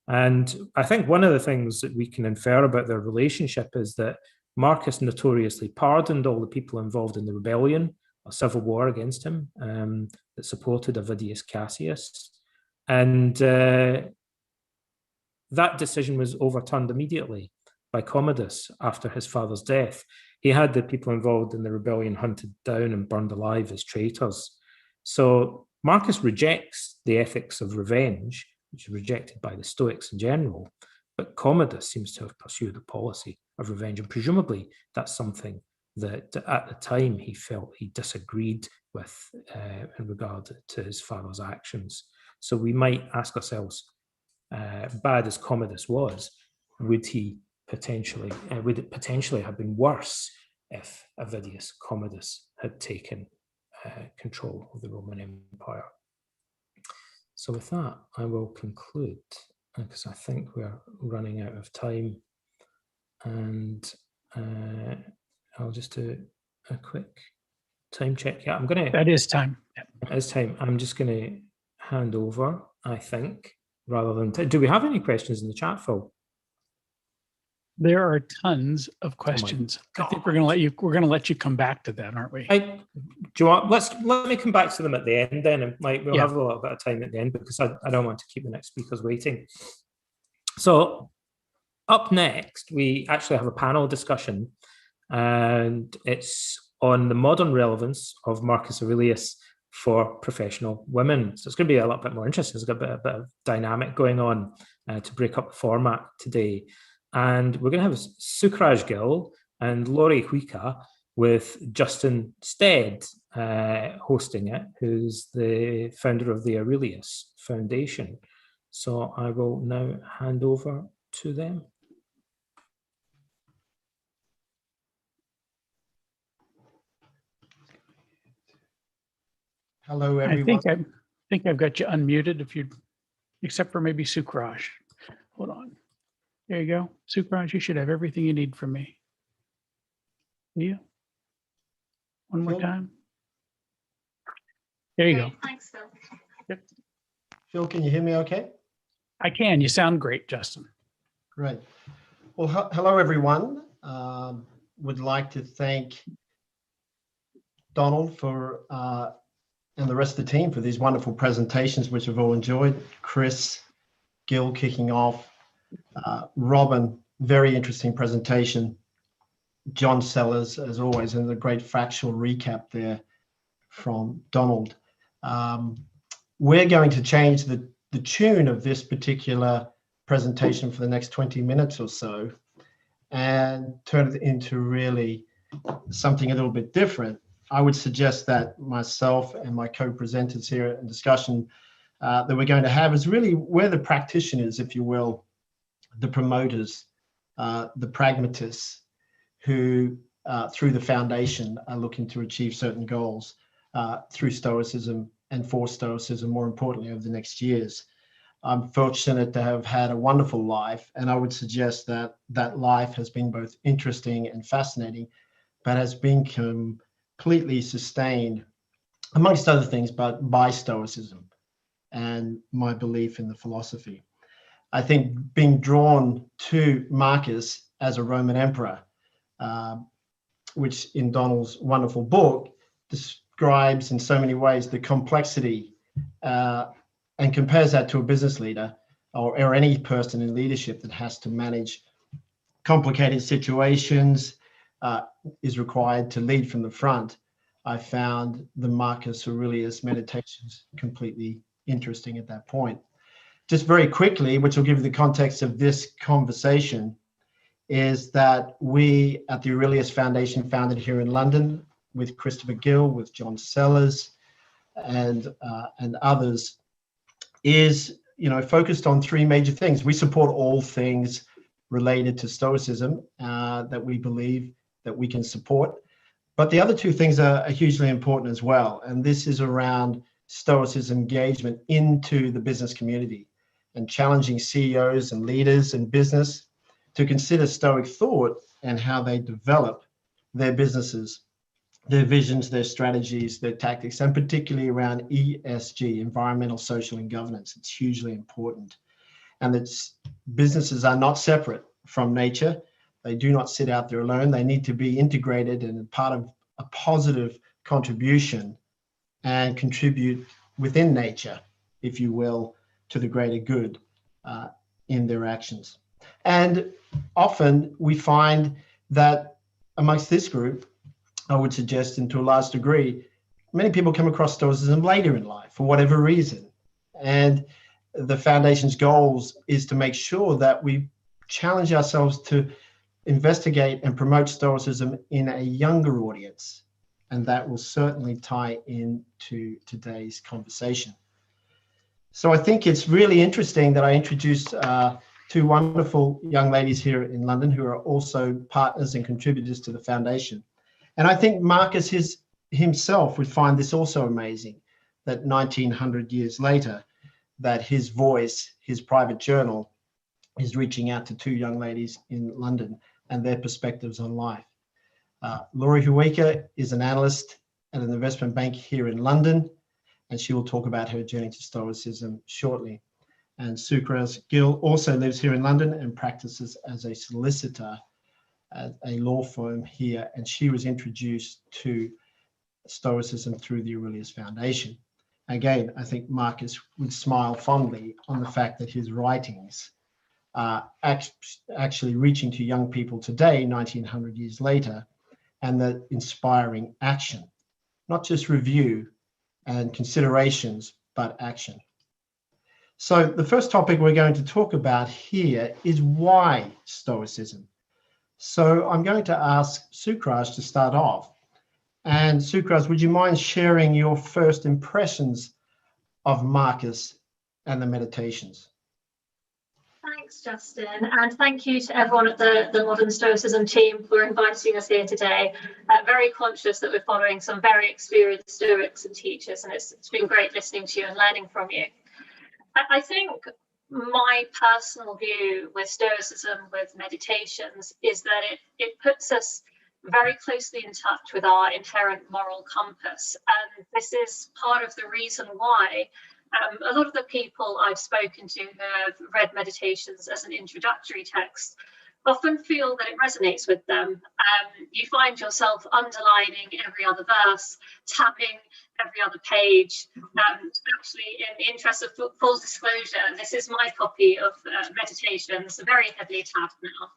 And I think one of the things that we can infer about their relationship is that Marcus notoriously pardoned all the people involved in the rebellion, a civil war against him, that supported Avidius Cassius. And that decision was overturned immediately by Commodus after his father's death. He had the people involved in the rebellion hunted down and burned alive as traitors. So Marcus rejects the ethics of revenge, which is rejected by the Stoics in general, but Commodus seems to have pursued a policy of revenge, and presumably that's something that at the time he felt he disagreed with in regard to his father's actions. So we might ask ourselves, bad as Commodus was, would it potentially have been worse if Avidius Commodus had taken control of the Roman Empire? So with that, I will conclude, because I think we're running out of time. And I'll just do a quick time check. Yeah, I'm going to... That is time. That is time. I'm just going to hand over, I think, rather than... Do we have any questions in the chat, Phil? There are tons of questions. I think we're going to let you come back to that, aren't we? Do you want? Let me come back to them at the end then, and we'll have a little bit of time at the end, because I don't want to keep the next speakers waiting. So up next, we actually have a panel discussion, and it's on the modern relevance of Marcus Aurelius for professional women. So it's going to be a little bit more interesting. There's got a bit of dynamic going on to break up the format today. And we're going to have Sukraj Gill and Loir Huica with Justin Stead hosting it, who's the founder of the Aurelius Foundation. So I will now hand over to them. Hello, everyone. I think I've got you unmuted, except for maybe Sukraj. Hold on. There you go. Sukraj, you should have everything you need from me. You? One more Phil? time. There you go. Thanks, Phil. Yep. Phil, can you hear me okay? I can. You sound great, Justin. Great. Well, hello, everyone. Would like to thank Donald for and the rest of the team for these wonderful presentations, which I've all enjoyed. Chris, Gill kicking off, Robin, very interesting presentation. John Sellars, as always, and a great factual recap there from Donald. We're going to change the tune of this particular presentation for the next 20 minutes or so and turn it into really something a little bit different. I would suggest that myself and my co-presenters here in discussion that we're going to have is really we're the practitioners, if you will, the promoters, the pragmatists who through the foundation are looking to achieve certain goals through Stoicism and for Stoicism, more importantly, over the next years. I'm fortunate to have had a wonderful life, and I would suggest that that life has been both interesting and fascinating, but has been completely sustained, amongst other things, but by Stoicism and my belief in the philosophy. I think being drawn to Marcus as a Roman emperor, which in Donald's wonderful book describes in so many ways the complexity and compares that to a business leader or any person in leadership that has to manage complicated situations, is required to lead from the front. I found the Marcus Aurelius meditations completely interesting at that point. Just very quickly, which will give you the context of this conversation, is that we at the Aurelius Foundation, founded here in London with Christopher Gill, with John Sellars, and others, is focused on three major things. We support all things related to Stoicism that we believe that we can support. But the other two things are hugely important as well. And this is around Stoicism engagement into the business community and challenging CEOs and leaders in business to consider Stoic thought and how they develop their businesses, their visions, their strategies, their tactics, and particularly around ESG, environmental, social, and governance. It's hugely important. And that businesses are not separate from nature. They do not sit out there alone. They need to be integrated and part of a positive contribution and contribute within nature, if you will, to the greater good in their actions. And often we find that amongst this group, I would suggest, and to a large degree, many people come across Stoicism later in life for whatever reason. And the foundation's goals is to make sure that we challenge ourselves to investigate and promote Stoicism in a younger audience. And that will certainly tie into today's conversation. So I think it's really interesting that I introduced two wonderful young ladies here in London who are also partners and contributors to the foundation. And I think Marcus himself would find this also amazing, that 1900 years later, that his voice, his private journal, is reaching out to two young ladies in London and their perspectives on life. Loir Huica is an analyst at an investment bank here in London, and she will talk about her journey to Stoicism shortly. And Sukraj Gill also lives here in London and practices as a solicitor at a law firm here, and she was introduced to Stoicism through the Aurelius Foundation. Again, I think Marcus would smile fondly on the fact that his writings are actually reaching to young people today, 1900 years later, and the inspiring action, not just review and considerations, but action. So the first topic we're going to talk about here is why Stoicism. So I'm going to ask Sukraj to start off. And Sukraj, would you mind sharing your first impressions of Marcus and the meditations? Thanks, Justin, and thank you to everyone at the Modern Stoicism team for inviting us here today. Very conscious that we're following some very experienced Stoics and teachers, and it's been great listening to you and learning from you. I think my personal view with Stoicism, with meditations, is that it puts us very closely in touch with our inherent moral compass. And this is part of the reason why a lot of the people I've spoken to who have read Meditations as an introductory text often feel that it resonates with them. You find yourself underlining every other verse, tapping every other page. Actually, in the interest of full disclosure, this is my copy of Meditations, very heavily tabbed now.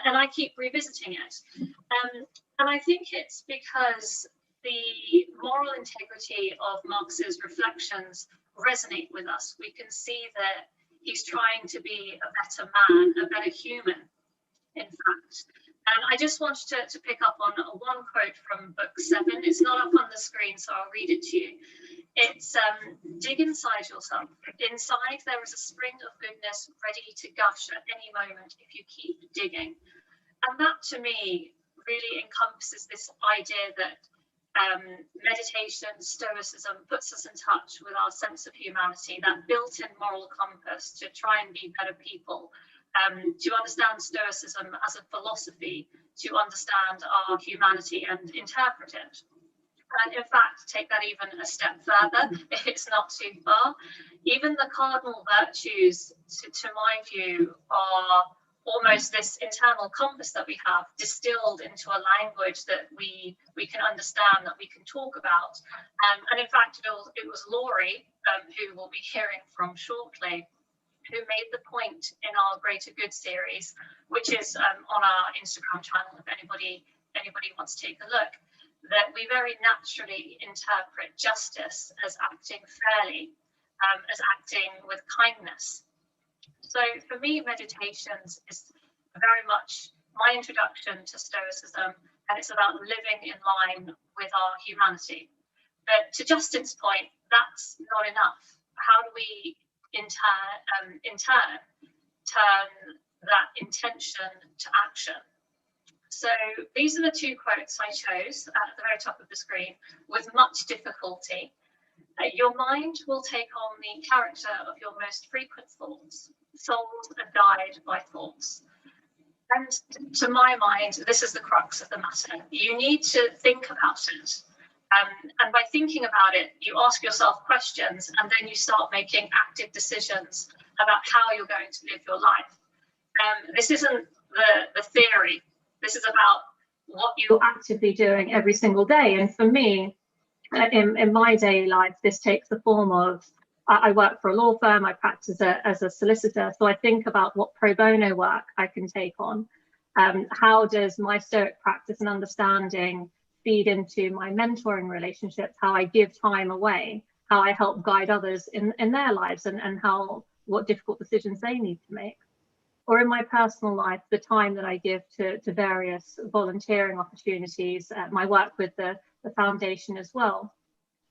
And I keep revisiting it. And I think it's because the moral integrity of Marx's reflections resonate with us. We can see that he's trying to be a better man, a better human, in fact. And I just wanted to pick up on one quote from book 7. It's not up on the screen, so I'll read it to you. It's dig inside yourself. Inside there is a spring of goodness ready to gush at any moment if you keep digging. And that to me really encompasses this idea that meditation, Stoicism puts us in touch with our sense of humanity, that built-in moral compass to try and be better people, to understand Stoicism as a philosophy, to understand our humanity and interpret it. And in fact, take that even a step further, if it's not too far. Even the cardinal virtues, to my view, are almost this internal compass that we have distilled into a language that we can understand, that we can talk about. And in fact, it was Loir, who we'll be hearing from shortly, who made the point in our Greater Good series, which is on our Instagram channel if anybody wants to take a look, that we very naturally interpret justice as acting fairly, as acting with kindness. So for me, Meditations is very much my introduction to Stoicism, and it's about living in line with our humanity. But to Justin's point, that's not enough. How do we in turn turn that intention to action? So these are the two quotes I chose at the very top of the screen with much difficulty. Your mind will take on the character of your most frequent thoughts. Souls are guided by thoughts. And to my mind, this is the crux of the matter. You need to think about it. And by thinking about it, you ask yourself questions, and then you start making active decisions about how you're going to live your life. This isn't the theory. This is about what you're actively doing every single day. And for me, in my daily life, this takes the form of, I work for a law firm, I practice as a solicitor, so I think about what pro bono work I can take on. How does my Stoic practice and understanding feed into my mentoring relationships, how I give time away, how I help guide others in their lives, and what difficult decisions they need to make. Or in my personal life, the time that I give to various volunteering opportunities, my work with the foundation as well,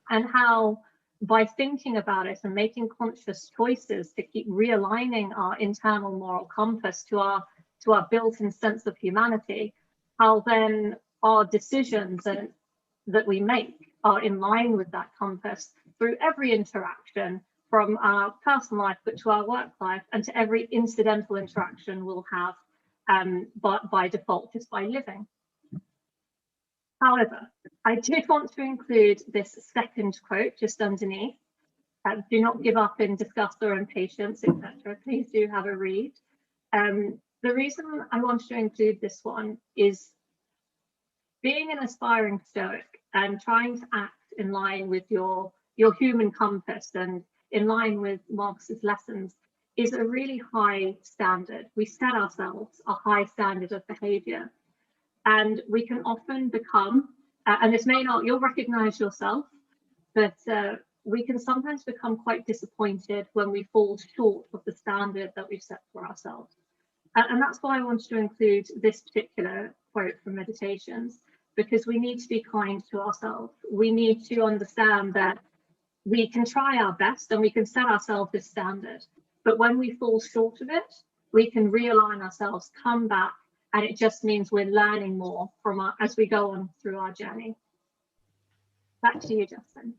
and how by thinking about it and making conscious choices to keep realigning our internal moral compass to our built-in sense of humanity, how then our decisions that we make are in line with that compass through every interaction, from our personal life but to our work life, and to every incidental interaction we'll have by default, just by living. However, I did want to include this second quote just underneath. Do not give up in disgust or impatience, etc. Please do have a read. The reason I wanted to include this one is being an aspiring Stoic and trying to act in line with your human compass and in line with Marcus's lessons is a really high standard. We set ourselves a high standard of behavior, and we can often become, and this may not, you'll recognize yourself, but we can sometimes become quite disappointed when we fall short of the standard that we've set for ourselves. And that's why I wanted to include this particular quote from Meditations, because we need to be kind to ourselves. We need to understand that we can try our best and we can set ourselves this standard, but when we fall short of it, we can realign ourselves, come back, and it just means we're learning more from as we go on through our journey. Back to you, Justin.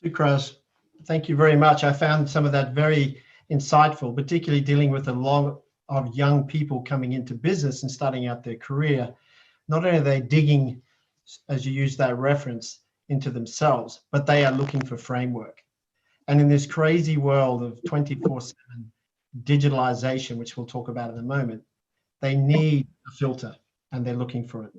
Sukraj, thank you very much. I found some of that very insightful, particularly dealing with a lot of young people coming into business and starting out their career. not only are they digging, as you use that reference, into themselves, but they are looking for framework. And in this crazy world of 24/7 digitalization, which we'll talk about in a moment, they need a filter and they're looking for it.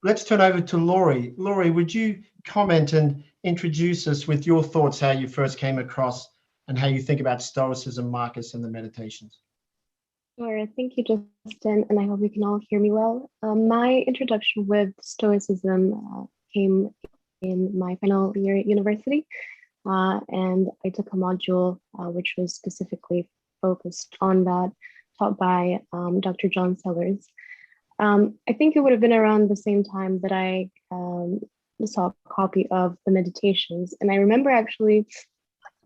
Let's turn over to Loir. Loir, would you comment and introduce us with your thoughts, how you first came across and how you think about Stoicism, Marcus, and the meditations? Sure, thank you, Justin, and I hope you can all hear me well. My introduction with Stoicism came in my final year at university, and I took a module which was specifically focused on that, taught by Dr. John Sellars. I think it would have been around the same time that I saw a copy of the Meditations, and I remember actually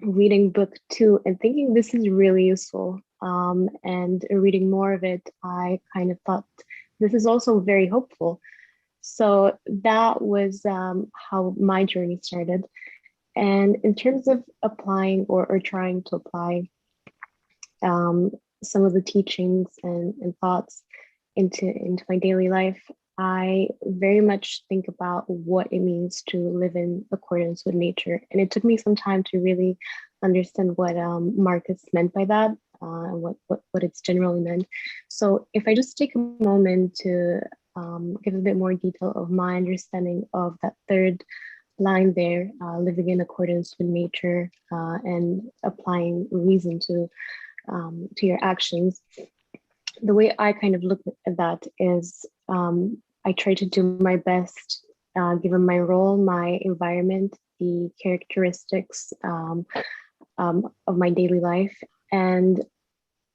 reading book 2 and thinking this is really useful. And reading more of it, I kind of thought this is also very hopeful. So that was how my journey started. And in terms of applying or trying to apply some of the teachings and thoughts into my daily life, I very much think about what it means to live in accordance with nature. And it took me some time to really understand what Marcus meant by that. And what it's generally meant. So if I just take a moment to give a bit more detail of my understanding of that third line there, living in accordance with nature and applying reason to your actions, the way I kind of look at that is I try to do my best, given my role, my environment, the characteristics of my daily life. And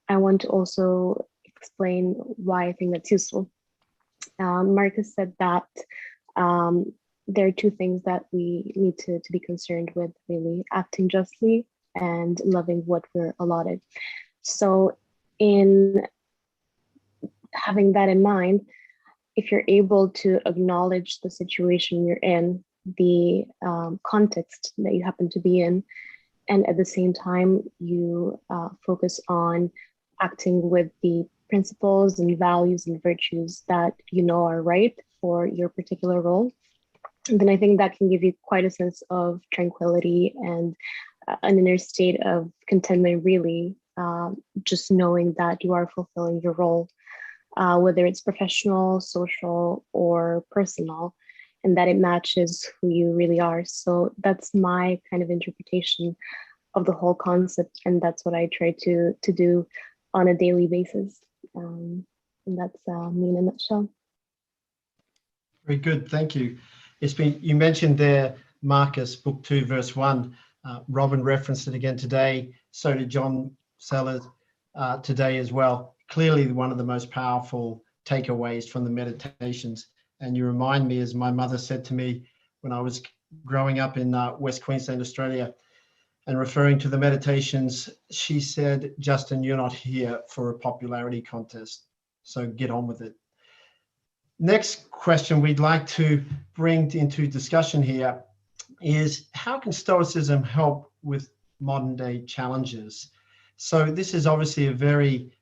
I want to also explain why I think that's useful. Marcus said that there are two things that we need to be concerned with, really: acting justly and loving what we're allotted. So in having that in mind, if you're able to acknowledge the situation you're in, the context that you happen to be in, and at the same time, you focus on acting with the principles and values and virtues that you know are right for your particular role, then I think that can give you quite a sense of tranquility and an inner state of contentment, really, just knowing that you are fulfilling your role, whether it's professional, social, or personal, and that it matches who you really are. So that's my kind of interpretation of the whole concept, and that's what I try to do on a daily basis. And that's me in a nutshell. Very good, thank you. You mentioned there, Marcus, book 2, verse 1. Robin referenced it again today. So did John Sellars today as well. Clearly one of the most powerful takeaways from the Meditations. And you remind me, as my mother said to me when I was growing up in West Queensland, Australia, and referring to the Meditations, she said, "Justin, you're not here for a popularity contest, so get on with it." Next question we'd like to bring into discussion here is, how can Stoicism help with modern day challenges? So this is obviously a very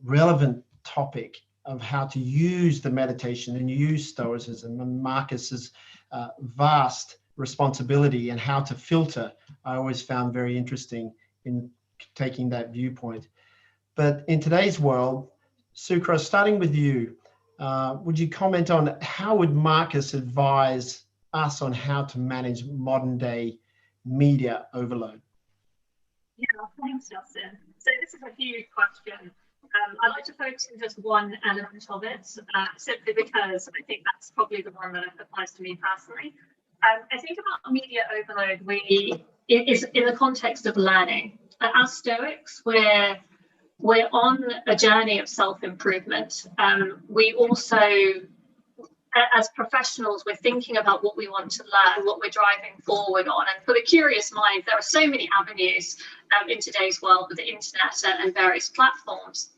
relevant topic of how to use the meditation and use Stoicism, and Marcus's vast responsibility and how to filter, I always found very interesting in taking that viewpoint. But in today's world, Sukraj, starting with you, would you comment on how would Marcus advise us on how to manage modern day media overload? Yeah, thanks, Justin. So this is a huge question. I'd like to focus on just one element of it, simply because I think that's probably the one that applies to me personally. I think about media overload is in the context of learning. As Stoics, we're on a journey of self-improvement. We also, as professionals, we're thinking about what we want to learn, what we're driving forward on. And for the curious mind, there are so many avenues in today's world with the internet and various platforms.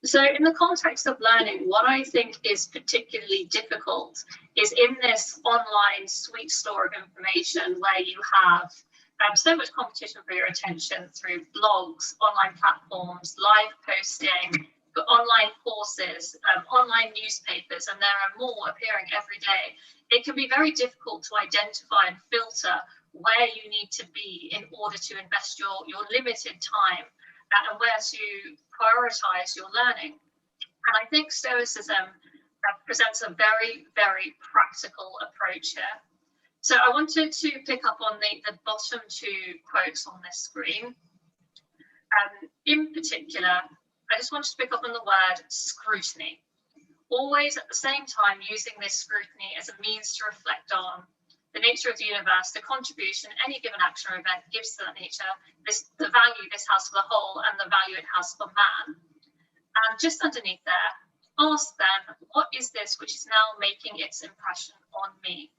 So in the context of learning, what I think is particularly difficult is in this online sweet store of information where you have so much competition for your attention through blogs, online platforms, live posting, online courses, online newspapers, and there are more appearing every day, it can be very difficult to identify and filter where you need to be in order to invest your limited time and where to prioritize your learning. And I think Stoicism presents a very, very practical approach here. So I wanted to pick up on the bottom two quotes on this screen. In particular, I just wanted to pick up on the word scrutiny. Always at the same time using this scrutiny as a means to reflect on the nature of the universe, the contribution any given action or event gives to that nature, the value this has for the whole and the value it has for man. And just underneath there, ask then, what is this which is now making its impression on me?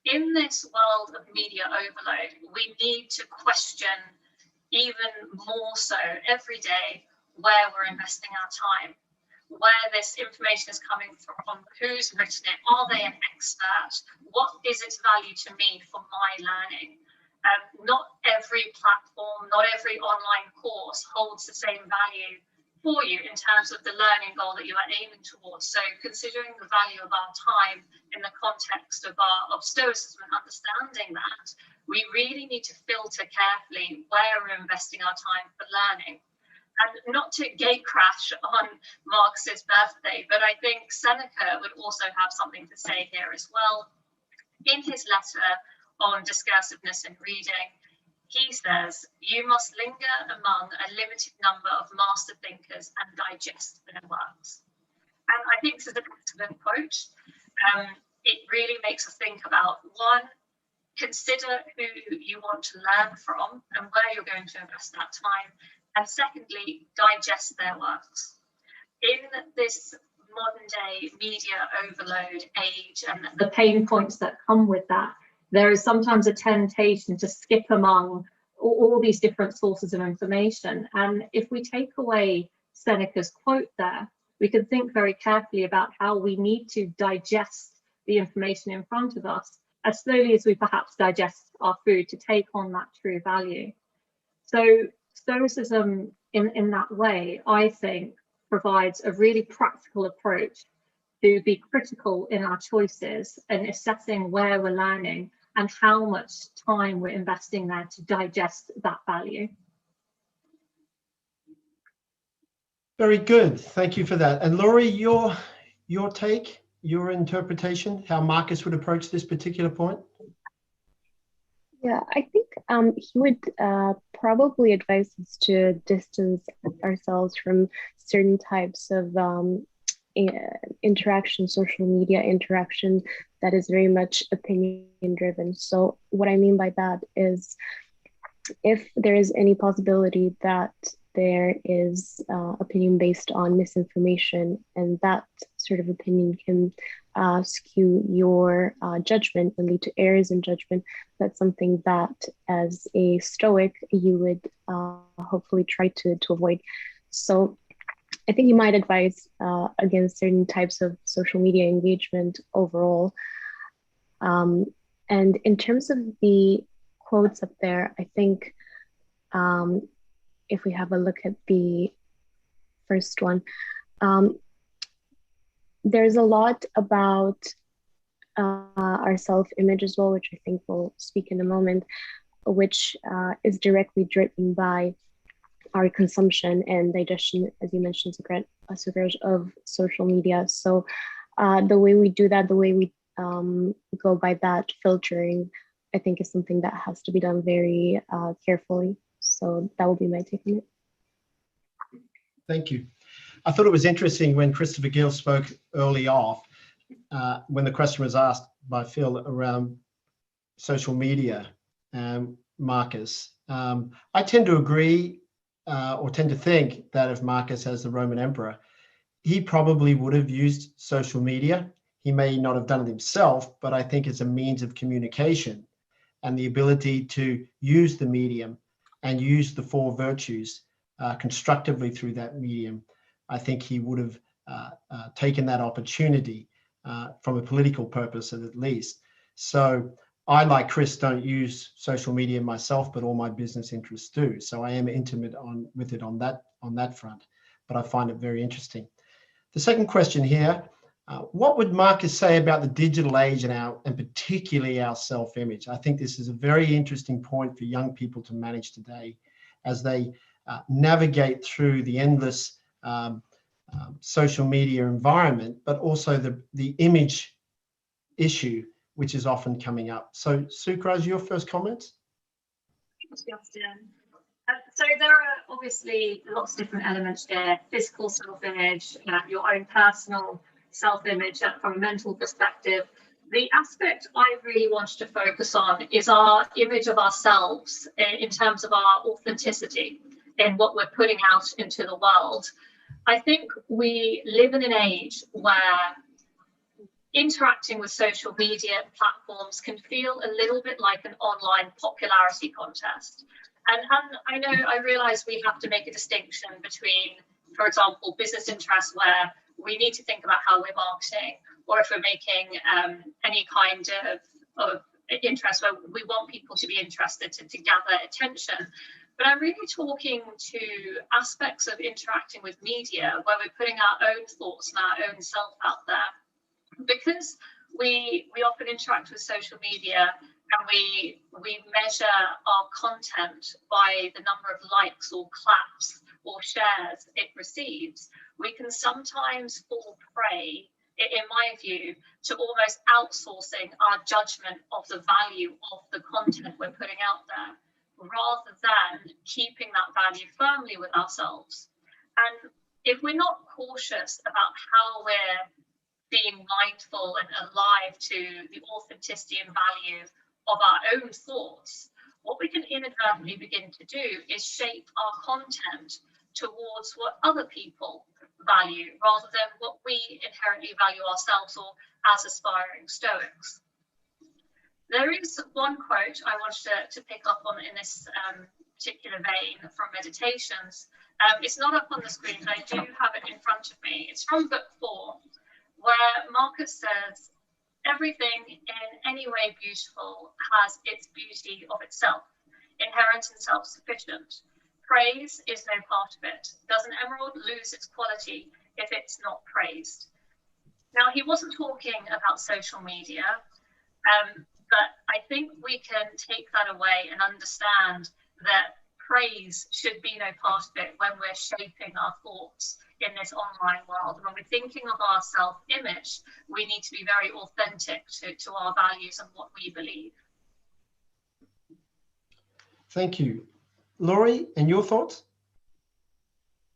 In this world of media overload, we need to question even more so every day where we're investing our time, where this information is coming from, who's written it, are they an expert, what is its value to me for my learning? Not every platform, not every online course holds the same value for you in terms of the learning goal that you are aiming towards. So considering the value of our time in the context of Stoicism and understanding that, we really need to filter carefully where we're investing our time for learning. And not to gate crash on Marcus's birthday, but I think Seneca would also have something to say here as well. In his letter on discursiveness in reading, he says, you must linger among a limited number of master thinkers and digest their works. And I think this is an excellent quote. It really makes us think about, one, consider who you want to learn from and where you're going to invest that time. And secondly, digest their works. In this modern day media overload age and the pain points that come with that, there is sometimes a temptation to skip among all these different sources of information. And if we take away Seneca's quote there, we can think very carefully about how we need to digest the information in front of us as slowly as we perhaps digest our food to take on that true value. So Stoicism in that way, I think, provides a really practical approach to be critical in our choices and assessing where we're learning and how much time we're investing there to digest that value. Very good. Thank you for that. And Laurie, your take, your interpretation, how Marcus would approach this particular point? Yeah, I think he would probably advise us to distance ourselves from certain types of interaction, social media interaction that is very much opinion driven. So what I mean by that is, if there is any possibility that there is opinion based on misinformation, and that sort of opinion can skew your judgment and lead to errors in judgment, that's something that as a Stoic you would hopefully try to avoid. So I think you might advise against certain types of social media engagement overall. And in terms of the quotes up there, I think if we have a look at the first one, there's a lot about our self-image as well, which I think we'll speak in a moment, which is directly driven by our consumption and digestion, as you mentioned, Sukraj, of social media. So the way we do that, the way we go by that filtering, I think is something that has to be done very carefully. So that will be my take on it. Thank you. I thought it was interesting when Christopher Gill spoke early off, when the question was asked by Phil around social media, Marcus. I tend to agree or tend to think that if Marcus as the Roman emperor, he probably would have used social media. He may not have done it himself, but I think it's a means of communication and the ability to use the medium and use the four virtues constructively through that medium. I think he would have taken that opportunity from a political purpose at least. So I, like Chris, don't use social media myself, but all my business interests do. So I am intimate with it on that front. but I find it very interesting. The second question here, what would Marcus say about the digital age and particularly our self-image? I think this is a very interesting point for young people to manage today as they navigate through the endless social media environment, but also the image issue, which is often coming up. So Sukraj, your first comments? Thanks, Justin. So there are obviously lots of different elements there: physical self-image, your own personal self-image from a mental perspective. The aspect I really wanted to focus on is our image of ourselves in terms of our authenticity in what we're putting out into the world. I think we live in an age where interacting with social media platforms can feel a little bit like an online popularity contest. And I realize we have to make a distinction between, for example, business interests where we need to think about how we're marketing, or if we're making any kind of interest where we want people to be interested to gather attention. But I'm really talking to aspects of interacting with media where we're putting our own thoughts and our own self out there. Because we often interact with social media and we measure our content by the number of likes or claps or shares it receives, we can sometimes fall prey, in my view, to almost outsourcing our judgment of the value of the content we're putting out there, rather than keeping that value firmly with ourselves. And if we're not cautious about how we're being mindful and alive to the authenticity and value of our own thoughts, what we can inadvertently begin to do is shape our content towards what other people value rather than what we inherently value ourselves or as aspiring Stoics. There is one quote I wanted to pick up on in this particular vein from Meditations. It's not up on the screen, but I do have it in front of me. It's from book 4, where Marcus says, "Everything in any way beautiful has its beauty of itself, inherent and self-sufficient. Praise is no part of it. Does an emerald lose its quality if it's not praised?" Now, he wasn't talking about social media, but I think we can take that away and understand that praise should be no part of it when we're shaping our thoughts in this online world. When we're thinking of our self-image, we need to be very authentic to our values and what we believe. Thank you. Loir, and your thoughts?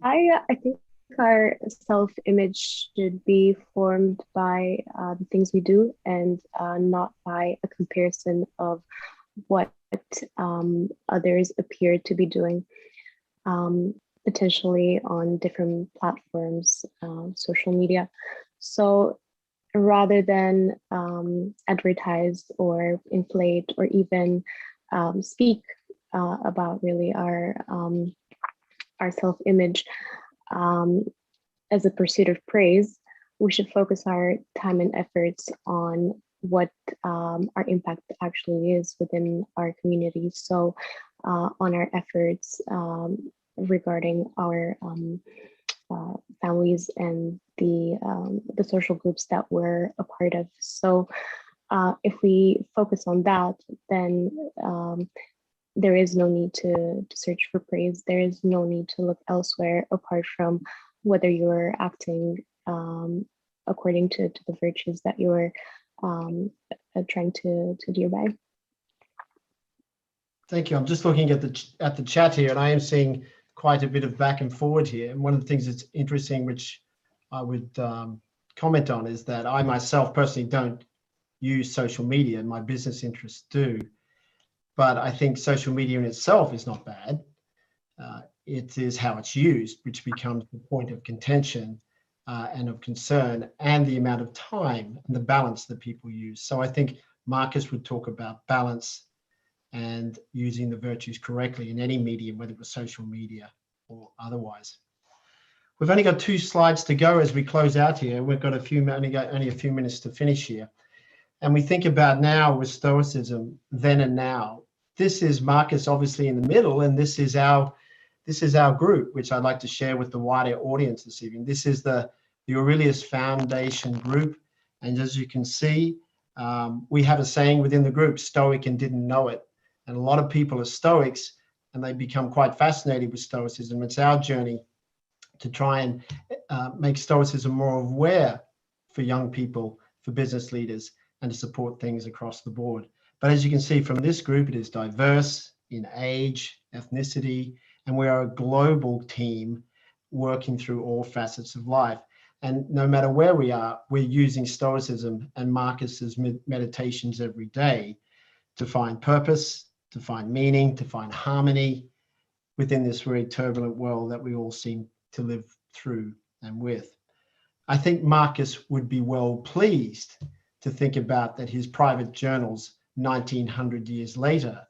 I think our self-image should be formed by the things we do and not by a comparison of what others appear to be doing, potentially on different platforms, social media. So rather than advertise or inflate or even speak about really our self-image as a pursuit of praise, we should focus our time and efforts on what our impact actually is within our community. So on our efforts regarding our families and the social groups that we're a part of. So if we focus on that, then there is no need to search for praise. There is no need to look elsewhere apart from whether you're acting according to the virtues that you're trying to adhere by. Thank you. I'm just looking at the chat here, and I am seeing quite a bit of back and forward here. And one of the things that's interesting, which I would comment on, is that I myself personally don't use social media, and my business interests do. But I think social media in itself is not bad. It is how it's used, which becomes the point of contention and of concern, and the amount of time and the balance that people use. So I think Marcus would talk about balance and using the virtues correctly in any medium, whether it was social media or otherwise. We've only got 2 slides to go as we close out here. We've got only a few minutes to finish here. And we think about now with Stoicism, then and now. This is Marcus obviously in the middle, and this is our this is our group, which I'd like to share with the wider audience this evening. This is the Aurelius Foundation group. And as you can see, we have a saying within the group, Stoic and didn't know it. And a lot of people are Stoics and they become quite fascinated with Stoicism. It's our journey to try and make Stoicism more aware for young people, for business leaders, and to support things across the board. But as you can see from this group, it is diverse in age, ethnicity, and we are a global team working through all facets of life. And no matter where we are, we're using Stoicism and Marcus's meditations every day to find purpose, to find meaning, to find harmony within this very turbulent world that we all seem to live through and with. I think Marcus would be well pleased to think about that his private journals 1900 years later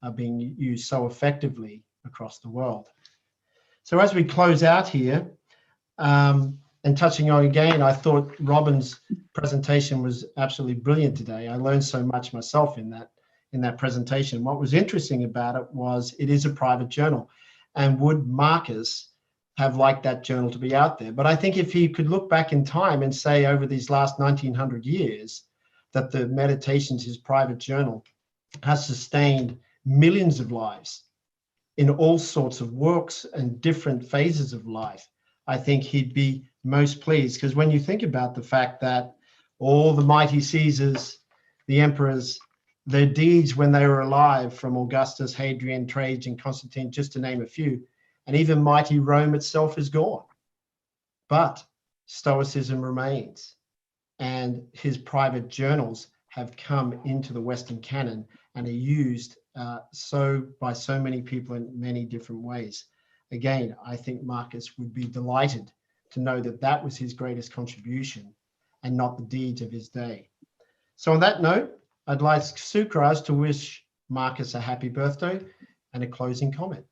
are being used so effectively across the world. So as we close out here, and touching on again, I thought Robin's presentation was absolutely brilliant today. I learned so much myself in that presentation. What was interesting about it was it is a private journal, and would Marcus have liked that journal to be out there? But I think if he could look back in time and say over these last 1900 years that the Meditations, his private journal, has sustained millions of lives in all sorts of works and different phases of life, I think he'd be most pleased. Because when you think about the fact that all the mighty Caesars, the emperors, their deeds when they were alive, from Augustus, Hadrian, Trajan, Constantine, just to name a few, and even mighty Rome itself is gone. But Stoicism remains, and his private journals have come into the Western canon and are used by so many people in many different ways. Again, I think Marcus would be delighted to know that that was his greatest contribution and not the deeds of his day. So on that note, I'd like Sukraj to wish Marcus a happy birthday and a closing comment.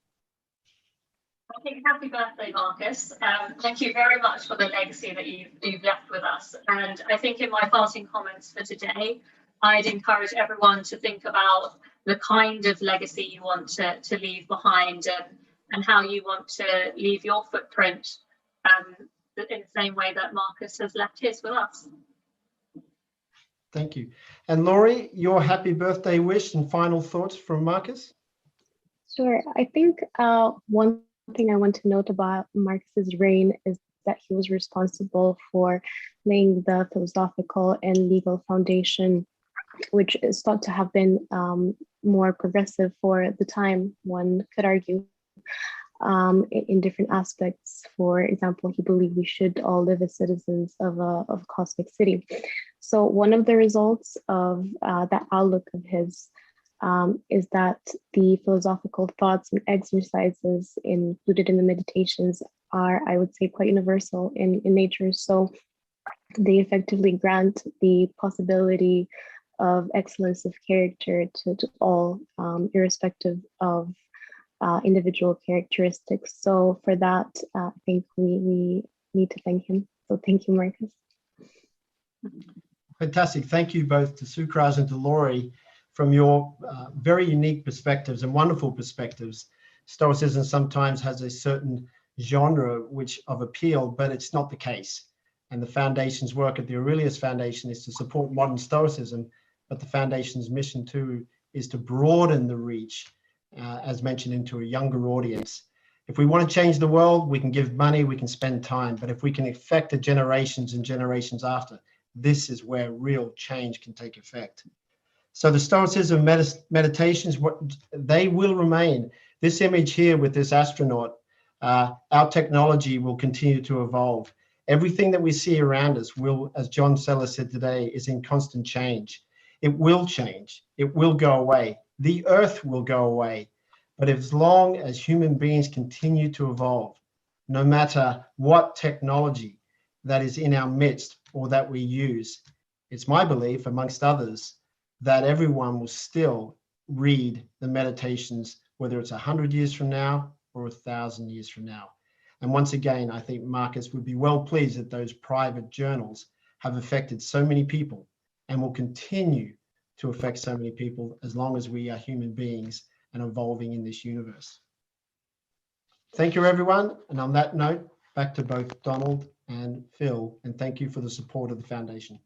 I think happy birthday, Marcus. Thank you very much for the legacy that you've left with us. And I think in my parting comments for today, I'd encourage everyone to think about the kind of legacy you want to leave behind, and how you want to leave your footprint in the same way that Marcus has left his with us. Thank you. And Loir, your happy birthday wish and final thoughts from Marcus? Sure. I think one thing I want to note about Marcus's reign is that he was responsible for laying the philosophical and legal foundation, which is thought to have been more progressive for the time, one could argue, in different aspects. For example, he believed we should all live as citizens of a cosmic city. So one of the results of that outlook of his is that the philosophical thoughts and exercises included in the meditations are, I would say, quite universal in nature. So they effectively grant the possibility of excellence of character to all, irrespective of individual characteristics. So for that, I think we need to thank him. So thank you, Marcus. Fantastic. Thank you both to Sukraj and to Loir from your very unique perspectives and wonderful perspectives. Stoicism sometimes has a certain genre of appeal, but it's not the case. And the Foundation's work at the Aurelius Foundation is to support modern Stoicism, but the Foundation's mission too is to broaden the reach, as mentioned, into a younger audience. If we want to change the world, we can give money, we can spend time, but if we can affect the generations and generations after, this is where real change can take effect. So the Stoicism meditations, they will remain. This image here with this astronaut, our technology will continue to evolve. Everything that we see around us will, as John Sellars said today, is in constant change. It will change. It will go away. The earth will go away. But as long as human beings continue to evolve, no matter what technology that is in our midst or that we use, it's my belief, amongst others, that everyone will still read the meditations, whether it's 100 years from now or 1,000 years from now. And once again, I think Marcus would be well pleased that those private journals have affected so many people and will continue to affect so many people as long as we are human beings and evolving in this universe. Thank you, everyone. And on that note, back to both Donald and Phil, and thank you for the support of the foundation.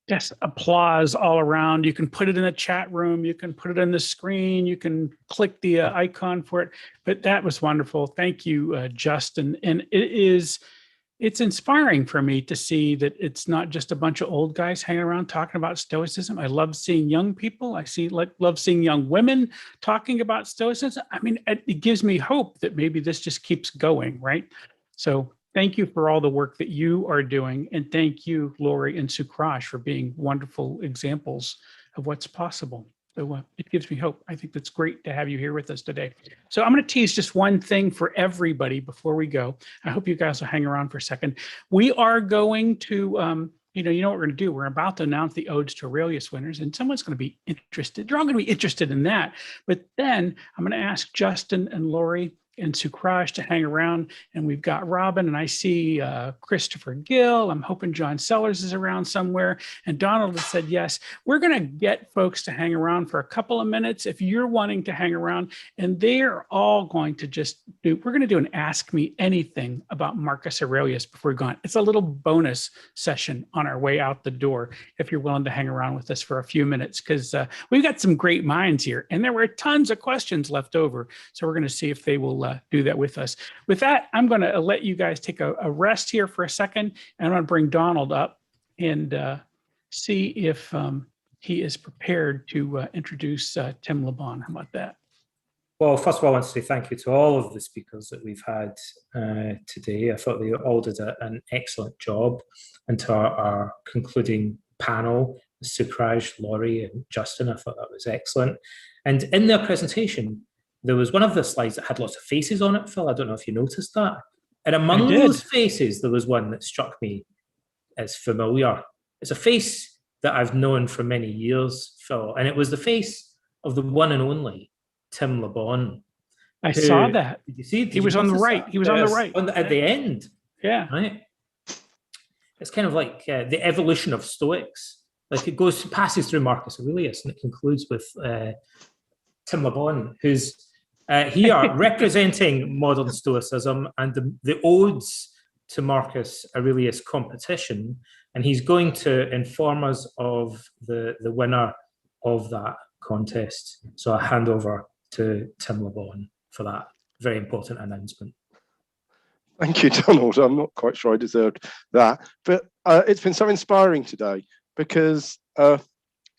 Yes, applause all around. You can put it in the chat room. You can put it on the screen. You can click the icon for it. But that was wonderful. Thank you, Justin. And it's inspiring for me to see that it's not just a bunch of old guys hanging around talking about Stoicism. I love seeing young people. Love seeing young women talking about Stoicism. I mean, it gives me hope that maybe this just keeps going, right? So thank you for all the work that you are doing. And thank you, Loir and Sukraj, for being wonderful examples of what's possible. So it gives me hope. I think that's great to have you here with us today. So I'm going to tease just one thing for everybody before we go. I hope you guys will hang around for a second. We are going to, you know what we're going to do. We're about to announce the Odes to Aurelius winners, and someone's going to be interested. They're all going to be interested in that. But then I'm going to ask Justin and Loir and Sukraj to hang around, and we've got Robin, and I see Christopher Gill. I'm hoping John Sellars is around somewhere, and Donald has said yes. We're going to get folks to hang around for a couple of minutes if you're wanting to hang around, and they're all going to we're going to do an Ask Me Anything about Marcus Aurelius before we're gone. It's a little bonus session on our way out the door if you're willing to hang around with us for a few minutes, because we've got some great minds here, and there were tons of questions left over, so we're going to see if they will do that with us. With that, I'm going to let you guys take a rest here for a second, and I'm going to bring Donald up and see if he is prepared to introduce Tim LeBon. How about that? Well, first of all, I want to say thank you to all of the speakers that we've had today. I thought they all did an excellent job. And to our concluding panel, Sukraj, Loir, and Justin, I thought that was excellent. And in their presentation, there was one of the slides that had lots of faces on it, Phil. I don't know if you noticed that. And among those faces, there was one that struck me as familiar. It's a face that I've known for many years, Phil. And it was the face of the one and only Tim LeBon. I saw that. Did you see? He was on the right. He was on the right. At the end. Yeah. Right. It's kind of like the evolution of Stoics. Like it passes through Marcus Aurelius, and it concludes with Tim LeBon, who's here representing modern Stoicism and the Odes to Marcus Aurelius competition, and he's going to inform us of the winner of that contest. So I hand over to Tim LeBon for that very important announcement. Thank you, Donald. I'm not quite sure I deserved that, but it's been so inspiring today because,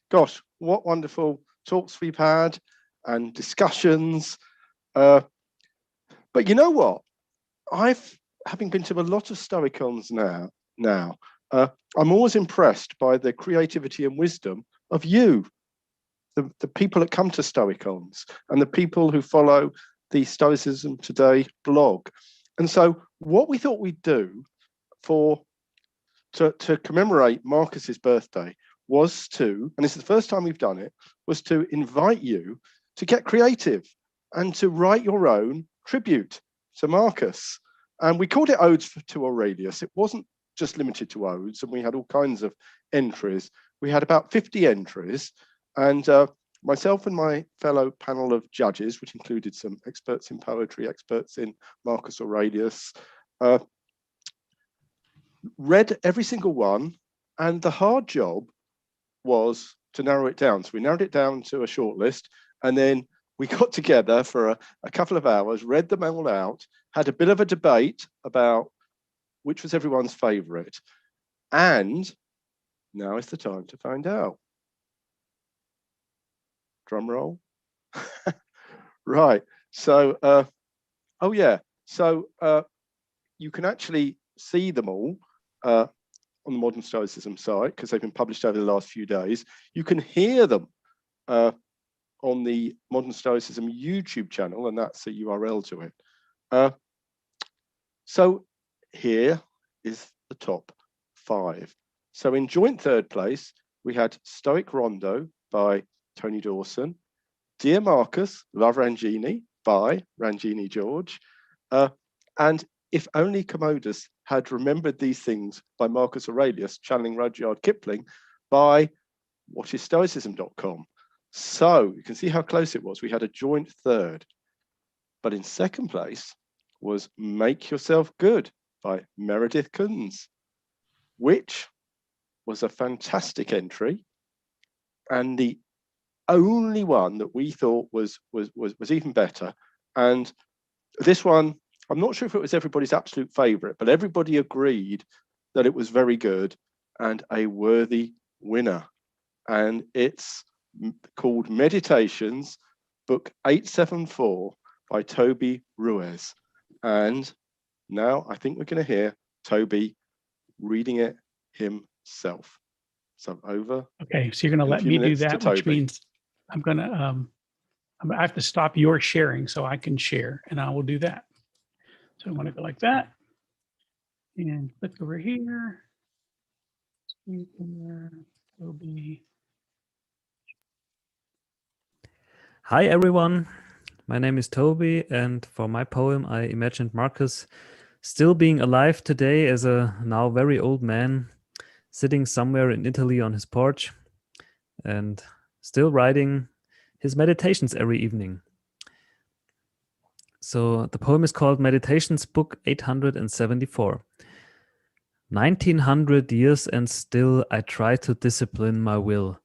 gosh, what wonderful talks we've had and discussions. But you know what? Having been to a lot of Stoicons now, I'm always impressed by the creativity and wisdom of you, the people that come to Stoicons and the people who follow the Stoicism Today blog. And so what we thought we'd do to commemorate Marcus's birthday was to, and this is the first time we've done it, was to invite you to get creative and to write your own tribute to Marcus. And we called it Odes to Aurelius. It wasn't just limited to Odes, and we had all kinds of entries. We had about 50 entries, and myself and my fellow panel of judges, which included some experts in poetry, experts in Marcus Aurelius, read every single one, and the hard job was to narrow it down. So we narrowed it down to a short list, and then we got together for a couple of hours, read them all out, had a bit of a debate about which was everyone's favorite. And now is the time to find out. Drum roll. Right. So, oh yeah. So you can actually see them all on the Modern Stoicism site because they've been published over the last few days. You can hear them on the Modern Stoicism YouTube channel, and that's the URL to it. So here is the top 5. So in joint third place, we had Stoic Rondo by Tony Dawson, Dear Marcus, Love Rangini by Rangini George, and If Only Commodus Had Remembered These Things by Marcus Aurelius, channeling Rudyard Kipling by whatisstoicism.com. So you can see how close it was. We had a joint third. But in second place was Make Yourself Good by Meredith Coons, which was a fantastic entry, and the only one that we thought was even better. And this one, I'm not sure if it was everybody's absolute favorite, but everybody agreed that it was very good and a worthy winner. And it's called Meditations, book 874 by Toby Ruiz. And now I think we're going to hear Toby reading it himself. So over. Okay, so you're going to let me do that, which means I'm going to I have to stop your sharing so I can share, and I will do that. So I want to go like that and click over here. Toby. Hi everyone, my name is Toby, and for my poem I imagined Marcus still being alive today as a now very old man, sitting somewhere in Italy on his porch and still writing his meditations every evening. So the poem is called Meditations, book 874. 1900 years and still I try to discipline my will.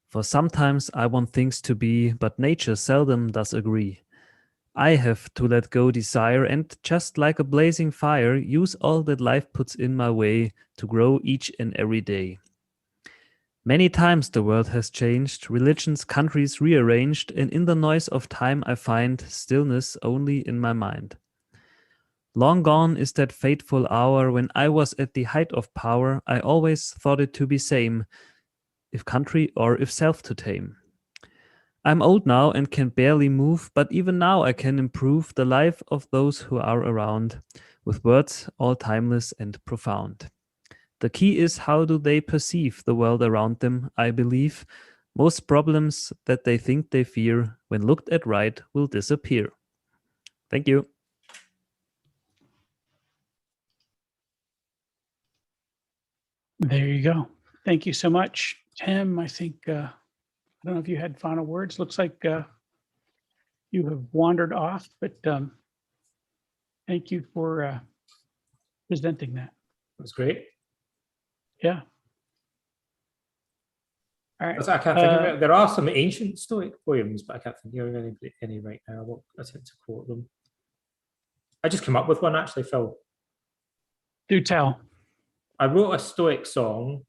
For sometimes I want things to be, but nature seldom does agree. I have to let go desire and, just like a blazing fire, use all that life puts in my way to grow each and every day. Many times the world has changed, religions, countries rearranged, and in the noise of time I find stillness only in my mind. Long gone is that fateful hour when I was at the height of power. I always thought it to be same, if country or if self to tame. I'm old now and can barely move, but even now I can improve the life of those who are around with words all timeless and profound. The key is, how do they perceive the world around them? I believe most problems that they think they fear, when looked at right, will disappear. Thank you. There you go. Thank you so much, Tim. I think, I don't know if you had final words. Looks like you have wandered off, but thank you for presenting that. That was great. Yeah. All right. I can't think of it. There are some ancient Stoic poems, but I can't think of any right now. I won't attempt to quote them. I just came up with one actually, Phil. Do tell. I wrote a Stoic song.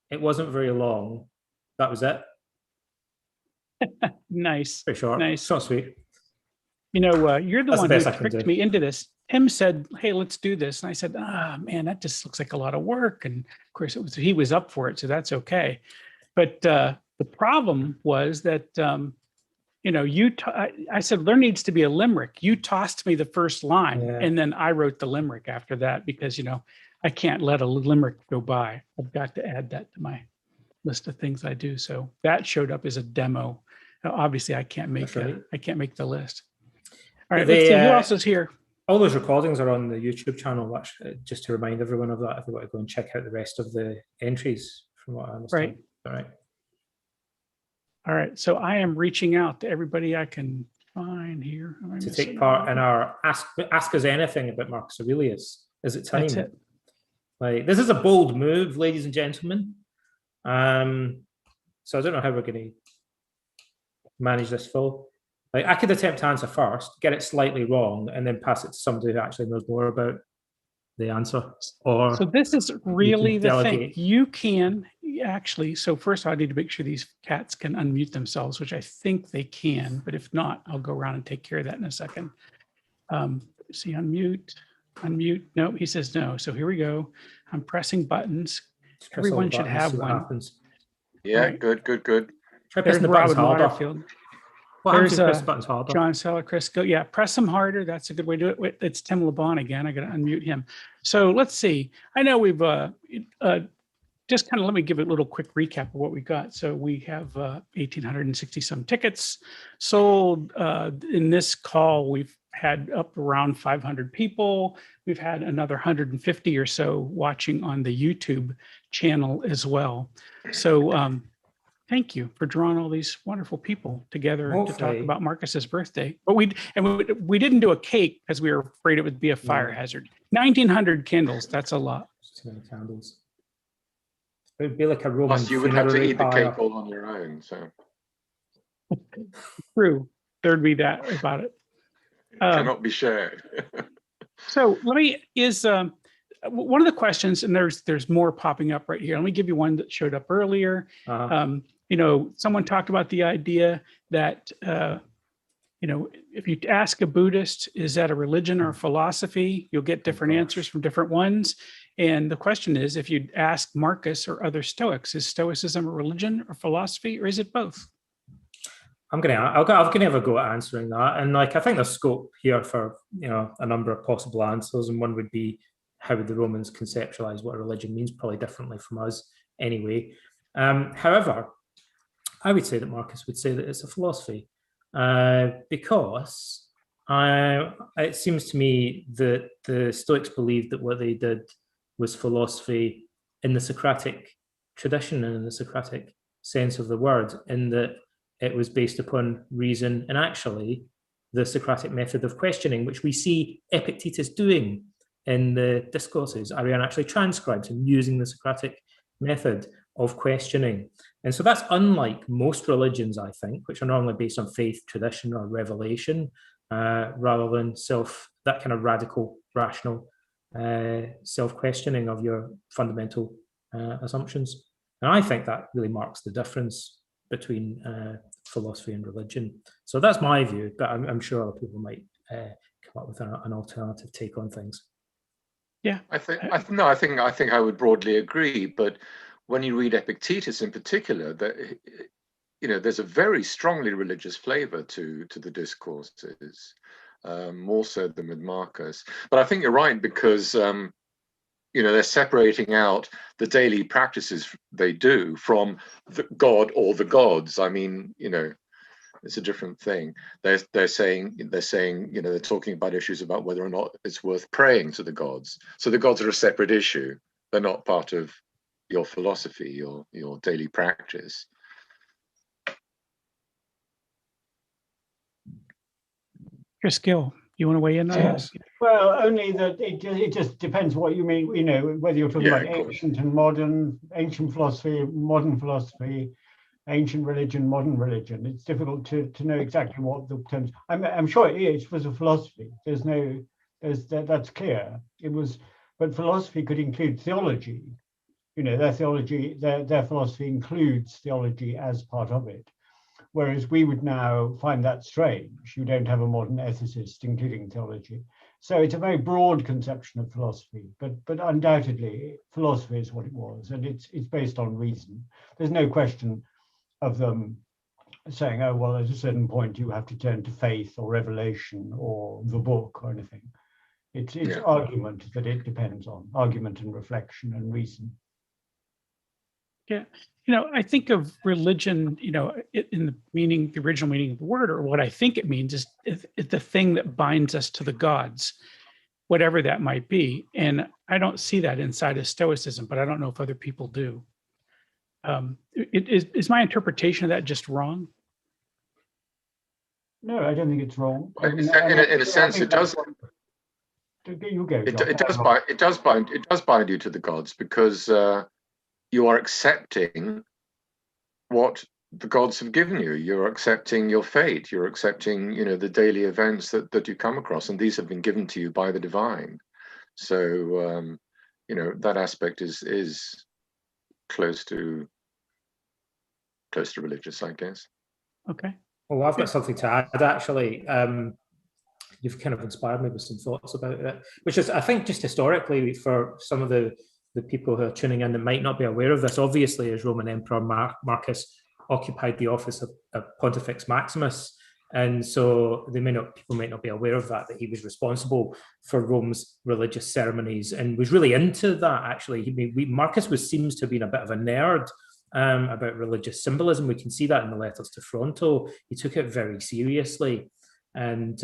It wasn't very long. That was it. Nice. Pretty short. Nice. So sweet. You know, you're the That's one the who best I can tricked do. me into this. Tim said, "Hey, let's do this," and I said, man, that just looks like a lot of work." And of course, he was up for it, so that's okay. But the problem was that you know, I said there needs to be a limerick. You tossed me the first line, and then I wrote the limerick after that, because, you know, I can't let a limerick go by. I've got to add that to my list of things I do. So that showed up as a demo. Now, obviously, I can't make the list. All right, let's see who else is here. All those recordings are on the YouTube channel. Just to remind everyone of that, if you want to go and check out the rest of the entries, from what I understand. Right. All right. All right. So I am reaching out to everybody I can find here. To take part in our Ask Us Anything about Marcus Aurelius. Is it time? That's it. Like, this is a bold move, ladies and gentlemen. So I don't know how we're going to manage this, Phil. Like, I could attempt to answer first, get it slightly wrong, and then pass it to somebody who actually knows more about the answer. Or so this is really the delegate. thing. You can actually, so first I need to make sure these cats can unmute themselves, which I think they can, but if not, I'll go around and take care of that in a second. See, unmute. No, he says no. So here we go. I'm pressing buttons. Everyone should have one. Happens. Yeah, Right. good. Try There's pressing the buttons Robin harder. Waterfield. What happens There's if you press the buttons harder? John Seller, Chris, go. Yeah, press them harder. That's a good way to do it. It's Tim LeBon again. I got to unmute him. So let's see. I know we've just kind of, let me give a little quick recap of what we got. So we have 1,860 some tickets sold. In this call, we've had up around 500 people. We've had another 150 or so watching on the YouTube channel as well. So Thank you for drawing all these wonderful people together to talk Hopefully. about Marcus's birthday. But we didn't do a cake because we were afraid it would be a fire hazard. 1,900 candles, that's a lot. Too many candles. It would be like a Roman Plus, you would have to funerary eat the pyre. cake all on your own. So True, there'd be that about it. cannot be shared. So let me, one of the questions, and there's more popping up right here. Let me give you one that showed up earlier. Someone talked about the idea that, if you ask a Buddhist, is that a religion or a philosophy? You'll get different answers from different ones. And the question is, if you ask Marcus or other Stoics, is Stoicism a religion or philosophy, or is it both? I'm gonna have a go at answering that, and I think there's scope here for a number of possible answers, and one would be, how would the Romans conceptualize what a religion means? Probably differently from us anyway. However, I would say that Marcus would say that it's a philosophy, because it seems to me that the Stoics believed that what they did was philosophy in the Socratic tradition and in the Socratic sense of the word, in that it was based upon reason and actually the Socratic method of questioning, which we see Epictetus doing in the discourses. Ariane actually transcribes him using the Socratic method of questioning. And so that's unlike most religions, I think, which are normally based on faith, tradition, or revelation, rather than that kind of radical, rational self-questioning of your fundamental assumptions. And I think that really marks the difference between philosophy and religion. So that's my view, but I'm sure other people might come up with an alternative take on things. Yeah, I think I would broadly agree. But when you read Epictetus in particular, that there's a very strongly religious flavor to the discourses, more so than with Marcus. But I think you're right, because they're separating out the daily practices they do from the God or the gods. I mean, it's a different thing. They're saying, they're talking about issues about whether or not it's worth praying to the gods. So the gods are a separate issue. They're not part of your philosophy or your daily practice. Chris Gill, you want to weigh in on this? Well, only that it just depends what you mean, whether you're talking about ancient and modern, ancient philosophy, modern philosophy, ancient religion, modern religion. It's difficult to know exactly what the terms. I'm sure it was a philosophy. That's clear. It was, but philosophy could include theology. Their philosophy includes theology as part of it. Whereas we would now find that strange. You don't have a modern ethicist including theology. So it's a very broad conception of philosophy, but undoubtedly philosophy is what it was, and it's based on reason. There's no question of them saying, oh, well, at a certain point you have to turn to faith or revelation or the book or anything. It's argument that it depends on, argument and reflection and reason. Yeah, I think of religion, in the meaning, the original meaning of the word, or what I think it means is the thing that binds us to the gods, whatever that might be. And I don't see that inside of Stoicism, but I don't know if other people do. Is my interpretation of that just wrong? No, I don't think it's wrong. In a sense, it does. You go. It does bind you to the gods, because you are accepting what the gods have given you. You're accepting your fate. You're accepting, the daily events that you come across, and these have been given to you by the divine. So, that aspect is close to religious, I guess. Okay. Well, I've got something to add, actually. You've kind of inspired me with some thoughts about it, which is, I think, just historically, for some of the people who are tuning in that might not be aware of this, obviously, as Roman Emperor Marcus occupied the office of Pontifex Maximus, and so people might not be aware of that he was responsible for Rome's religious ceremonies and was really into that. Actually, Marcus seems to have been a bit of a nerd about religious symbolism. We can see that in the letters to Fronto. He took it very seriously, and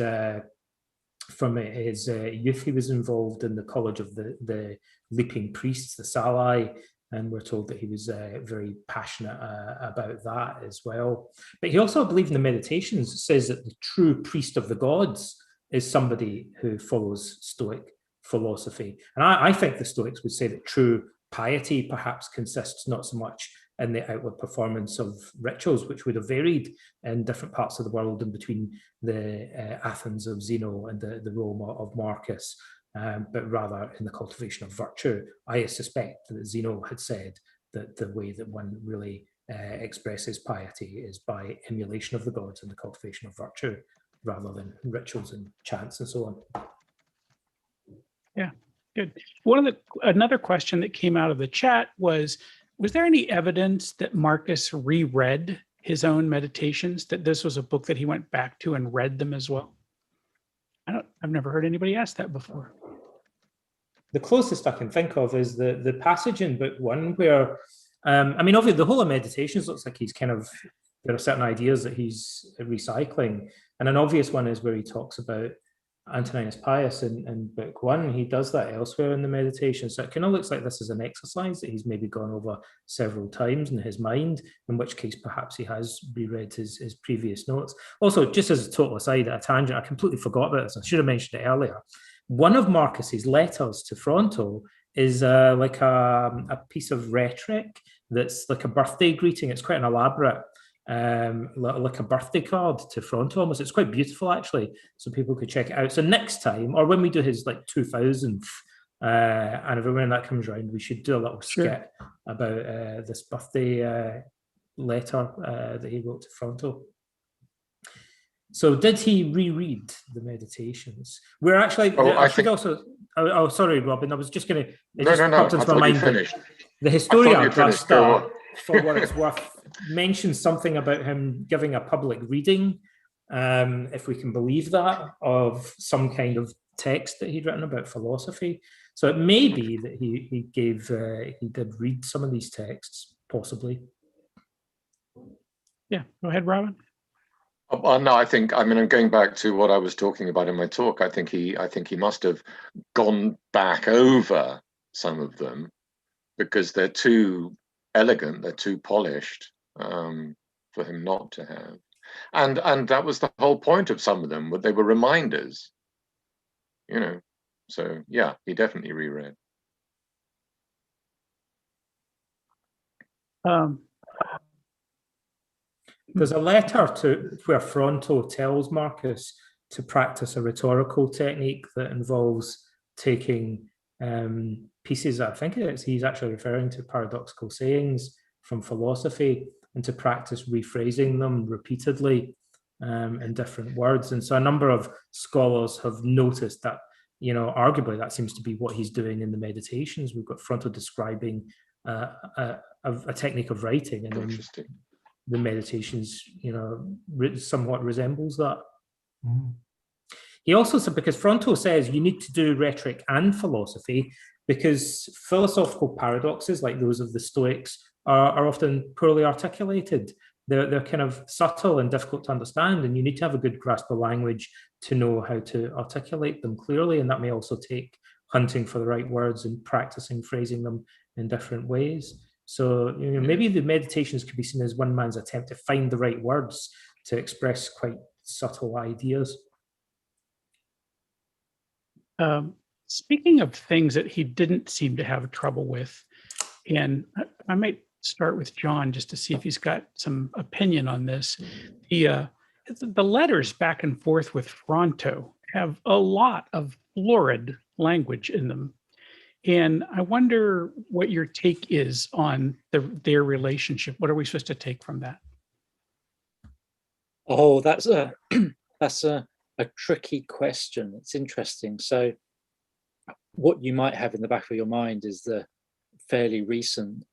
from his youth, he was involved in the College of the Leaping Priests, the Salii, And we're told that he was very passionate about that as well. But he also, I believe in the Meditations, says that the true priest of the gods is somebody who follows Stoic philosophy. And I think the Stoics would say that true piety perhaps consists not so much in the outward performance of rituals, which would have varied in different parts of the world and between the Athens of Zeno and the Rome of Marcus, but rather in the cultivation of virtue. I suspect that Zeno had said that the way that one really expresses piety is by emulation of the gods and the cultivation of virtue, rather than rituals and chants and so on. Yeah, good. Another question that came out of the chat was there any evidence that Marcus reread his own meditations, that this was a book that he went back to and read them as well? I've never heard anybody ask that before. The closest I can think of is the passage in book 1 where, I mean, obviously the whole of Meditations looks like he's there are certain ideas that he's recycling. And an obvious one is where he talks about Antoninus Pius in book 1. He does that elsewhere in the Meditations. So it kind of looks like this is an exercise that he's maybe gone over several times in his mind, in which case perhaps he has reread his previous notes. Also, just as a total aside, a tangent, I completely forgot about this. I should have mentioned it earlier. One of Marcus's letters to Fronto is like a piece of rhetoric that's like a birthday greeting. It's quite an elaborate, like a birthday card to Fronto almost. It's quite beautiful actually, so people could check it out. So next time, or when we do his like 2000th anniversary, when that comes around, we should do a little skit about this birthday letter that he wrote to Fronto. So did he reread the Meditations? We're actually, I should also, oh, sorry, Robin, I was just going to, it just popped into my mind that the Historia Augusta, for what it's worth, mentions something about him giving a public reading, if we can believe that, of some kind of text that he'd written about philosophy. So it may be that he did read some of these texts, possibly. Yeah, go ahead, Robin. No, I'm going back to what I was talking about in my talk. I think he must have gone back over some of them because they're too elegant, they're too polished for him not to have. And that was the whole point of some of them, but they were reminders, you know. So yeah, he definitely reread. There's a letter to where Fronto tells Marcus to practice a rhetorical technique that involves taking pieces, I think he's actually referring to paradoxical sayings from philosophy, and to practice rephrasing them repeatedly in different words. And so a number of scholars have noticed that, you know, arguably that seems to be what he's doing in the Meditations. We've got Fronto describing a technique of writing, and then the Meditations, you know, somewhat resembles that. He also said, because Fronto says you need to do rhetoric and philosophy, because philosophical paradoxes like those of the Stoics are often poorly articulated. They're kind of subtle and difficult to understand, and you need to have a good grasp of language to know how to articulate them clearly, and that may also take hunting for the right words and practicing phrasing them in different ways. So, you know, maybe the Meditations could be seen as one man's attempt to find the right words to express quite subtle ideas. Speaking of things that he didn't seem to have trouble with, and I might start with John just to see if he's got some opinion on this. The letters back and forth with Fronto have a lot of florid language in them. And I wonder what your take is on their relationship. What are we supposed to take from that? Oh, that's a tricky question. It's interesting. So what you might have in the back of your mind is the fairly recent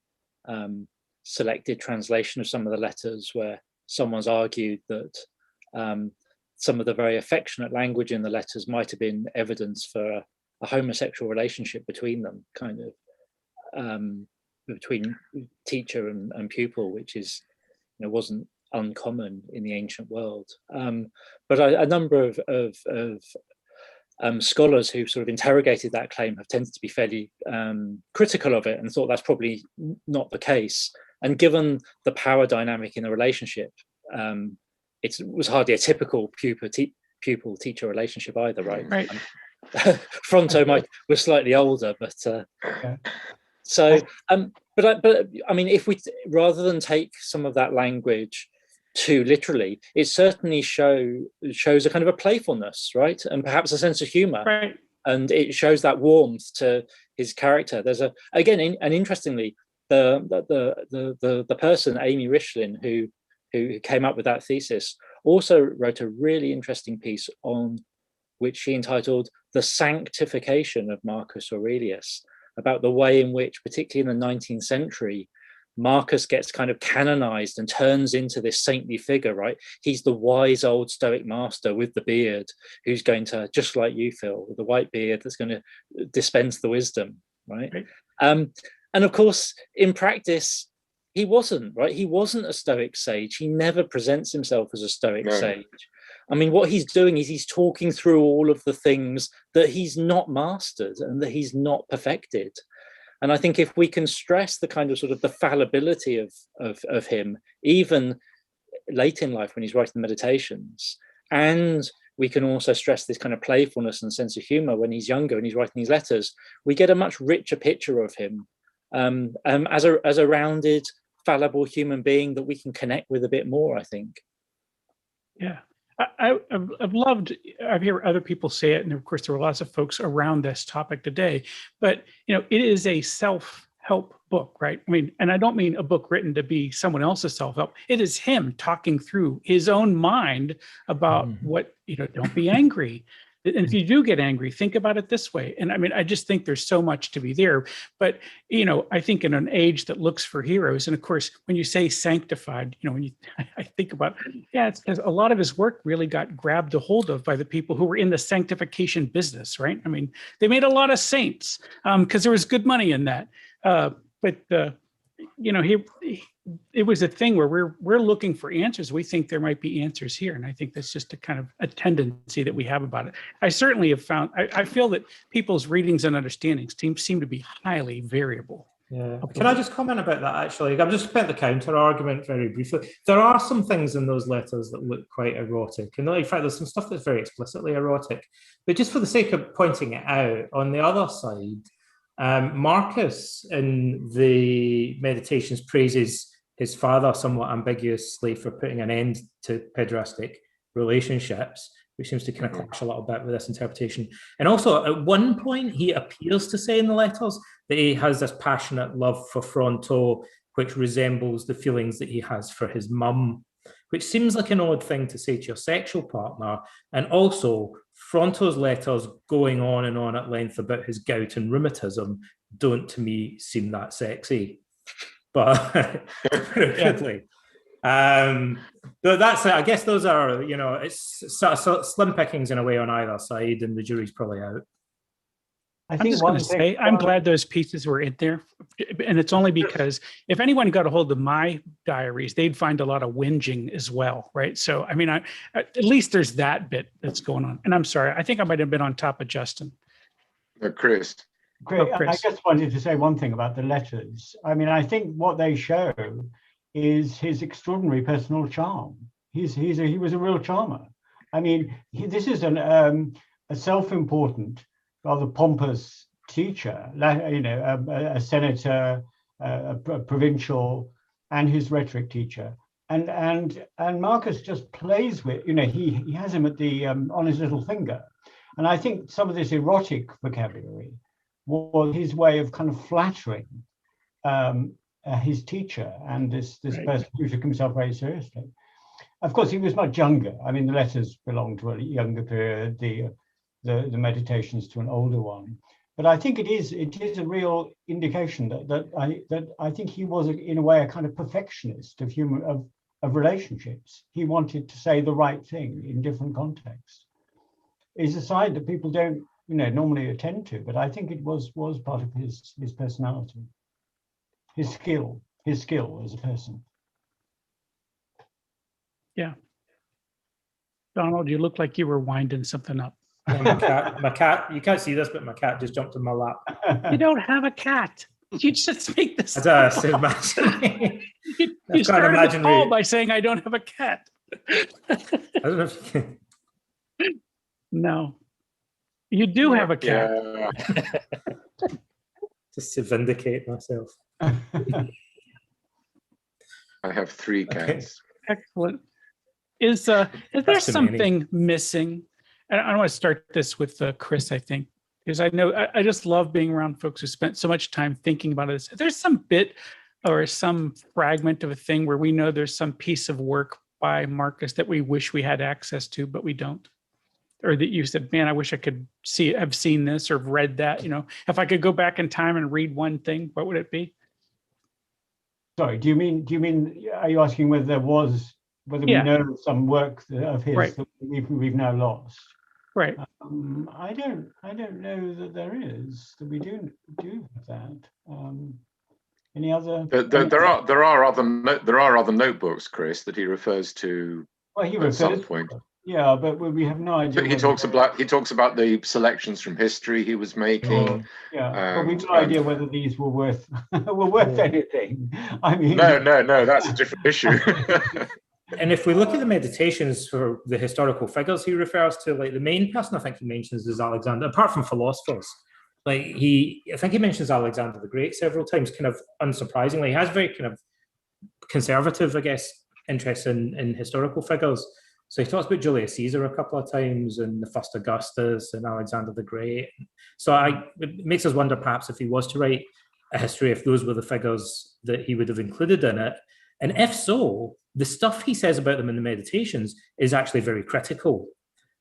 selected translation of some of the letters where someone's argued that some of the very affectionate language in the letters might have been evidence for a homosexual relationship between them, kind of between teacher and pupil, which is, you know, wasn't uncommon in the ancient world. But a number of scholars who sort of interrogated that claim have tended to be fairly critical of it and thought that's probably not the case. And given the power dynamic in the relationship, it was hardly a typical pupil-teacher relationship either, right? Right. Fronto was slightly older, but so. But I mean, if we rather than take some of that language too literally, it certainly shows a kind of a playfulness, right, and perhaps a sense of humor, right, and it shows that warmth to his character. There's and interestingly, the person Amy Rishlin who came up with that thesis also wrote a really interesting piece on which she entitled "The Sanctification of Marcus Aurelius," about the way in which, particularly in the 19th century, Marcus gets kind of canonized and turns into this saintly figure, right? He's the wise old Stoic master with the beard who's going to, just like you, Phil, with the white beard that's going to dispense the wisdom, right? And of course, in practice, he wasn't, right? He wasn't a Stoic sage. He never presents himself as a Stoic sage. I mean, what he's doing is he's talking through all of the things that he's not mastered and that he's not perfected. And I think if we can stress the kind of sort of the fallibility of him, even late in life when he's writing the meditations, and we can also stress this kind of playfulness and sense of humor when he's younger and he's writing these letters, we get a much richer picture of him as a rounded, fallible human being that we can connect with a bit more, I think. Yeah. I've loved, I hear other people say it, and of course there were lots of folks around this topic today, but it is a self-help book, right? I mean, and I don't mean a book written to be someone else's self-help. It is him talking through his own mind about what, don't be angry. And if you do get angry, think about it this way. And I mean, I just think there's so much to be there. But, I think in an age that looks for heroes, and of course, when you say sanctified, I think about, it's because a lot of his work really got grabbed a hold of by the people who were in the sanctification business, right? I mean, they made a lot of saints because there was good money in that. It was a thing where we're looking for answers. We think there might be answers here. And I think that's just a kind of a tendency that we have about it. I certainly have found, I feel that people's readings and understandings seem to be highly variable. Yeah. Can I just comment about that, actually? I've just spent the counter argument very briefly. There are some things in those letters that look quite erotic. And in fact, there's some stuff that's very explicitly erotic. But just for the sake of pointing it out, on the other side, Marcus in the Meditations praises his father somewhat ambiguously for putting an end to pederastic relationships, which seems to kind of clash a little bit with this interpretation. And also, at one point, he appears to say in the letters that he has this passionate love for Fronto, which resembles the feelings that he has for his mum, which seems like an odd thing to say to your sexual partner. And also, Fronto's letters going on and on at length about his gout and rheumatism don't, to me, seem that sexy. But quickly. But that's it. I guess those are, it's sort of slim pickings in a way on either side, and the jury's probably out. I'm just going to say, I'm glad those pieces were in there. And it's only because if anyone got a hold of my diaries, they'd find a lot of whinging as well, right? So, I mean, at least there's that bit that's going on. And I'm sorry, I think I might have been on top of Justin. Chris. Great. I just wanted to say one thing about the letters. I mean, I think what they show is his extraordinary personal charm. He was a real charmer. I mean, this is a self-important, rather pompous teacher, a senator, a provincial, and his rhetoric teacher. And Marcus just plays with, he has him at the on his little finger. And I think some of this erotic vocabulary was his way of kind of flattering his teacher and this person who took himself very seriously. Of course, he was much younger. I mean, the letters belong to a younger period, the meditations to an older one. But I think it is a real indication that I think he was in a way a kind of perfectionist of relationships. He wanted to say the right thing in different contexts. It's a side that people don't normally attend to, but I think it was part of his personality, his skill as a person. Yeah. Donald, you look like you were winding something up. My cat, you can't see this, but my cat just jumped in my lap. You don't have a cat. You just make this. I just imagine. You started the call by saying, I don't have a cat. I don't know if you can. No. You do have a cat. Yeah. Just to vindicate myself. I have 3 cats. Excellent. Is there something missing? I want to start this with Chris, I think, because I know I just love being around folks who spent so much time thinking about this. There's some bit or some fragment of a thing where we know there's some piece of work by Marcus that we wish we had access to, but we don't. Or that you said, man, I wish I could have seen this or read that. If I could go back in time and read one thing, what would it be? Sorry, do you mean, are you asking whether we know some work of his that we've now lost? Right. I don't know that there is, that we do have that. Any other? There are other notebooks, Chris, that he refers to at some point. Yeah, but we have no idea. But he talks about the selections from history he was making. But we've no idea whether these were worth anything. I mean, no, that's a different issue. And if we look at the meditations for the historical figures he refers to, like the main person I think he mentions is Alexander, apart from philosophers. Like I think he mentions Alexander the Great several times, kind of unsurprisingly. He has very kind of conservative, I guess, interest in historical figures. So he talks about Julius Caesar a couple of times, and the first Augustus, and Alexander the Great. So it makes us wonder perhaps if he was to write a history, if those were the figures that he would have included in it. And if so, the stuff he says about them in the Meditations is actually very critical.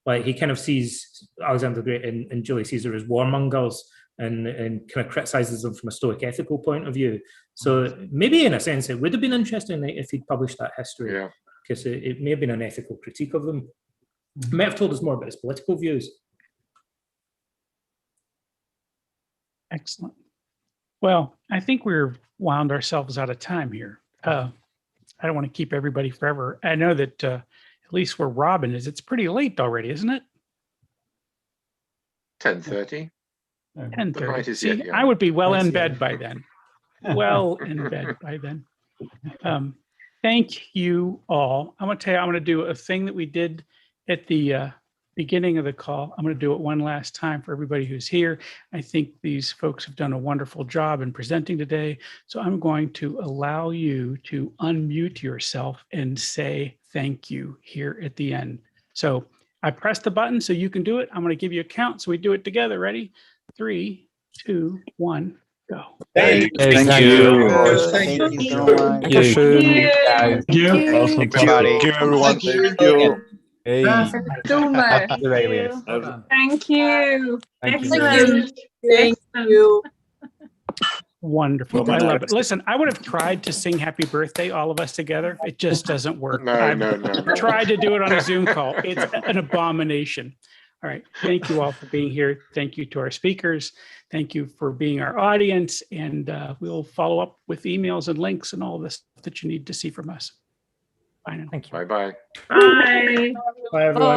Like he kind of sees Alexander the Great and Julius Caesar as warmongers and kind of criticizes them from a Stoic ethical point of view. So maybe in a sense, it would have been interesting if he'd published that history, because it may have been an ethical critique of them. It may have told us more about his political views. Excellent. Well, I think we're wound ourselves out of time here. I don't want to keep everybody forever. I know that at least where Robin is, it's pretty late already, isn't it? 10:30. 10:30. See, I would be well in bed by then. Well in bed by then. Thank you all. I'm going to tell you, I'm going to do a thing that we did at the beginning of the call. I'm going to do it one last time for everybody who's here. I think these folks have done a wonderful job in presenting today. So I'm going to allow you to unmute yourself and say thank you here at the end. So I press the button so you can do it. I'm going to give you a count so we do it together. Ready? 3, 2, 1, go. Thank you. Thank you so much. Thank you, everyone. Thank you. Hey. Thank you. Excellent. Thank you. Wonderful. I love it. Listen, I would have tried to sing happy birthday, all of us together. It just doesn't work. No. Tried to do it on a Zoom call. It's an abomination. All right. Thank you all for being here. Thank you to our speakers. Thank you for being our audience. And we'll follow up with emails and links and all this that you need to see from us. Bye now. Thank you. Bye-bye. Bye. Bye, everyone.